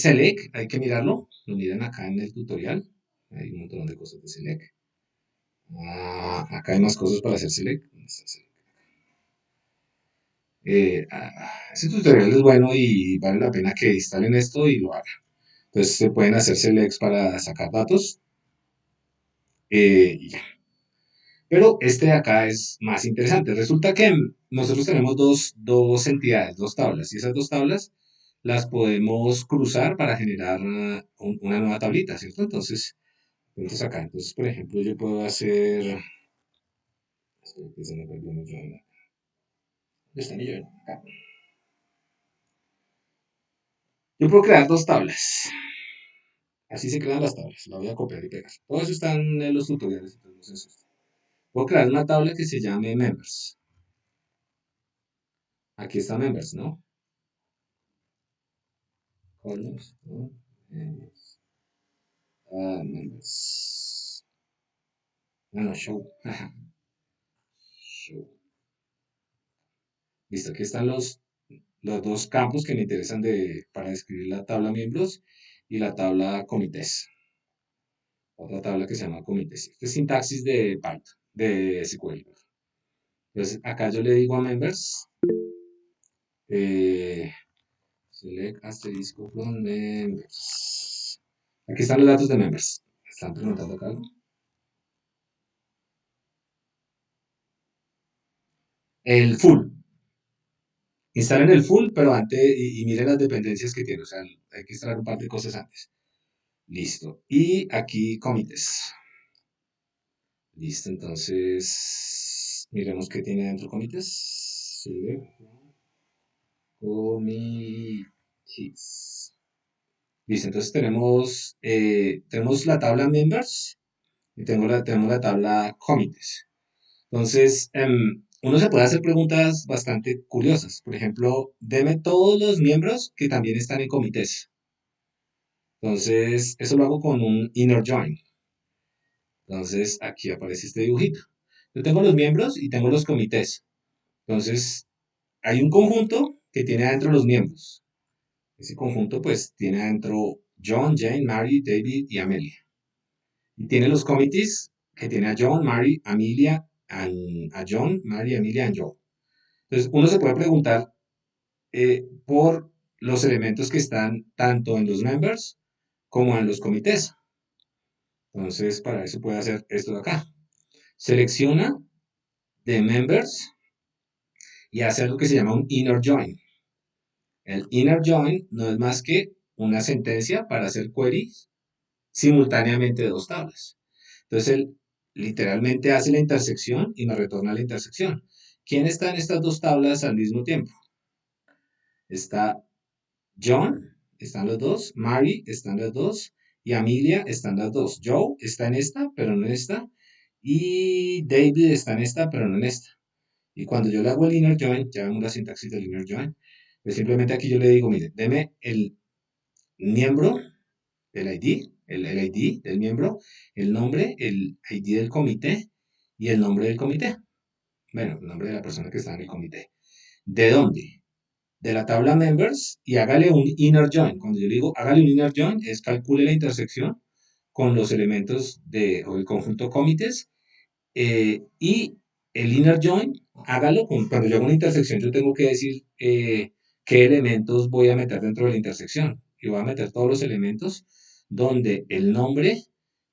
select, hay que mirarlo. Lo miran acá en el tutorial. Hay un montón de cosas de select. Acá hay más cosas para hacer select. ¿Dónde está select? Este tutorial es bueno y vale la pena que instalen esto y lo hagan. Entonces se pueden hacer selects para sacar datos. Y ya. Pero este de acá es más interesante. Resulta que nosotros tenemos dos entidades, dos tablas. Y esas dos tablas las podemos cruzar para generar una nueva tablita, ¿cierto? Entonces acá. Entonces, por ejemplo, yo puedo hacer. Espera que se me perdió mi join acá. ¿Dónde está mi join? Acá. Yo puedo crear dos tablas. Así se crean las tablas. La voy a copiar y pegar. Todo eso está en los tutoriales. Entonces no se asusten. Puedo crear una tabla que se llame members. Aquí está members, ¿no? Columns, ¿no? Members. No, show. Show. Listo, aquí están los dos campos que me interesan para describir la tabla miembros y la tabla comités. Otra tabla que se llama comités. Este es sintaxis de Python, de SQL. Entonces, acá yo le digo a members, select asterisco from members. Aquí están los datos de members. ¿Me están preguntando acá algo? El full. Instalen el full, pero antes, y miren las dependencias que tiene. O sea, hay que instalar un par de cosas antes. Listo. Y aquí comités. Listo, entonces miremos qué tiene dentro comités. Comités. Listo, entonces tenemos la tabla members y tenemos la tabla comités. Entonces, uno se puede hacer preguntas bastante curiosas. Por ejemplo, deme todos los miembros que también están en comités. Entonces, eso lo hago con un inner join. Entonces, aquí aparece este dibujito. Yo tengo los miembros y tengo los comités. Entonces, hay un conjunto que tiene adentro los miembros. Ese conjunto, pues, tiene adentro John, Jane, Mary, David y Amelia. Y tiene los comités que tiene a John, Mary, Amelia, a John, Mary, Amelia y Joe. Entonces, uno se puede preguntar por los elementos que están tanto en los members como en los comités. Entonces, para eso puede hacer esto de acá. Selecciona de members y hace algo que se llama un inner join. El inner join no es más que una sentencia para hacer queries simultáneamente de dos tablas. Entonces, él literalmente hace la intersección y me retorna la intersección. ¿Quién está en estas dos tablas al mismo tiempo? Está John, están los dos, Mary, están las dos, y Amelia, están las dos. Joe está en esta, pero no en esta, y David está en esta, pero no en esta. Y cuando yo le hago el inner join, ya vemos la sintaxis del inner join, pues simplemente aquí yo le digo, mire, deme el miembro, el ID, el ID del miembro, el nombre, el ID del comité y el nombre del comité. Bueno, el nombre de la persona que está en el comité. ¿De dónde? De la tabla members y hágale un inner join. Cuando yo le digo hágale un inner join, es calcule la intersección con los elementos o el conjunto comités y el inner join, hágalo cuando yo hago una intersección, yo tengo que decir qué elementos voy a meter dentro de la intersección. y voy a meter todos los elementos donde el nombre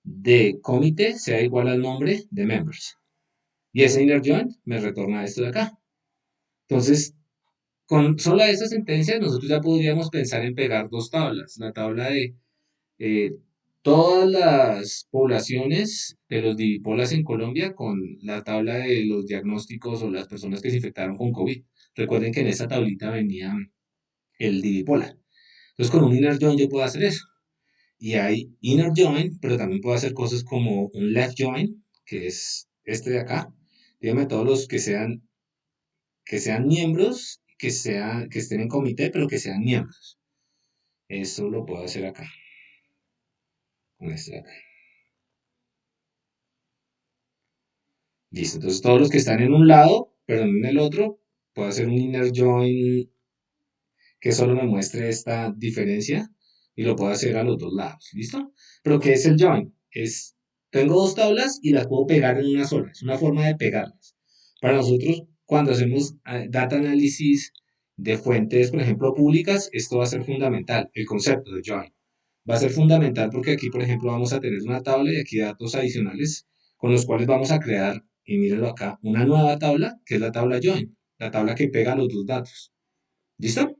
de comité sea igual al nombre de members. Y ese inner join me retorna esto de acá. Entonces, con sola esa sentencia, nosotros ya podríamos pensar en pegar dos tablas. La tabla de todas las poblaciones de los divipolas en Colombia con la tabla de los diagnósticos o las personas que se infectaron con COVID. Recuerden que en esa tablita venía el divipola. Entonces, con un inner join yo puedo hacer eso. Y hay inner join, pero también puedo hacer cosas como un left join, que es este de acá. Dígame todos los que sean miembros, que estén en comité, pero que sean miembros. Eso lo puedo hacer acá. Con este de acá. Listo. Entonces todos los que están en un lado, pero no en el otro, puedo hacer un inner join que solo me muestre esta diferencia y lo puedo hacer a los dos lados. ¿Listo? Pero ¿qué es el join? Tengo dos tablas y las puedo pegar en una sola. Es una forma de pegarlas. Para nosotros, cuando hacemos data análisis de fuentes, por ejemplo, públicas, esto va a ser fundamental, el concepto de join. Va a ser fundamental porque aquí, por ejemplo, vamos a tener una tabla y aquí datos adicionales con los cuales vamos a crear, y mírenlo acá, una nueva tabla, que es la tabla join, la tabla que pega los dos datos. ¿Listo?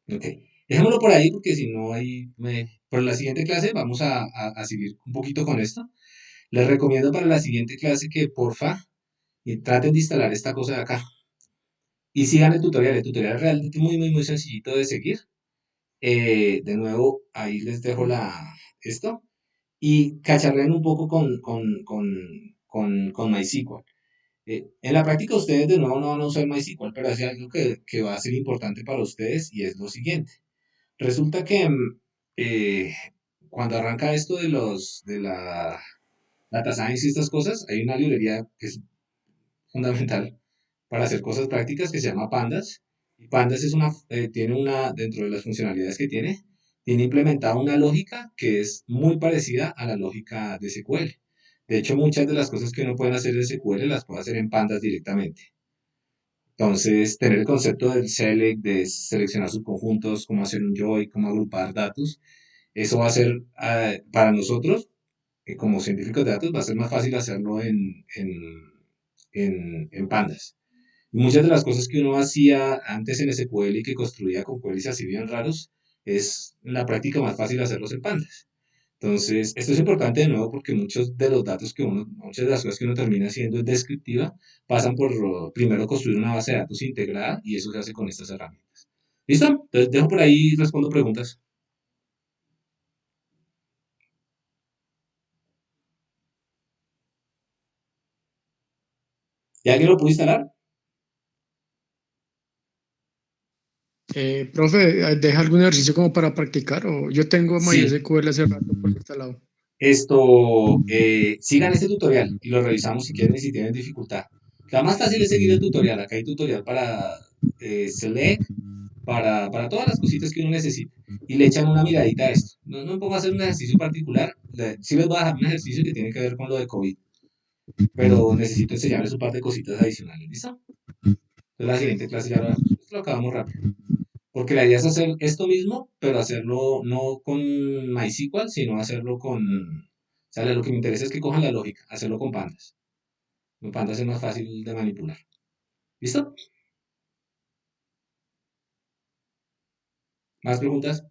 Ok. Dejémoslo por ahí porque si no, por la siguiente clase vamos a seguir un poquito con esto. Les recomiendo para la siguiente clase que porfa y traten de instalar esta cosa de acá. Y sigan el tutorial. El tutorial es realmente muy, muy, muy sencillito de seguir. De nuevo, ahí les dejo esto. Y cacharren un poco con MySQL. En la práctica ustedes de nuevo no van a usar MySQL, pero hay algo que va a ser importante para ustedes y es lo siguiente. Resulta que cuando arranca esto de la data science y estas cosas, hay una librería que es fundamental para hacer cosas prácticas que se llama Pandas. Y Pandas dentro de las funcionalidades que tiene implementada una lógica que es muy parecida a la lógica de SQL. De hecho, muchas de las cosas que uno puede hacer en SQL las puede hacer en Pandas directamente. Entonces, tener el concepto del select, de seleccionar subconjuntos, cómo hacer un join, cómo agrupar datos, eso va a ser, para nosotros, como científicos de datos, va a ser más fácil hacerlo en Pandas. Y muchas de las cosas que uno hacía antes en SQL y que construía con queries así bien raros, es en la práctica más fácil hacerlos en Pandas. Entonces, esto es importante de nuevo porque muchas de las cosas que uno termina haciendo en descriptiva, pasan por primero construir una base de datos integrada y eso se hace con estas herramientas. ¿Listo? Entonces, dejo por ahí y respondo preguntas. ¿Ya alguien lo pudo instalar? Profe, ¿deja algún ejercicio como para practicar? O yo tengo Sí. MySQL hace rato por instalado. Sigan este tutorial y lo revisamos si quieren y si tienen dificultad. La más fácil es seguir el tutorial. Acá hay tutorial para Select, para todas las cositas que uno necesite. Y le echan una miradita a esto. No me pongo a hacer un ejercicio particular. Sí les voy a dejar un ejercicio que tiene que ver con lo de COVID. Pero necesito enseñarles un par de cositas adicionales. ¿Listo? Entonces la siguiente clase ya lo acabamos rápido. Porque la idea es hacer esto mismo, pero hacerlo no con MySQL, sino hacerlo con... O sea, lo que me interesa es que cojan la lógica, hacerlo con Pandas. Con Pandas es más fácil de manipular. ¿Listo? ¿Más preguntas?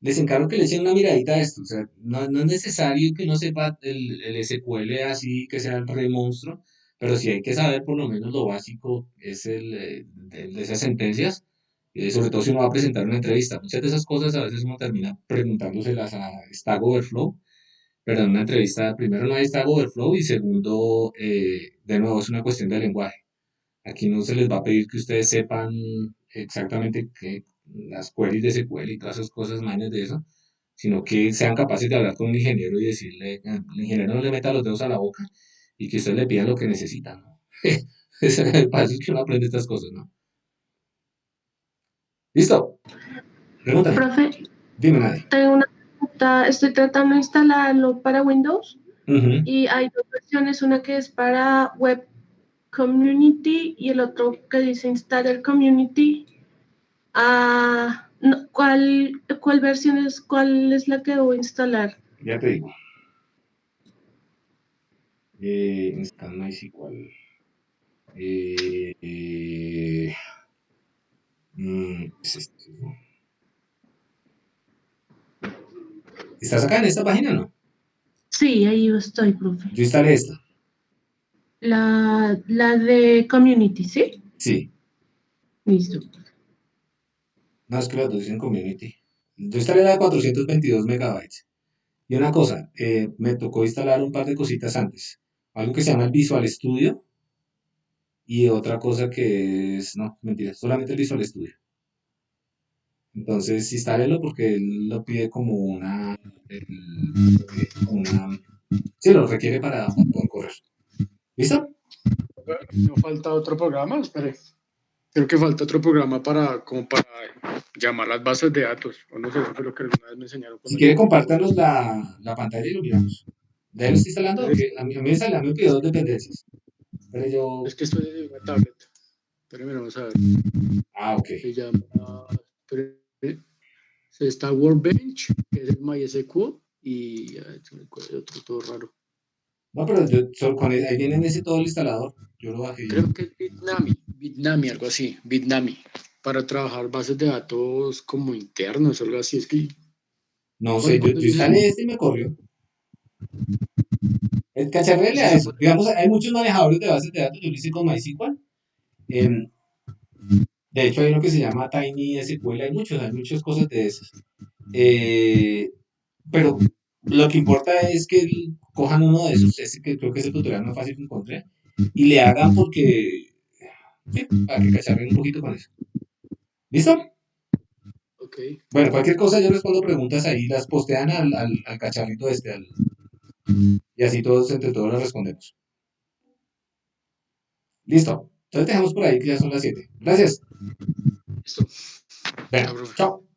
Les encargo que le echen una miradita a esto. O sea, no es necesario que uno sepa el SQL así, que sea el re monstruo, pero sí hay que saber por lo menos lo básico, es de esas sentencias, sobre todo si uno va a presentar una entrevista. Muchas de esas cosas a veces uno termina preguntándoselas a Stack Overflow, pero en una entrevista, primero no hay Stack Overflow y segundo, de nuevo, es una cuestión de lenguaje. Aquí no se les va a pedir que ustedes sepan exactamente las queries de SQL y todas esas cosas, mañas de eso, sino que sean capaces de hablar con un ingeniero y decirle, el ingeniero no le meta los dedos a la boca y que ustedes le pidan lo que necesitan, ¿no? Es para eso que uno aprende estas cosas, ¿no? ¿Listo? Pregúntame. Profe, Dime, Nadie. tengo una pregunta. Estoy tratando de instalarlo para Windows y hay dos versiones, una que es para web Community y el otro que dice Installer Community. No, ¿cuál versión cuál es la que debo instalar? Ya te digo. Install MySQL. Es este, ¿no? ¿Estás acá en esta página, no? Sí, ahí estoy, profe. Yo instalé esta. La de Community, ¿sí? Sí. Listo. No, es que las dos dicen Community. Yo instalé la de 422 megabytes. Y una cosa, me tocó instalar un par de cositas antes. Algo que se llama el Visual Studio y otra cosa que es, no, mentira, solamente el Visual Studio. Entonces, instálelo porque él lo pide como sí, lo requiere para poder correr. ¿Listo? No falta otro programa, espere. Creo que falta otro programa para llamar las bases de datos. O no sé, fue lo que alguna vez me enseñaron. Si quiere, compártanos la pantalla y lo miramos. ¿De ahí lo estoy instalando? Porque a mí me pidió dos dependencias. Pero yo... Es que estoy desde una tablet. Espérenme, vamos a ver. Ah, ok. Se llama... Está Workbench, que es el MySQL, y otro todo raro. No, pero ahí viene en ese todo el instalador. Yo lo bajé. Creo que es Bitnami, algo así, Bitnami, para trabajar bases de datos como internos, algo así. Es que... No sé, yo instalé este y me corrió. El cacharrele a eso. Digamos, hay muchos manejadores de bases de datos. Yo lo hice con MySQL. De hecho, hay uno que se llama TinySQL. Hay muchas cosas de esas. Pero lo que importa es que cojan uno de esos, ese que creo que es el tutorial más fácil que encontré, y le hagan porque, sí, para que cacharren un poquito con eso. ¿Listo? Ok. Bueno, cualquier cosa yo respondo preguntas ahí, las postean al cacharrito y así entre todos las respondemos. Listo. Entonces dejamos por ahí que ya son las 7. Gracias. Listo. Venga, chao.